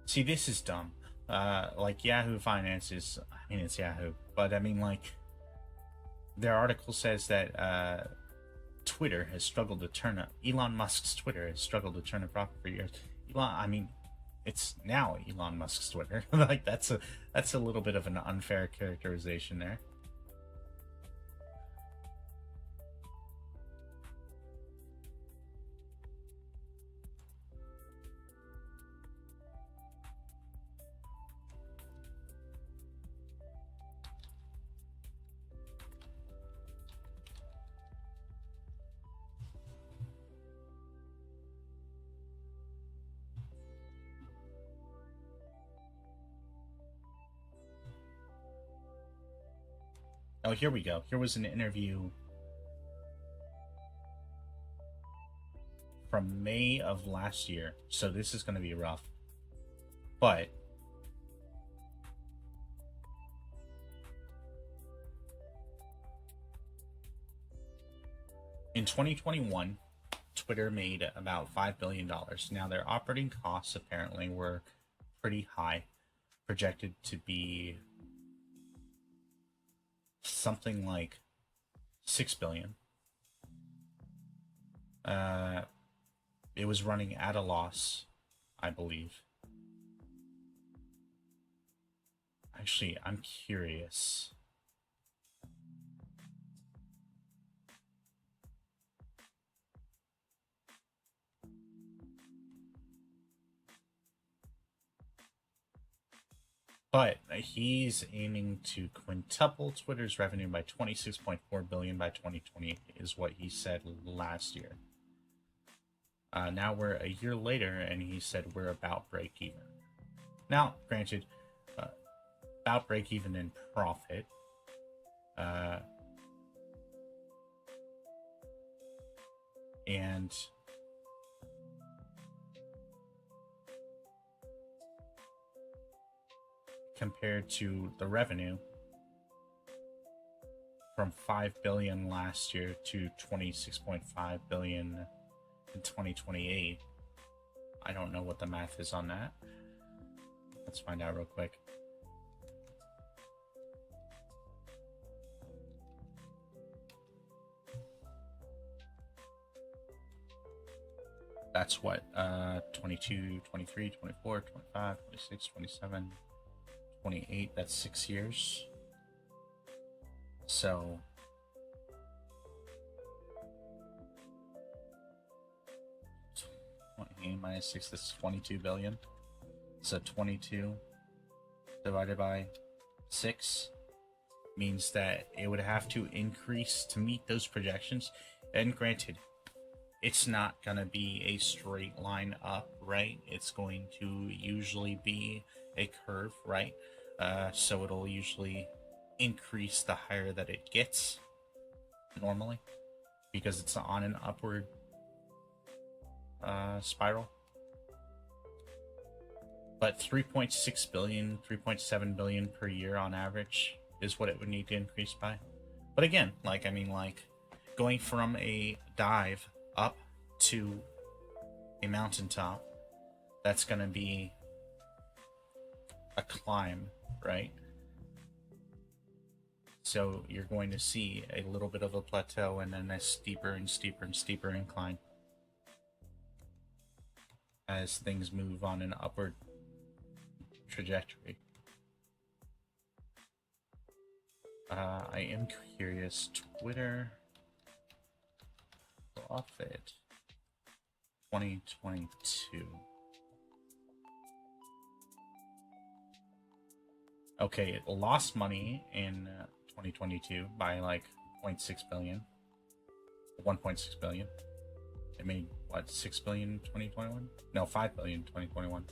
S1: See, this is dumb. Like, Yahoo Finances, I mean, it's Yahoo, but I mean, like, their article says that Twitter has struggled to turn up. Elon Musk's Twitter has struggled to turn a profit for years. I mean, it's now Elon Musk's Twitter. Like, that's a little bit of an unfair characterization there. Oh, here we go. Here was an interview from May of last year. So this is going to be rough. But in 2021, Twitter made about $5 billion. Now, their operating costs apparently were pretty high, projected to be something like $6 billion. It was running at a loss, I believe. Actually, I'm curious. But he's aiming to quintuple Twitter's revenue by $26.4 billion by 2020, is what he said last year. Now we're a year later, and he said we're about break even. Now, granted, about break even in profit. And compared to the revenue from $5 billion last year to $26.5 billion in 2028. I don't know what the math is on that. Let's find out real quick. That's what, 22, 23, 24, 25, 26, 27, 28. That's 6 years. So minus 6, this is 22 billion. So 22 divided by 6 means that it would have to increase to meet those projections. And granted, it's not going to be a straight line up, right? It's going to usually be a curve, right? So it'll usually increase the higher that it gets normally, because it's on an upward spiral. But 3.6 billion, 3.7 billion per year on average is what it would need to increase by. But again, like, I mean, like, going from a dive up to a mountaintop, that's going to be a climb, right? So you're going to see a little bit of a plateau and then a steeper and steeper and steeper incline as things move on an upward trajectory. I am curious. Twitter profit 2022. Okay, it lost money in 2022 by like 0.6 billion. 1.6 billion. It made what, 6 billion in 2021? No, 5 billion in 2021.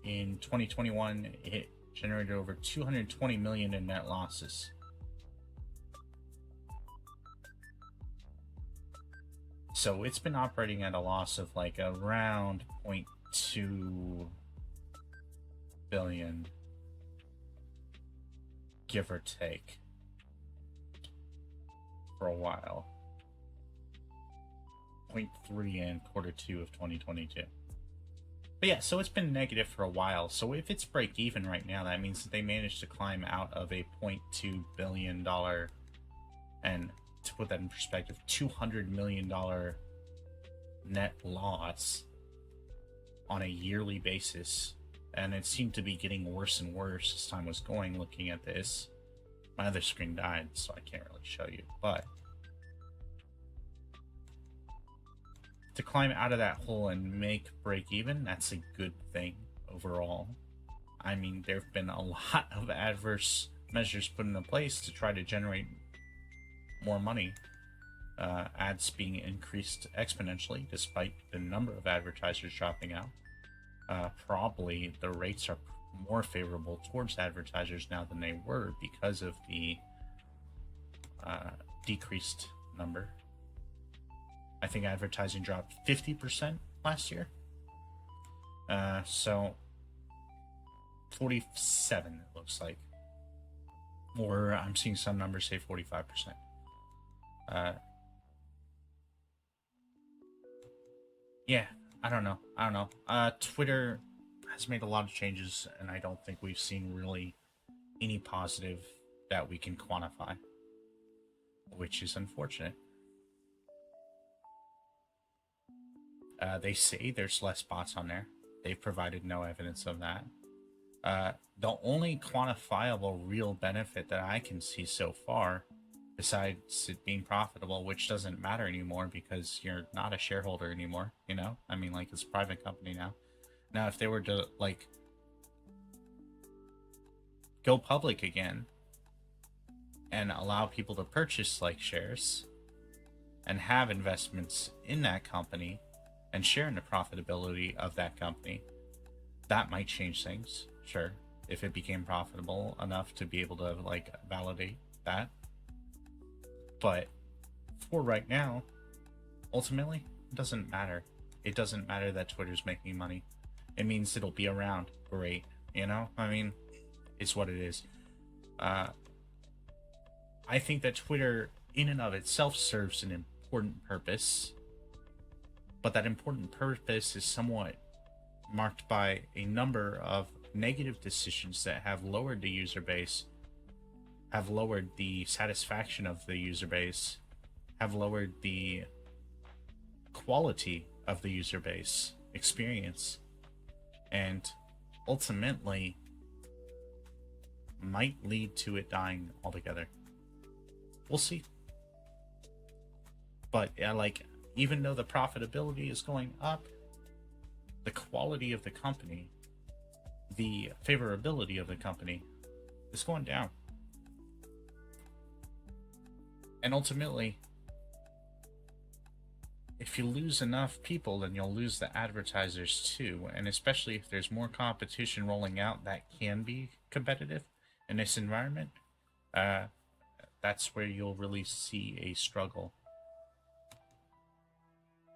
S1: In 2021, it generated over 220 million in net losses. So it's been operating at a loss of like around 0.2 billion, give or take, for a while. 0.3 in Q2 of 2022. But yeah, so it's been negative for a while. So if it's break even right now, that means that they managed to climb out of a $0.2 billion, and to put that in perspective, $200 million net loss on a yearly basis. And it seemed to be getting worse and worse as time was going. Looking at this, my other screen died, so I can't really show you. But to climb out of that hole and make break even, that's a good thing overall. I mean, there have been a lot of adverse measures put into place to try to generate more money. Ads being increased exponentially despite the number of advertisers dropping out. Probably the rates are more favorable towards advertisers now than they were because of the decreased number. I think advertising dropped 50% last year. So 47 it looks like. Or I'm seeing some numbers say 45%. Yeah, I don't know. Twitter has made a lot of changes, and I don't think we've seen really any positive that we can quantify, which is unfortunate. They say there's less bots on there. They've provided no evidence of that. The only quantifiable real benefit that I can see so far, besides it being profitable, which doesn't matter anymore because you're not a shareholder anymore, you know? I mean, like, it's a private company now. Now, if they were to, like, go public again and allow people to purchase, like, shares and have investments in that company and share in the profitability of that company, that might change things, sure, if it became profitable enough to be able to, like, validate that. But for right now, ultimately, it doesn't matter. It doesn't matter that Twitter's making money. It means it'll be around. Great. You know? I mean, it's what it is. I think that Twitter, in and of itself, serves an important purpose. But that important purpose is somewhat marked by a number of negative decisions that have lowered the user base, have lowered the satisfaction of the user base, have lowered the quality of the user base experience, and ultimately might lead to it dying altogether. We'll see. But yeah, like, even though the profitability is going up, the quality of the company, the favorability of the company is going down. And ultimately, if you lose enough people, then you'll lose the advertisers too. And especially if there's more competition rolling out that can be competitive in this environment, that's where you'll really see a struggle.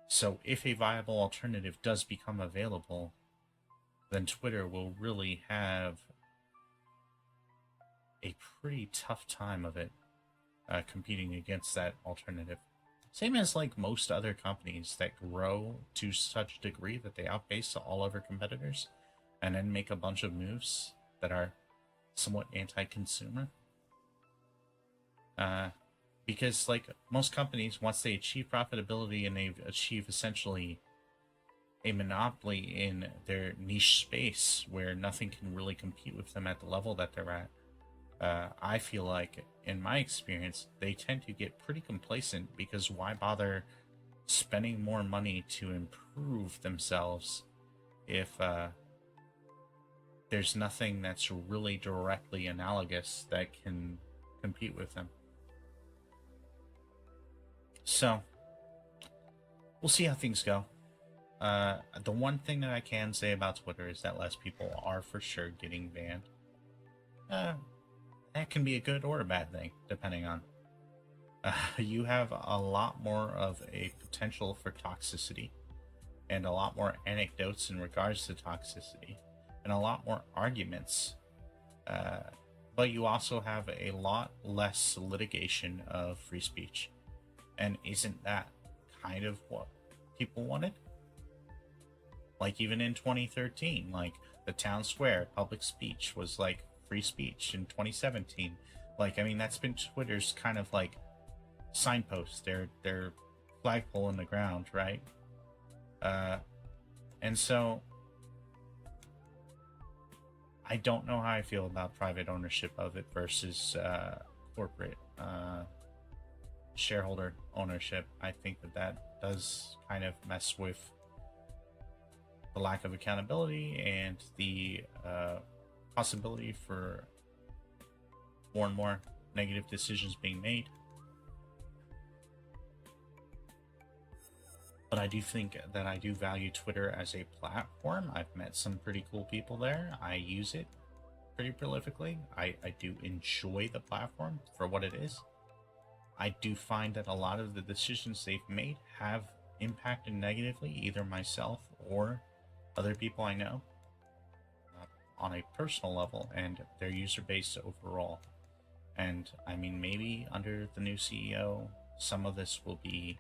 S1: So if a viable alternative does become available, then Twitter will really have a pretty tough time of it competing against that alternative. Same as like most other companies that grow to such a degree that they outpace all other competitors and then make a bunch of moves that are somewhat anti-consumer. Because like most companies, once they achieve profitability and they achieve essentially a monopoly in their niche space where nothing can really compete with them at the level that they're at, I feel like, in my experience, they tend to get pretty complacent because why bother spending more money to improve themselves if there's nothing that's really directly analogous that can compete with them? So, we'll see how things go. The one thing that I can say about Twitter is that less people are for sure getting banned. That can be a good or a bad thing, depending on. You have a lot more of a potential for toxicity, and a lot more anecdotes in regards to toxicity, and a lot more arguments. But you also have a lot less litigation of free speech. And isn't that kind of what people wanted? Like, even in 2013, like, the town square public speech was like free speech. In 2017, like, I mean, that's been Twitter's kind of like signpost, their flagpole in the ground, right? And so I don't know how I feel about private ownership of it versus corporate shareholder ownership. I think that does kind of mess with the lack of accountability and the possibility for more and more negative decisions being made. But I do think that I do value Twitter as a platform. I've met some pretty cool people there. I use it pretty prolifically. I do enjoy the platform for what it is. I do find that a lot of the decisions they've made have impacted negatively either myself or other people I know on a personal level and their user base overall. And I mean, maybe under the new CEO, some of this will be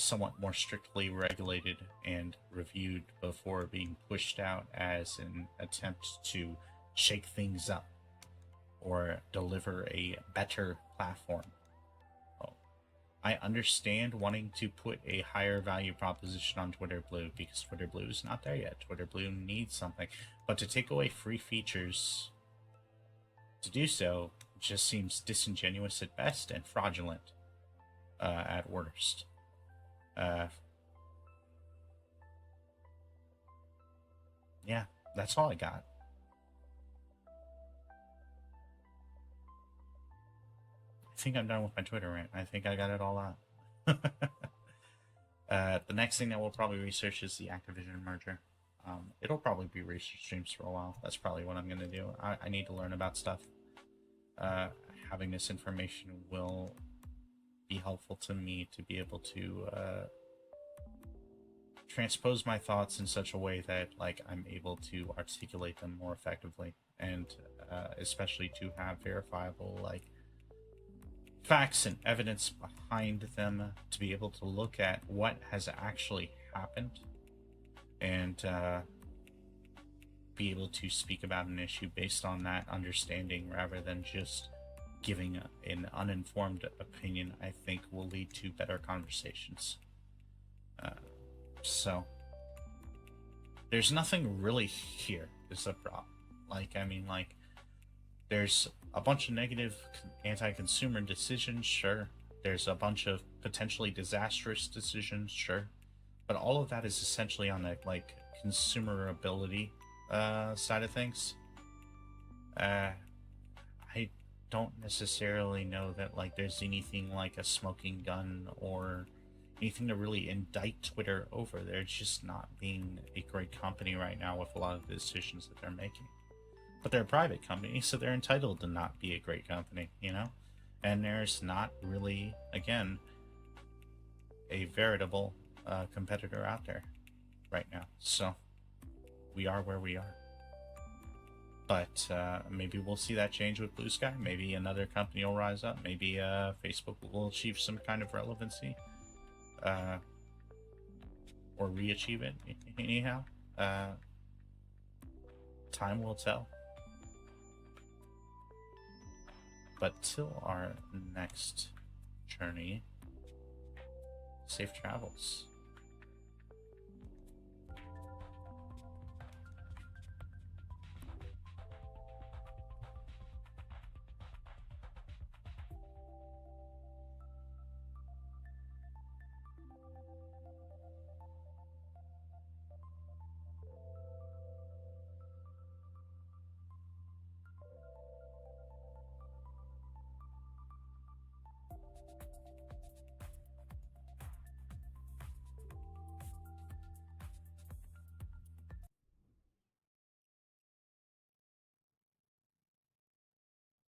S1: somewhat more strictly regulated and reviewed before being pushed out as an attempt to shake things up or deliver a better platform. Well, I understand wanting to put a higher value proposition on Twitter Blue because Twitter Blue is not there yet. Twitter Blue needs something. But to take away free features to do so just seems disingenuous at best and fraudulent at worst. Yeah, that's all I got. I think I'm done with my Twitter rant. I think I got it all out. The next thing that we'll probably research is the Activision merger. It'll probably be research streams for a while. That's probably what I'm going to do. I need to learn about stuff. Having this information will be helpful to me to be able to transpose my thoughts in such a way that like I'm able to articulate them more effectively, and especially to have verifiable like facts and evidence behind them to be able to look at what has actually happened and be able to speak about an issue based on that understanding rather than just giving an uninformed opinion. I think will lead to better conversations. So there's nothing really here is the problem. Like, I mean, like, there's a bunch of negative anti-consumer decisions, sure. There's a bunch of potentially disastrous decisions, sure. But all of that is essentially on the, like, consumerability side of things. I don't necessarily know that, like, there's anything like a smoking gun or anything to really indict Twitter over. They're just not being a great company right now with a lot of the decisions that they're making. But they're a private company, so they're entitled to not be a great company, you know? And there's not really, again, a veritable competitor out there right now. So we are where we are. But maybe we'll see that change with Blue Sky. Maybe another company will rise up. Maybe Facebook will achieve some kind of relevancy. Or re-achieve it, anyhow. Time will tell. But till our next journey, safe travels.